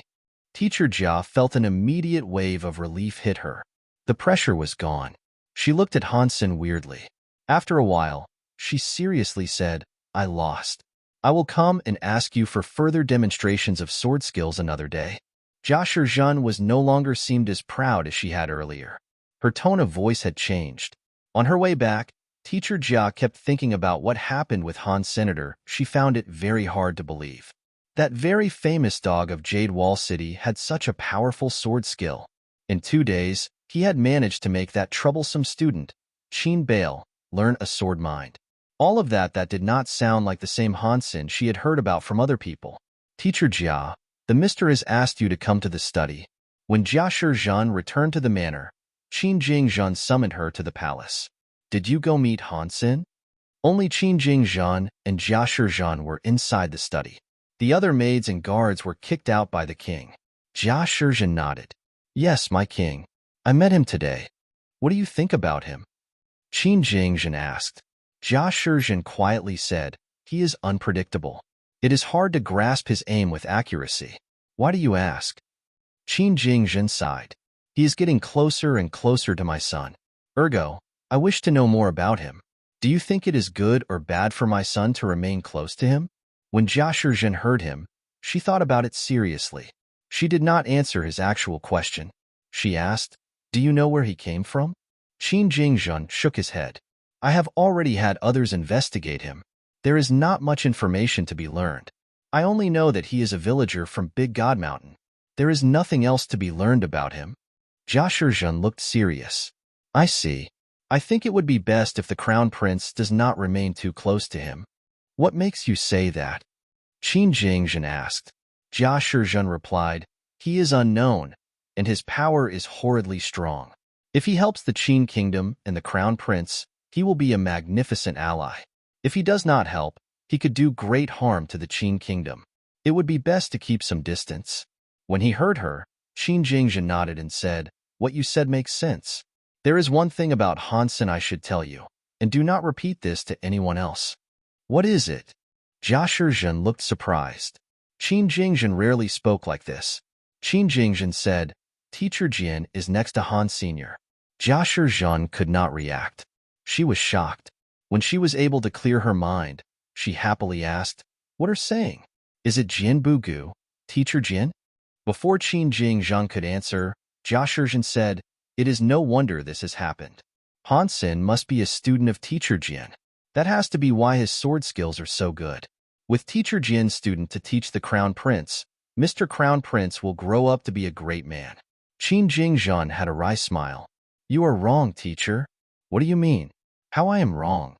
Teacher Jia felt an immediate wave of relief hit her. The pressure was gone. She looked at Han Sen weirdly. After a while, she seriously said, I lost. I will come and ask you for further demonstrations of sword skills another day. Jia Shizhen was no longer seemed as proud as she had earlier. Her tone of voice had changed. On her way back, Teacher Jia kept thinking about what happened with Han Senator. She found it very hard to believe. That very famous dog of Jade Wall City had such a powerful sword skill. In 2 days, he had managed to make that troublesome student, Qin Bale, learn a sword mind. All of that did not sound like the same Han Sen she had heard about from other people. Teacher Jia, the mister has asked you to come to the study. When Jia Shizhen returned to the manor, Qin Jingzhen summoned her to the palace. Did you go meet Han Sen? Only Qin Jingzhen and Jia Shizhen were inside the study. The other maids and guards were kicked out by the king. Jia Shizhen nodded. Yes, my king. I met him today. What do you think about him? Qin Jingzhen asked. Jia Shizhen quietly said, he is unpredictable. It is hard to grasp his aim with accuracy. Why do you ask? Qin Jingzhen sighed. He is getting closer and closer to my son. Ergo, I wish to know more about him. Do you think it is good or bad for my son to remain close to him? When Jia Shizhen heard him, she thought about it seriously. She did not answer his actual question. She asked, do you know where he came from? Qin Jingzhen shook his head. I have already had others investigate him. There is not much information to be learned. I only know that he is a villager from Big God Mountain. There is nothing else to be learned about him. Jia Shizhen looked serious. I see. I think it would be best if the crown prince does not remain too close to him. What makes you say that? Qin Jingzhen asked. Jia Shizhen replied, he is unknown, and his power is horridly strong. If he helps the Qin kingdom and the crown prince, he will be a magnificent ally. If he does not help, he could do great harm to the Qin kingdom. It would be best to keep some distance. When he heard her, Qin Jingzhen nodded and said, what you said makes sense. There is one thing about Han Sen I should tell you, and do not repeat this to anyone else. What is it? Jia Shizhen looked surprised. Qin Jingzhen rarely spoke like this. Qin Jingzhen said, Teacher Jian is next to Han Sr. Jia Shizhen could not react. She was shocked. When she was able to clear her mind, she happily asked, what are saying? Is it Jian Bugu, Teacher Jian? Before Qin Jingzhen could answer, Jia Shizhen said, it is no wonder this has happened. Han Sen must be a student of Teacher Jian. That has to be why his sword skills are so good. With Teacher Jian's student to teach the Crown Prince, Mr. Crown Prince will grow up to be a great man. Qin Jingzhen had a wry smile. You are wrong, teacher. What do you mean? How I am wrong?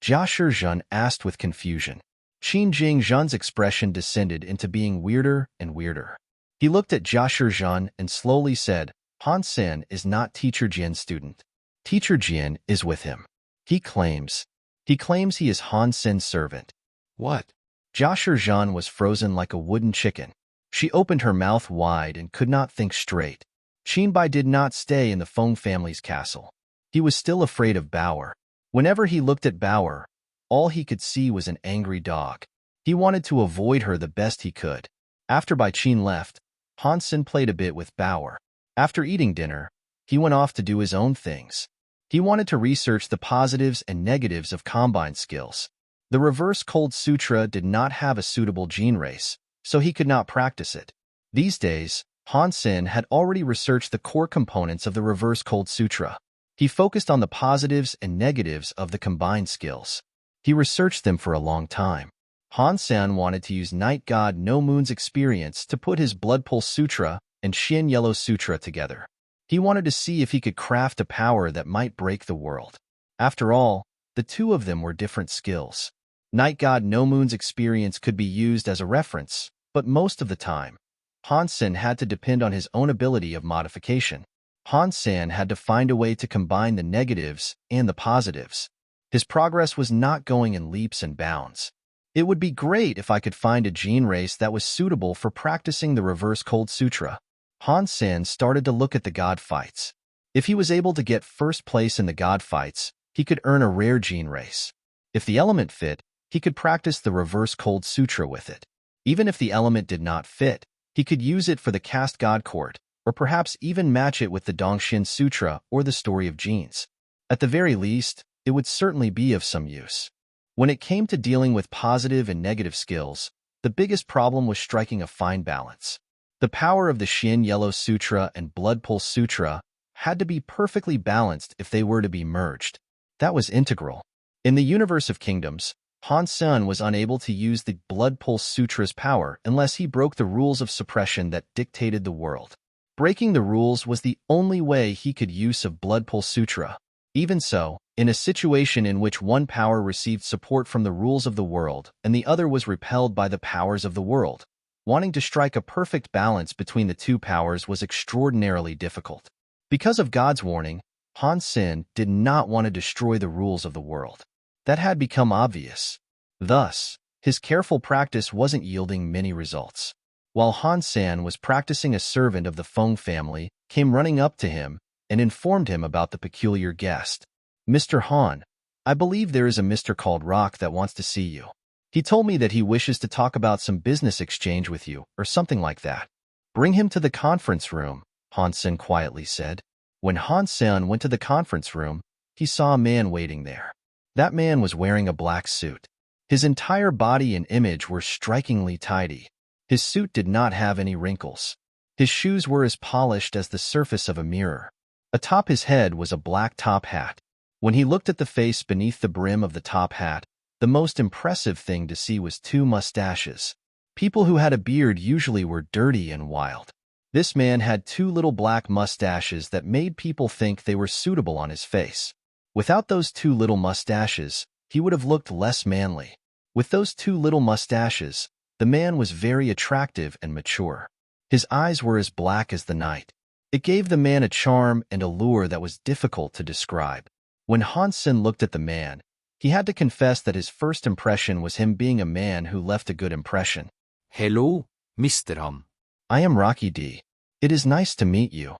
Jia Shizhen asked with confusion. Qin Jingzhen's expression descended into being weirder and weirder. He looked at Jia Shizhen and slowly said, Han Sen is not Teacher Jian's student. Teacher Jian is with him. He claims he is Han Sen's servant. What? Jia Shizhen was frozen like a wooden chicken. She opened her mouth wide and could not think straight. Qinbai did not stay in the Feng family's castle. He was still afraid of Bauer. Whenever he looked at Bauer, all he could see was an angry dog. He wanted to avoid her the best he could. After Bai Qin left, Han Sen played a bit with Bauer. After eating dinner, he went off to do his own things. He wanted to research the positives and negatives of combined skills. The reverse cold sutra did not have a suitable gene race, so he could not practice it. These days, Han Sen had already researched the core components of the reverse cold sutra. He focused on the positives and negatives of the combined skills. He researched them for a long time. Han Sen wanted to use Night God No Moon's experience to put his Blood Pulse Sutra and Xian Yellow Sutra together. He wanted to see if he could craft a power that might break the world. After all, the two of them were different skills. Night God No Moon's experience could be used as a reference, but most of the time, Han Sen had to depend on his own ability of modification. Han Sen had to find a way to combine the negatives and the positives. His progress was not going in leaps and bounds. It would be great if I could find a gene race that was suitable for practicing the Reverse Cold Sutra. Han Sen started to look at the god fights. If he was able to get first place in the god fights, he could earn a rare gene race. If the element fit, he could practice the Reverse Cold Sutra with it. Even if the element did not fit, he could use it for the Cast God Court, or perhaps even match it with the Dongxian Sutra or the Story of Genes. At the very least, it would certainly be of some use. When it came to dealing with positive and negative skills, the biggest problem was striking a fine balance. The power of the Shin Yellow Sutra and Blood Pulse Sutra had to be perfectly balanced if they were to be merged. That was integral. In the universe of kingdoms, Han Sen was unable to use the Blood Pulse Sutra's power unless he broke the rules of suppression that dictated the world. Breaking the rules was the only way he could use of Blood Pulse Sutra. Even so, in a situation in which one power received support from the rules of the world and the other was repelled by the powers of the world, wanting to strike a perfect balance between the two powers was extraordinarily difficult. Because of God's warning, Han Sen did not want to destroy the rules of the world. That had become obvious. Thus, his careful practice wasn't yielding many results. While Han Sen was practicing, a servant of the Feng family came running up to him and informed him about the peculiar guest. "Mr. Han, I believe there is a Mr. called Rock that wants to see you. He told me that he wishes to talk about some business exchange with you, or something like that." "Bring him to the conference room," Han Sen quietly said. When Han Sen went to the conference room, he saw a man waiting there. That man was wearing a black suit. His entire body and image were strikingly tidy. His suit did not have any wrinkles. His shoes were as polished as the surface of a mirror. Atop his head was a black top hat. When he looked at the face beneath the brim of the top hat, the most impressive thing to see was two mustaches. People who had a beard usually were dirty and wild. This man had two little black mustaches that made people think they were suitable on his face. Without those two little mustaches, he would have looked less manly. With those two little mustaches, the man was very attractive and mature. His eyes were as black as the night. It gave the man a charm and allure that was difficult to describe. When Han Sen looked at the man, he had to confess that his first impression was him being a man who left a good impression. Hello, Mr. Han. "I am Rocky D. It is nice to meet you."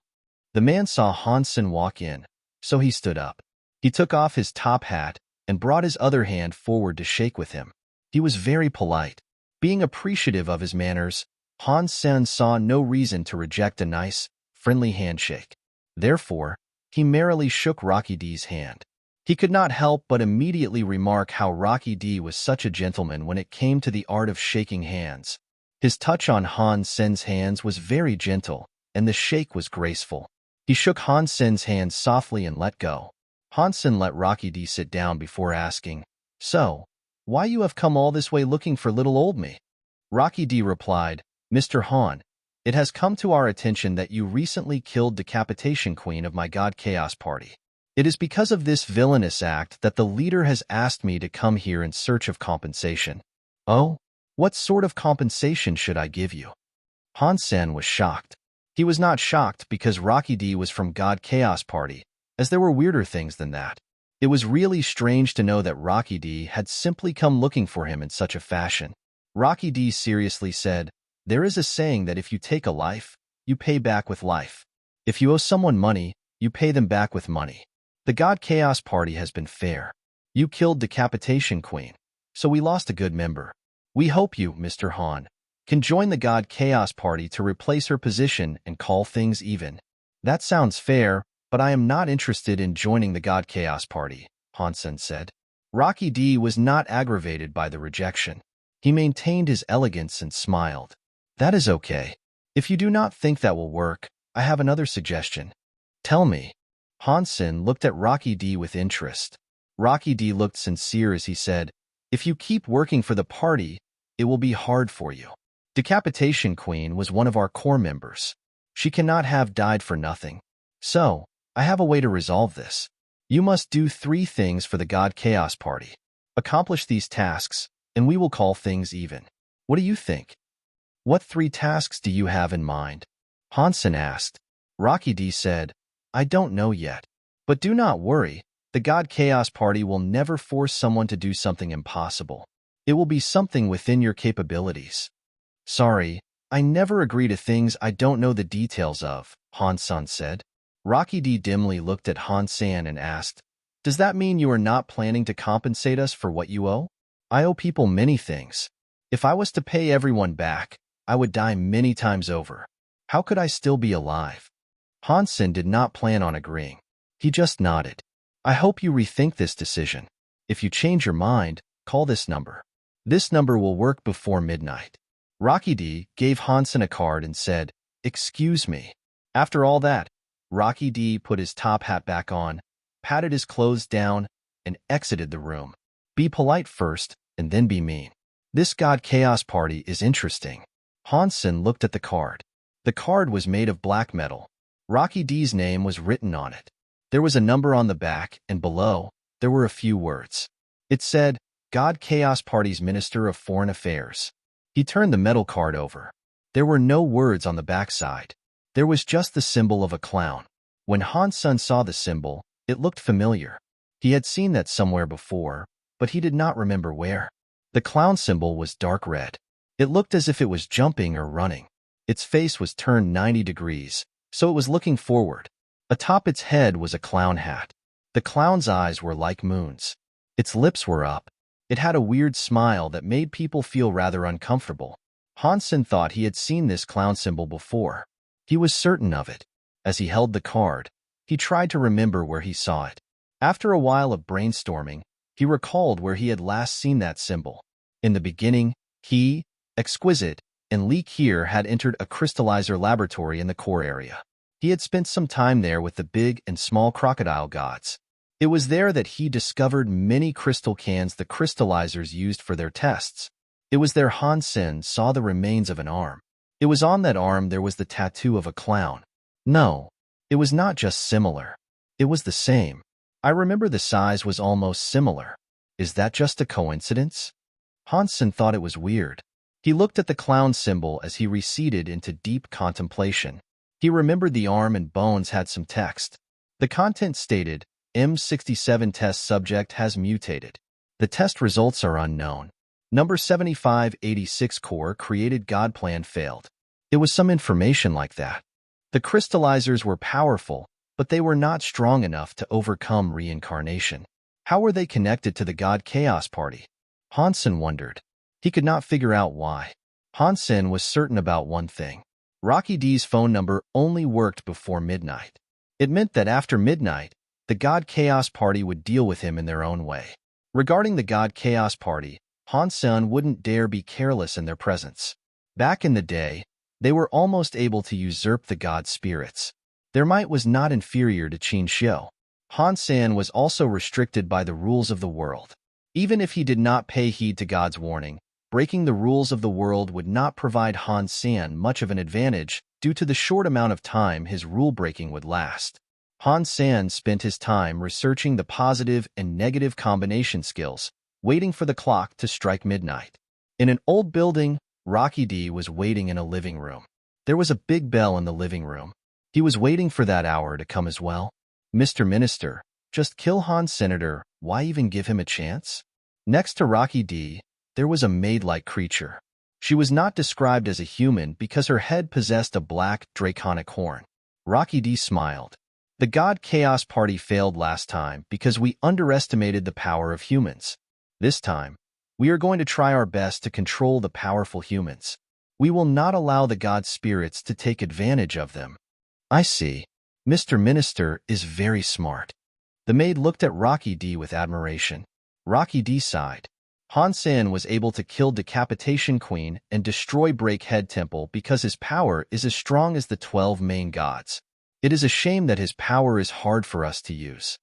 The man saw Han Sen walk in, so he stood up. He took off his top hat and brought his other hand forward to shake with him. He was very polite. Being appreciative of his manners, Han Sen saw no reason to reject a nice, friendly handshake. Therefore, he merrily shook Rocky D's hand. He could not help but immediately remark how Rocky D was such a gentleman when it came to the art of shaking hands. His touch on Han Sen's hands was very gentle, and the shake was graceful. He shook Han Sen's hand softly and let go. Han Sen let Rocky D sit down before asking, "So, why you have come all this way looking for little old me?" Rocky D replied, "Mr. Han, it has come to our attention that you recently killed Decapitation Queen of my God Chaos Party. It is because of this villainous act that the leader has asked me to come here in search of compensation." "Oh? What sort of compensation should I give you?" Han Sen was shocked. He was not shocked because Rocky D was from God Chaos Party, as there were weirder things than that. It was really strange to know that Rocky D had simply come looking for him in such a fashion. Rocky D seriously said, "There is a saying that if you take a life, you pay back with life. If you owe someone money, you pay them back with money. The God Chaos Party has been fair. You killed Decapitation Queen, so we lost a good member. We hope you, Mr. Han, can join the God Chaos Party to replace her position and call things even." "That sounds fair, but I am not interested in joining the God Chaos Party," Han Sen said. Rocky D was not aggravated by the rejection. He maintained his elegance and smiled. "That is okay. If you do not think that will work, I have another suggestion." "Tell me." Han Sen looked at Rocky D with interest. Rocky D looked sincere as he said, "If you keep working for the party, it will be hard for you. Decapitation Queen was one of our core members. She cannot have died for nothing. So, I have a way to resolve this. You must do 3 things for the God Chaos Party. Accomplish these tasks, and we will call things even. What do you think?" "What 3 tasks do you have in mind?" Han Sen asked. Rocky D said, "I don't know yet. But do not worry, the God Chaos Party will never force someone to do something impossible. It will be something within your capabilities." "Sorry, I never agree to things I don't know the details of," Han Sen said. Rocky D dimly looked at Han Sen and asked, "Does that mean you are not planning to compensate us for what you owe?" "I owe people many things. If I was to pay everyone back, I would die many times over. How could I still be alive?" Han Sen did not plan on agreeing. He just nodded. I hope you rethink this decision. If you change your mind, call this number. This number will work before midnight. Rocky D gave Han Sen a card and said, "Excuse me." After all that, Rocky D put his top hat back on, patted his clothes down, and exited the room. Be polite first, and then be mean. This God Chaos Party is interesting. Han Sen looked at the card. The card was made of black metal. Rocky D's name was written on it. There was a number on the back, and below, there were a few words. It said, God Chaos Party's Minister of Foreign Affairs. He turned the metal card over. There were no words on the backside. There was just the symbol of a clown. When Han Sen saw the symbol, it looked familiar. He had seen that somewhere before, but he did not remember where. The clown symbol was dark red. It looked as if it was jumping or running. Its face was turned 90 degrees, so it was looking forward. Atop its head was a clown hat. The clown's eyes were like moons. Its lips were up. It had a weird smile that made people feel rather uncomfortable. Han Sen thought he had seen this clown symbol before. He was certain of it. As he held the card, he tried to remember where he saw it. After a while of brainstorming, he recalled where he had last seen that symbol. In the beginning, he, Exquisite, and Li Kier had entered a crystallizer laboratory in the core area. He had spent some time there with the big and small crocodile gods. It was there that he discovered many crystal cans the crystallizers used for their tests. It was there Han Sen saw the remains of an arm. It was on that arm there was the tattoo of a clown. No, it was not just similar. It was the same. I remember the size was almost similar. Is that just a coincidence? Han Sen thought it was weird. He looked at the clown symbol as he receded into deep contemplation. He remembered the arm and bones had some text. The content stated, M67 test subject has mutated. The test results are unknown. Number 7586 core created God plan failed. It was some information like that. The crystallizers were powerful, but they were not strong enough to overcome reincarnation. How were they connected to the God Chaos Party? Han Sen wondered. He could not figure out why. Han Sen was certain about one thing. Rocky D's phone number only worked before midnight. It meant that after midnight, the God Chaos Party would deal with him in their own way. Regarding the God Chaos Party, Han Sen wouldn't dare be careless in their presence. Back in the day, they were almost able to usurp the god spirits. Their might was not inferior to Qin Xiu. Han Sen was also restricted by the rules of the world. Even if he did not pay heed to God's warning, breaking the rules of the world would not provide Han Sen much of an advantage due to the short amount of time his rule-breaking would last. Han Sen spent his time researching the positive and negative combination skills, waiting for the clock to strike midnight. In an old building, Rocky D was waiting in a living room. There was a big bell in the living room. He was waiting for that hour to come as well. Mr. Minister, just kill Han Senator, why even give him a chance? Next to Rocky D, there was a maid-like creature. She was not described as a human because her head possessed a black, draconic horn. Rocky D smiled. The God Chaos Party failed last time because we underestimated the power of humans. This time, we are going to try our best to control the powerful humans. We will not allow the god spirits to take advantage of them. I see. Mr. Minister is very smart. The maid looked at Rocky D with admiration. Rocky D sighed. Han Sen was able to kill Decapitation Queen and destroy Breakhead Temple because his power is as strong as the 12 main gods. It is a shame that his power is hard for us to use.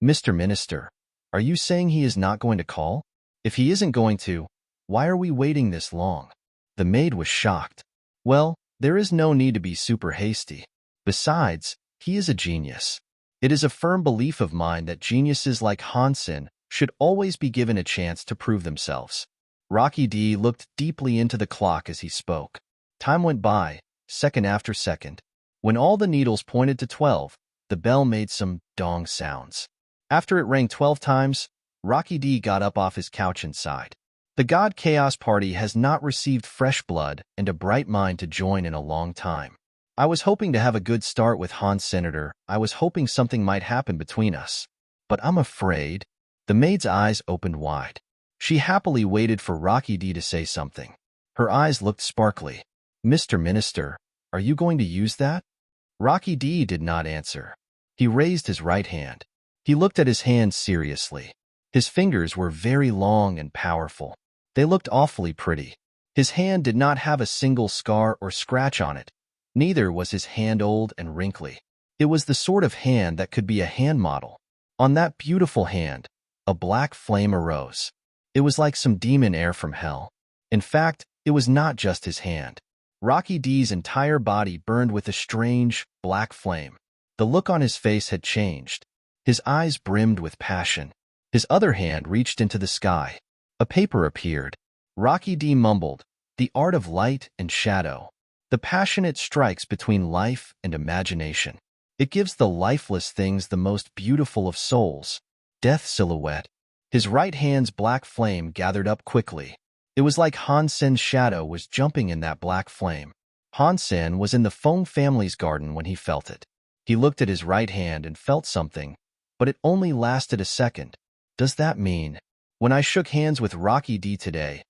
Mr. Minister, are you saying he is not going to call? If he isn't going to, why are we waiting this long? The maid was shocked. Well, there is no need to be super hasty. Besides, he is a genius. It is a firm belief of mine that geniuses like Han Sen should always be given a chance to prove themselves. Rocky D looked deeply into the clock as he spoke. Time went by, second after second. When all the needles pointed to 12, the bell made some dong sounds. After it rang 12 times, Rocky D got up off his couch and sighed. The God Chaos Party has not received fresh blood and a bright mind to join in a long time. I was hoping to have a good start with Han Senator. I was hoping something might happen between us. But I'm afraid. The maid's eyes opened wide. She happily waited for Rocky D to say something. Her eyes looked sparkly. Mr. Minister, are you going to use that? Rocky D did not answer. He raised his right hand. He looked at his hands seriously. His fingers were very long and powerful. They looked awfully pretty. His hand did not have a single scar or scratch on it. Neither was his hand old and wrinkly. It was the sort of hand that could be a hand model. On that beautiful hand, a black flame arose. It was like some demon air from hell. In fact, it was not just his hand. Rocky D's entire body burned with a strange, black flame. The look on his face had changed. His eyes brimmed with passion. His other hand reached into the sky. A paper appeared. Rocky D mumbled, "The art of light and shadow. The passionate strikes between life and imagination. It gives the lifeless things the most beautiful of souls." Death silhouette. His right hand's black flame gathered up quickly. It was like Han Sen's shadow was jumping in that black flame. Han Sen was in the Feng family's garden when he felt it. He looked at his right hand and felt something, but it only lasted a second. Does that mean? When I shook hands with Rocky D today,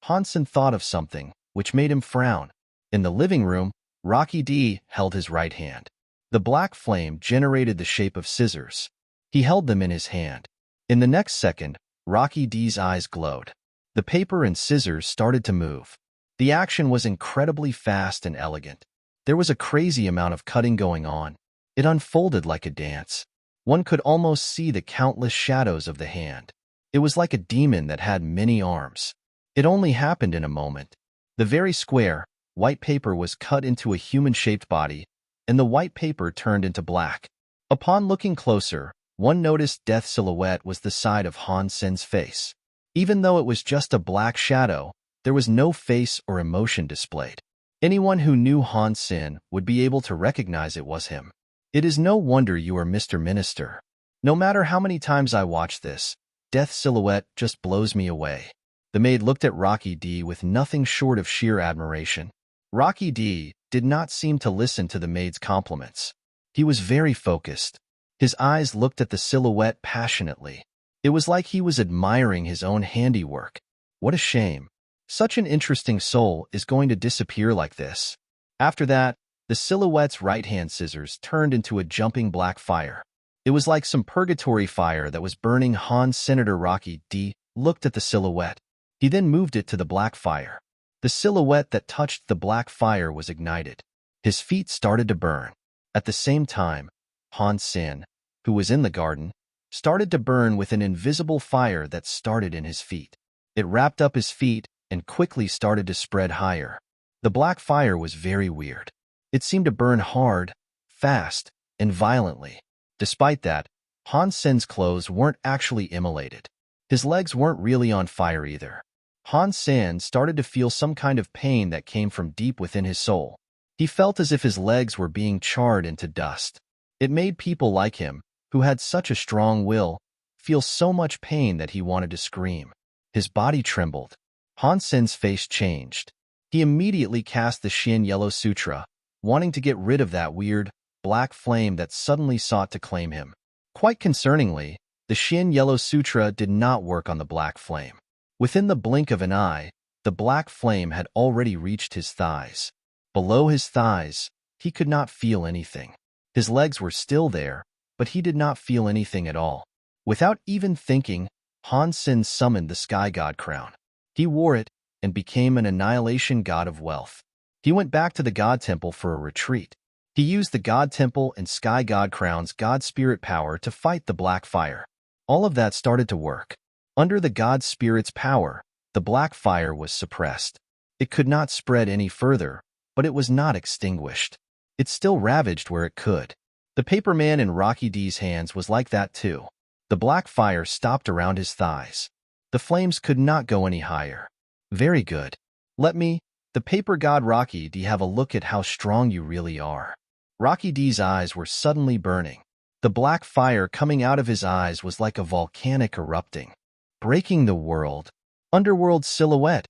Han Sen thought of something, which made him frown. In the living room, Rocky D held his right hand. The black flame generated the shape of scissors. He held them in his hand. In the next second, Rocky D's eyes glowed. The paper and scissors started to move. The action was incredibly fast and elegant. There was a crazy amount of cutting going on. It unfolded like a dance. One could almost see the countless shadows of the hand. It was like a demon that had many arms. It only happened in a moment. The very square, white paper was cut into a human-shaped body, and the white paper turned into black. Upon looking closer, one noticed Death's silhouette was the side of Han Sen's face. Even though it was just a black shadow, there was no face or emotion displayed. Anyone who knew Han Sen would be able to recognize it was him. It is no wonder you are Mr. Minister. No matter how many times I watch this, Death's silhouette just blows me away. The maid looked at Rocky D with nothing short of sheer admiration. Rocky D did not seem to listen to the maid's compliments. He was very focused. His eyes looked at the silhouette passionately. It was like he was admiring his own handiwork. What a shame. Such an interesting soul is going to disappear like this. After that, the silhouette's right-hand scissors turned into a jumping black fire. It was like some purgatory fire that was burning. Senator Rocky D looked at the silhouette. He then moved it to the black fire. The silhouette that touched the black fire was ignited. His feet started to burn. At the same time, Han Sen, who was in the garden, started to burn with an invisible fire that started in his feet. It wrapped up his feet and quickly started to spread higher. The black fire was very weird. It seemed to burn hard, fast, and violently. Despite that, Han Sen's clothes weren't actually immolated. His legs weren't really on fire either. Han Sen started to feel some kind of pain that came from deep within his soul. He felt as if his legs were being charred into dust. It made people like him, who had such a strong will, feel so much pain that he wanted to scream. His body trembled. Han Sen's face changed. He immediately cast the Shin Yellow Sutra, wanting to get rid of that weird, black flame that suddenly sought to claim him. Quite concerningly, the Shin Yellow Sutra did not work on the black flame. Within the blink of an eye, the black flame had already reached his thighs. Below his thighs, he could not feel anything. His legs were still there, but he did not feel anything at all. Without even thinking, Han Sen summoned the Sky God crown. He wore it and became an annihilation god of wealth. He went back to the God Temple for a retreat. He used the God Temple and Sky God crown's God Spirit power to fight the black fire. All of that started to work. Under the God Spirit's power, the black fire was suppressed. It could not spread any further, but it was not extinguished. It still ravaged where it could. The paper man in Rocky D's hands was like that too. The black fire stopped around his thighs. The flames could not go any higher. Very good. Let me, the paper god Rocky D, have a look at how strong you really are. Rocky D's eyes were suddenly burning. The black fire coming out of his eyes was like a volcanic erupting. Breaking the world. Underworld silhouette,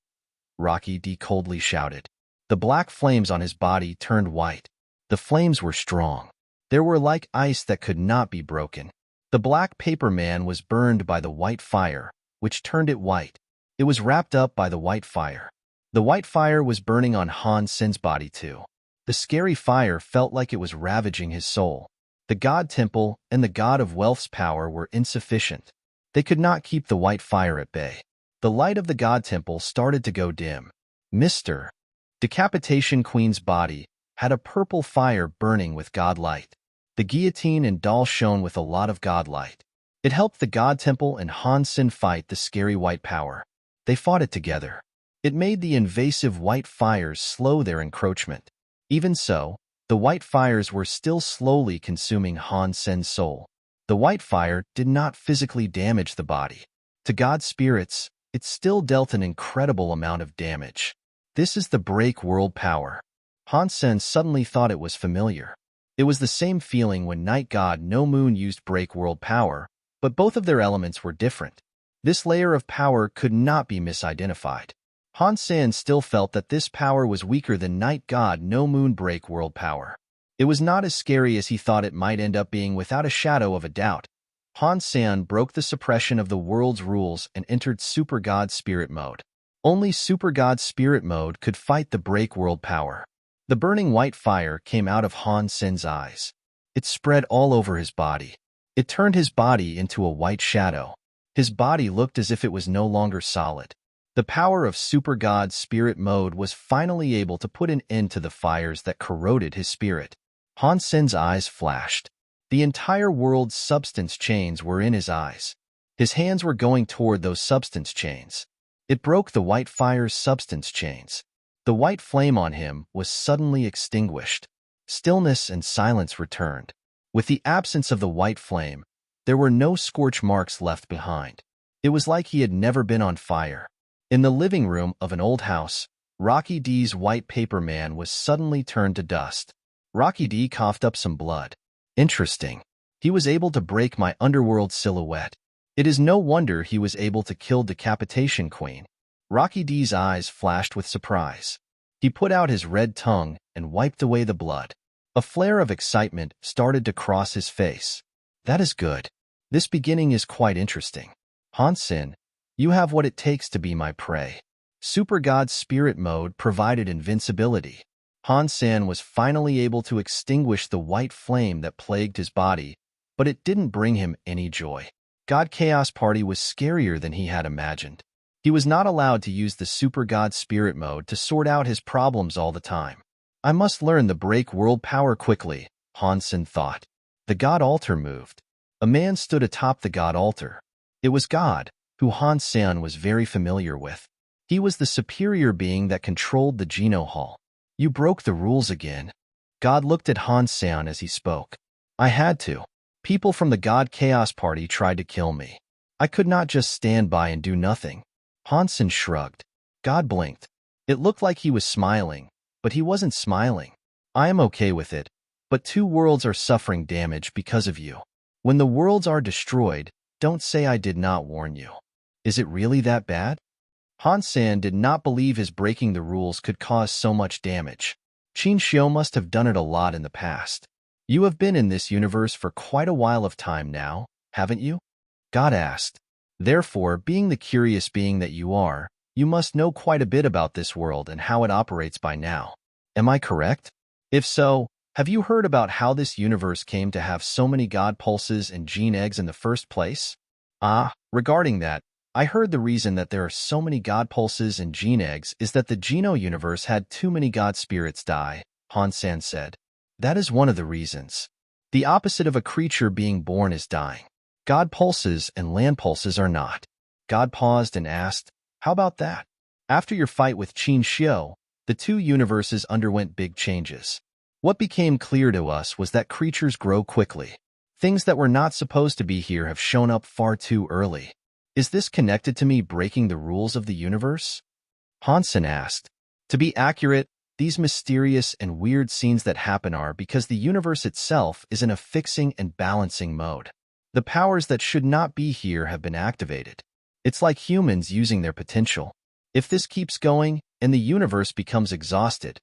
Rocky D coldly shouted. The black flames on his body turned white. The flames were strong. They were like ice that could not be broken. The black paper man was burned by the white fire, which turned it white. It was wrapped up by the white fire. The white fire was burning on Han Sen's body too. The scary fire felt like it was ravaging his soul. The God Temple and the God of Wealth's power were insufficient. They could not keep the white fire at bay. The light of the God Temple started to go dim. Mr. Decapitation Queen's body had a purple fire burning with God light. The guillotine and doll shone with a lot of God light. It helped the God Temple and Han Sen fight the scary white power. They fought it together. It made the invasive white fires slow their encroachment. Even so, the white fires were still slowly consuming Han Sen's soul. The white fire did not physically damage the body. To God's spirits, it still dealt an incredible amount of damage. This is the break world power. Han Sen suddenly thought it was familiar. It was the same feeling when Night God No Moon used break world power, but both of their elements were different. This layer of power could not be misidentified. Han Sen still felt that this power was weaker than Night God No Moon break world power. It was not as scary as he thought it might end up being without a shadow of a doubt. Han Sen broke the suppression of the world's rules and entered Super God Spirit mode. Only Super God Spirit mode could fight the break world power. The burning white fire came out of Han Sen's eyes. It spread all over his body. It turned his body into a white shadow. His body looked as if it was no longer solid. The power of Super God Spirit mode was finally able to put an end to the fires that corroded his spirit. Han Sen's eyes flashed. The entire world's substance chains were in his eyes. His hands were going toward those substance chains. It broke the white fire's substance chains. The white flame on him was suddenly extinguished. Stillness and silence returned. With the absence of the white flame, there were no scorch marks left behind. It was like he had never been on fire. In the living room of an old house, Rocky D's white paper man was suddenly turned to dust. Rocky D coughed up some blood. Interesting. He was able to break my underworld silhouette. It is no wonder he was able to kill Decapitation Queen. Rocky D's eyes flashed with surprise. He put out his red tongue and wiped away the blood. A flare of excitement started to cross his face. That is good. This beginning is quite interesting. Han Sen, you have what it takes to be my prey. Super God Spirit mode provided invincibility. Han Sen was finally able to extinguish the white flame that plagued his body, but it didn't bring him any joy. God Chaos Party was scarier than he had imagined. He was not allowed to use the Super God Spirit mode to sort out his problems all the time. I must learn the break world power quickly, Han Sen thought. The God Altar moved. A man stood atop the God Altar. It was God, who Han Sen was very familiar with. He was the superior being that controlled the Geno Hall. You broke the rules again. God looked at Han Sen as he spoke. I had to. People from the God Chaos Party tried to kill me. I could not just stand by and do nothing. Han Sen shrugged. God blinked. It looked like he was smiling, but he wasn't smiling. I am okay with it, but 2 worlds are suffering damage because of you. When the worlds are destroyed, don't say I did not warn you. Is it really that bad? Han Sen did not believe his breaking the rules could cause so much damage. Qin Xiu must have done it a lot in the past. You have been in this universe for quite a while of time now, haven't you? God asked. Therefore, being the curious being that you are, you must know quite a bit about this world and how it operates by now. Am I correct? If so, have you heard about how this universe came to have so many God pulses and gene eggs in the first place? Regarding that, I heard the reason that there are so many God pulses and gene eggs is that the Geno universe had too many God spirits die, Han Sen said. That is one of the reasons. The opposite of a creature being born is dying. God pulses and land pulses are not. God paused and asked, how about that? After your fight with Qin Xiu, the 2 universes underwent big changes. What became clear to us was that creatures grow quickly. Things that were not supposed to be here have shown up far too early. Is this connected to me breaking the rules of the universe? Han Sen asked. To be accurate, these mysterious and weird scenes that happen are because the universe itself is in a fixing and balancing mode. The powers that should not be here have been activated. It's like humans using their potential. If this keeps going and the universe becomes exhausted,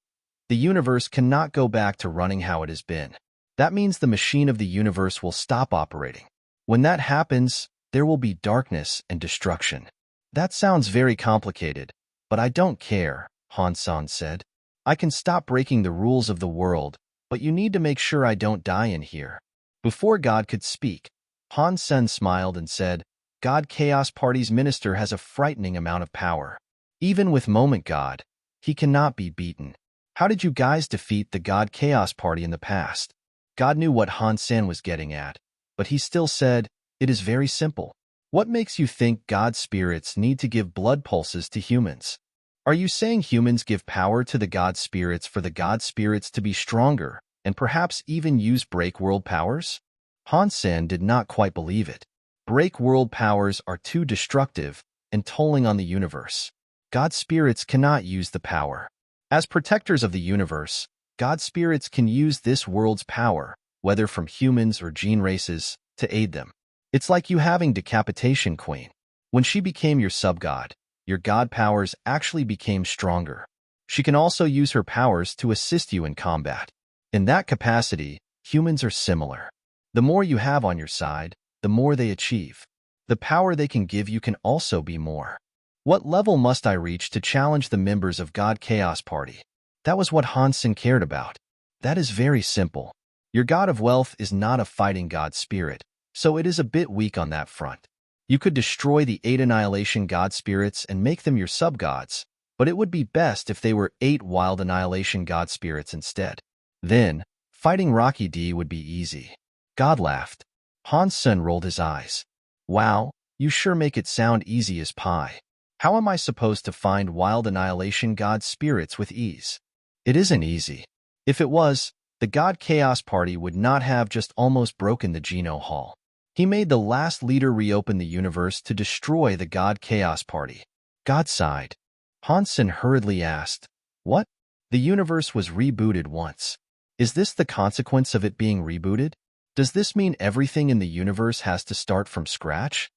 the universe cannot go back to running how it has been. That means the machine of the universe will stop operating. When that happens, there will be darkness and destruction. That sounds very complicated, but I don't care, Han Sen said. I can stop breaking the rules of the world, but you need to make sure I don't die in here. Before God could speak, Han Sen smiled and said, God Chaos Party's minister has a frightening amount of power. Even with Moment God, he cannot be beaten. How did you guys defeat the God Chaos Party in the past? God knew what Han Sen was getting at, but he still said, it is very simple. What makes you think God spirits need to give blood pulses to humans? Are you saying humans give power to the God spirits for the God spirits to be stronger and perhaps even use break world powers? Han Sen did not quite believe it. Break world powers are too destructive and tolling on the universe. God spirits cannot use the power. As protectors of the universe, God spirits can use this world's power, whether from humans or gene races, to aid them. It's like you having Decapitation Queen. When she became your sub-god, your god powers actually became stronger. She can also use her powers to assist you in combat. In that capacity, humans are similar. The more you have on your side, the more they achieve. The power they can give you can also be more. What level must I reach to challenge the members of God Chaos Party? That was what Han Sen cared about. That is very simple. Your god of wealth is not a fighting god spirit, so it is a bit weak on that front. You could destroy the 8 Annihilation God spirits and make them your sub-gods, but it would be best if they were 8 Wild Annihilation God spirits instead. Then, fighting Rocky D would be easy. God laughed. Han Sen rolled his eyes. Wow, you sure make it sound easy as pie. How am I supposed to find Wild Annihilation God spirits with ease? It isn't easy. If it was, the God Chaos Party would not have just almost broken the Geno Hall. He made the last leader reopen the universe to destroy the God Chaos Party. God sighed. Han Sen hurriedly asked, what? The universe was rebooted once. Is this the consequence of it being rebooted? Does this mean everything in the universe has to start from scratch?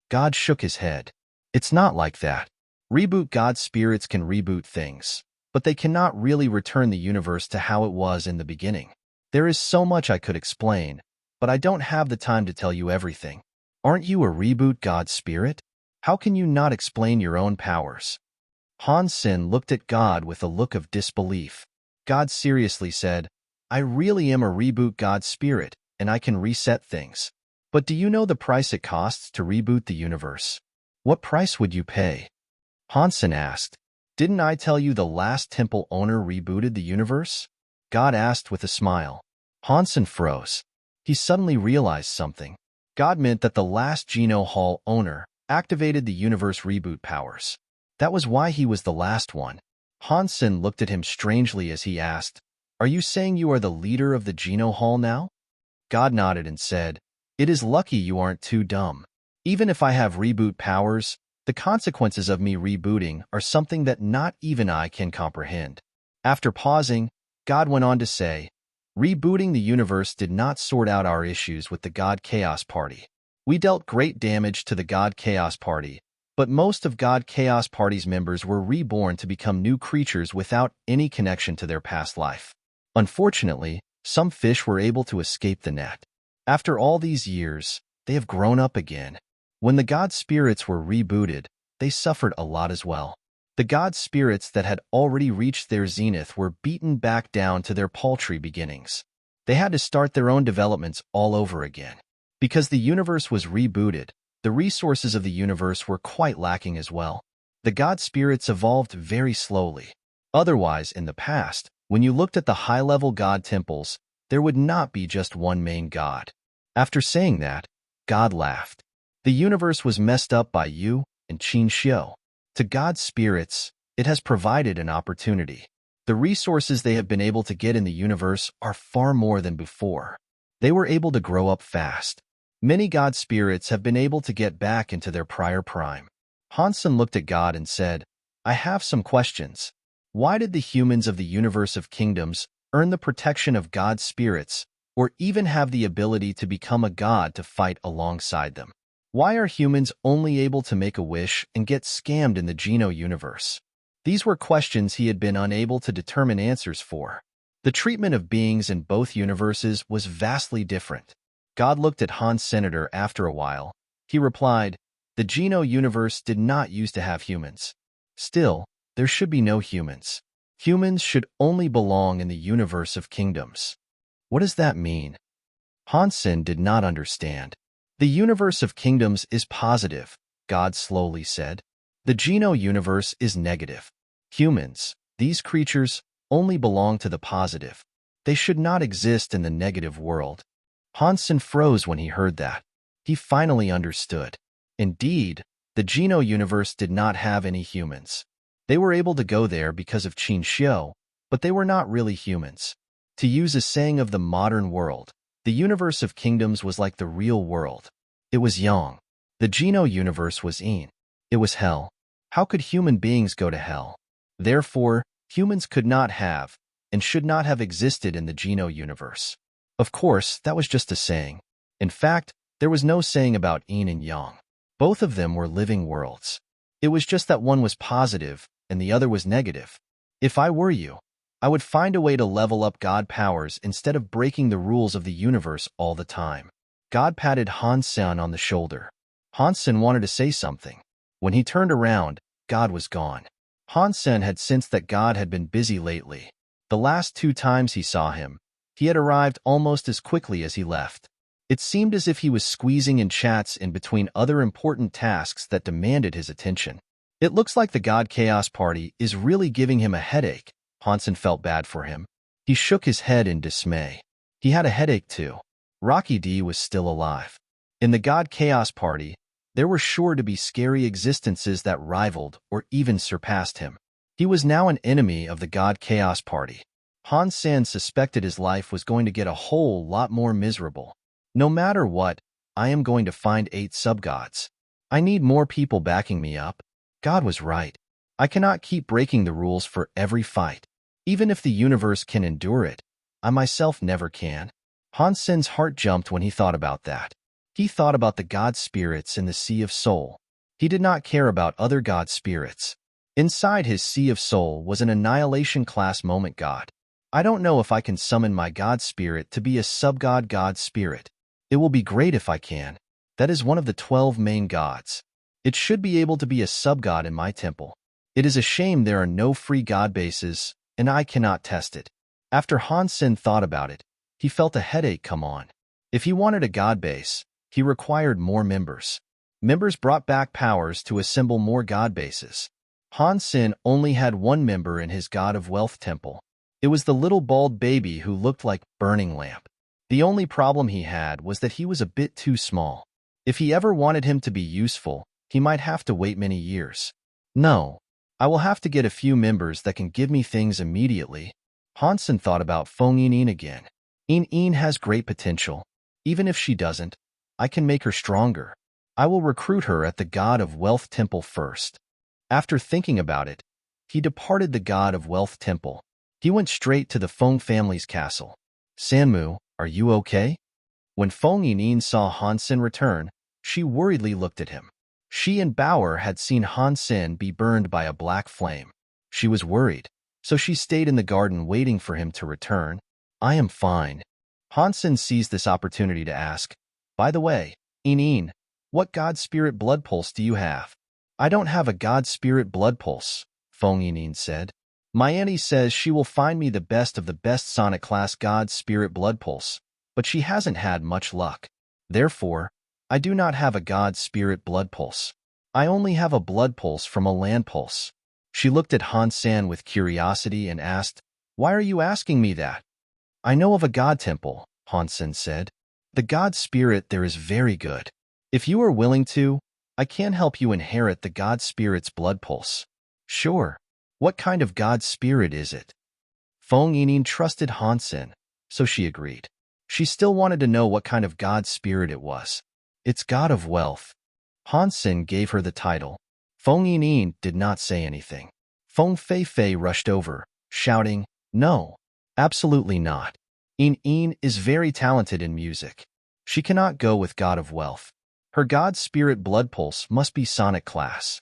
God shook his head. It's not like that. Reboot God spirits can reboot things, but they cannot really return the universe to how it was in the beginning. There is so much I could explain, but I don't have the time to tell you everything. Aren't you a reboot God spirit? How can you not explain your own powers? Han Sen looked at God with a look of disbelief. God seriously said, I really am a reboot God spirit, and I can reset things. But do you know the price it costs to reboot the universe? What price would you pay? Han Sen asked. Didn't I tell you the last temple owner rebooted the universe? God asked with a smile. Han Sen froze. He suddenly realized something. God meant that the last Geno Hall owner activated the universe reboot powers. That was why he was the last one. Han Sen looked at him strangely as he asked, Are you saying you are the leader of the Geno Hall now? God nodded and said, It is lucky you aren't too dumb. Even if I have reboot powers, the consequences of me rebooting are something that not even I can comprehend. After pausing, God went on to say, Rebooting the universe did not sort out our issues with the God Chaos Party. We dealt great damage to the God Chaos Party, but most of God Chaos Party's members were reborn to become new creatures without any connection to their past life. Unfortunately, some fish were able to escape the net. After all these years, they have grown up again. When the God spirits were rebooted, they suffered a lot as well. The God spirits that had already reached their zenith were beaten back down to their paltry beginnings. They had to start their own developments all over again. Because the universe was rebooted, the resources of the universe were quite lacking as well. The God spirits evolved very slowly. Otherwise, in the past, when you looked at the high-level God temples, there would not be just one main God. After saying that, God laughed. The universe was messed up by you and Qin Xiu. To God spirits, it has provided an opportunity. The resources they have been able to get in the universe are far more than before. They were able to grow up fast. Many God spirits have been able to get back into their prior prime. Han Sen looked at God and said, I have some questions. Why did the humans of the universe of kingdoms earn the protection of God spirits, or even have the ability to become a god to fight alongside them? Why are humans only able to make a wish and get scammed in the Geno universe? These were questions he had been unable to determine answers for. The treatment of beings in both universes was vastly different. God looked at Han Senator after a while. He replied, The Geno universe did not used to have humans. Still, there should be no humans. Humans should only belong in the universe of kingdoms. What does that mean? Han Sen did not understand. The universe of kingdoms is positive, God slowly said. The Geno universe is negative. Humans, these creatures, only belong to the positive. They should not exist in the negative world. Han Sen froze when he heard that. He finally understood. Indeed, the Geno universe did not have any humans. They were able to go there because of Qin Xiu, but they were not really humans. To use a saying of the modern world, the universe of kingdoms was like the real world. It was yang. The Geno universe was yin. It was hell. How could human beings go to hell? Therefore, humans could not have and should not have existed in the Geno universe. Of course, that was just a saying. In fact, there was no saying about yin and yang. Both of them were living worlds. It was just that one was positive and the other was negative. If I were you, I would find a way to level up God powers instead of breaking the rules of the universe all the time. God patted Han Sen on the shoulder. Han Sen wanted to say something. When he turned around, God was gone. Han Sen had sensed that God had been busy lately. The last 2 times he saw him, he had arrived almost as quickly as he left. It seemed as if he was squeezing in chats in between other important tasks that demanded his attention. It looks like the God Chaos Party is really giving him a headache. Han Sen felt bad for him. He shook his head in dismay. He had a headache too. Rocky D was still alive. In the God Chaos Party, there were sure to be scary existences that rivaled or even surpassed him. He was now an enemy of the God Chaos Party. Han Sen suspected his life was going to get a whole lot more miserable. No matter what, I am going to find 8 subgods. I need more people backing me up. God was right. I cannot keep breaking the rules for every fight. Even if the universe can endure it, I myself never can. Han Sen's heart jumped when he thought about that. He thought about the god spirits in the Sea of Soul. He did not care about other god spirits. Inside his Sea of Soul was an annihilation class moment god. I don't know if I can summon my god spirit to be a subgod god spirit. It will be great if I can. That is one of the 12 main gods. It should be able to be a subgod in my temple. It is a shame there are no free god bases, and I cannot test it. After Han Sen thought about it, he felt a headache come on. If he wanted a god base, he required more members. Members brought back powers to assemble more god bases. Han Sen only had 1 member in his God of Wealth temple. It was the little bald baby who looked like burning lamp. The only problem he had was that he was a bit too small. If he ever wanted him to be useful, he might have to wait many years. No, I will have to get a few members that can give me things immediately. Han Sen thought about Feng Yin again. Yin has great potential. Even if she doesn't, I can make her stronger. I will recruit her at the God of Wealth temple first. After thinking about it, he departed the God of Wealth temple. He went straight to the Feng family's castle. Sanmu, are you okay? When Feng Yin saw Han Sen return, she worriedly looked at him. She and Bauer had seen Han Sen be burned by a black flame. She was worried, so she stayed in the garden waiting for him to return. I am fine. Han Sen seized this opportunity to ask, by the way, Yin, what god spirit blood pulse do you have? I don't have a god spirit blood pulse, Feng Yin said. My auntie says she will find me the best of the best Sonic class god spirit blood pulse, but she hasn't had much luck. Therefore, I do not have a god spirit blood pulse. I only have a blood pulse from a land pulse. She looked at Han Sen with curiosity and asked, why are you asking me that? I know of a god temple, Han Sen said. The god spirit there is very good. If you are willing to, I can help you inherit the god spirit's blood pulse. Sure. What kind of god spirit is it? Feng Yin trusted Han Sen, so she agreed. She still wanted to know what kind of god spirit it was. It's God of Wealth. Han Sen gave her the title. Feng Yin did not say anything. Feng Fei rushed over, shouting, no, absolutely not. Yin is very talented in music. She cannot go with God of Wealth. Her god spirit blood pulse must be Sonic class.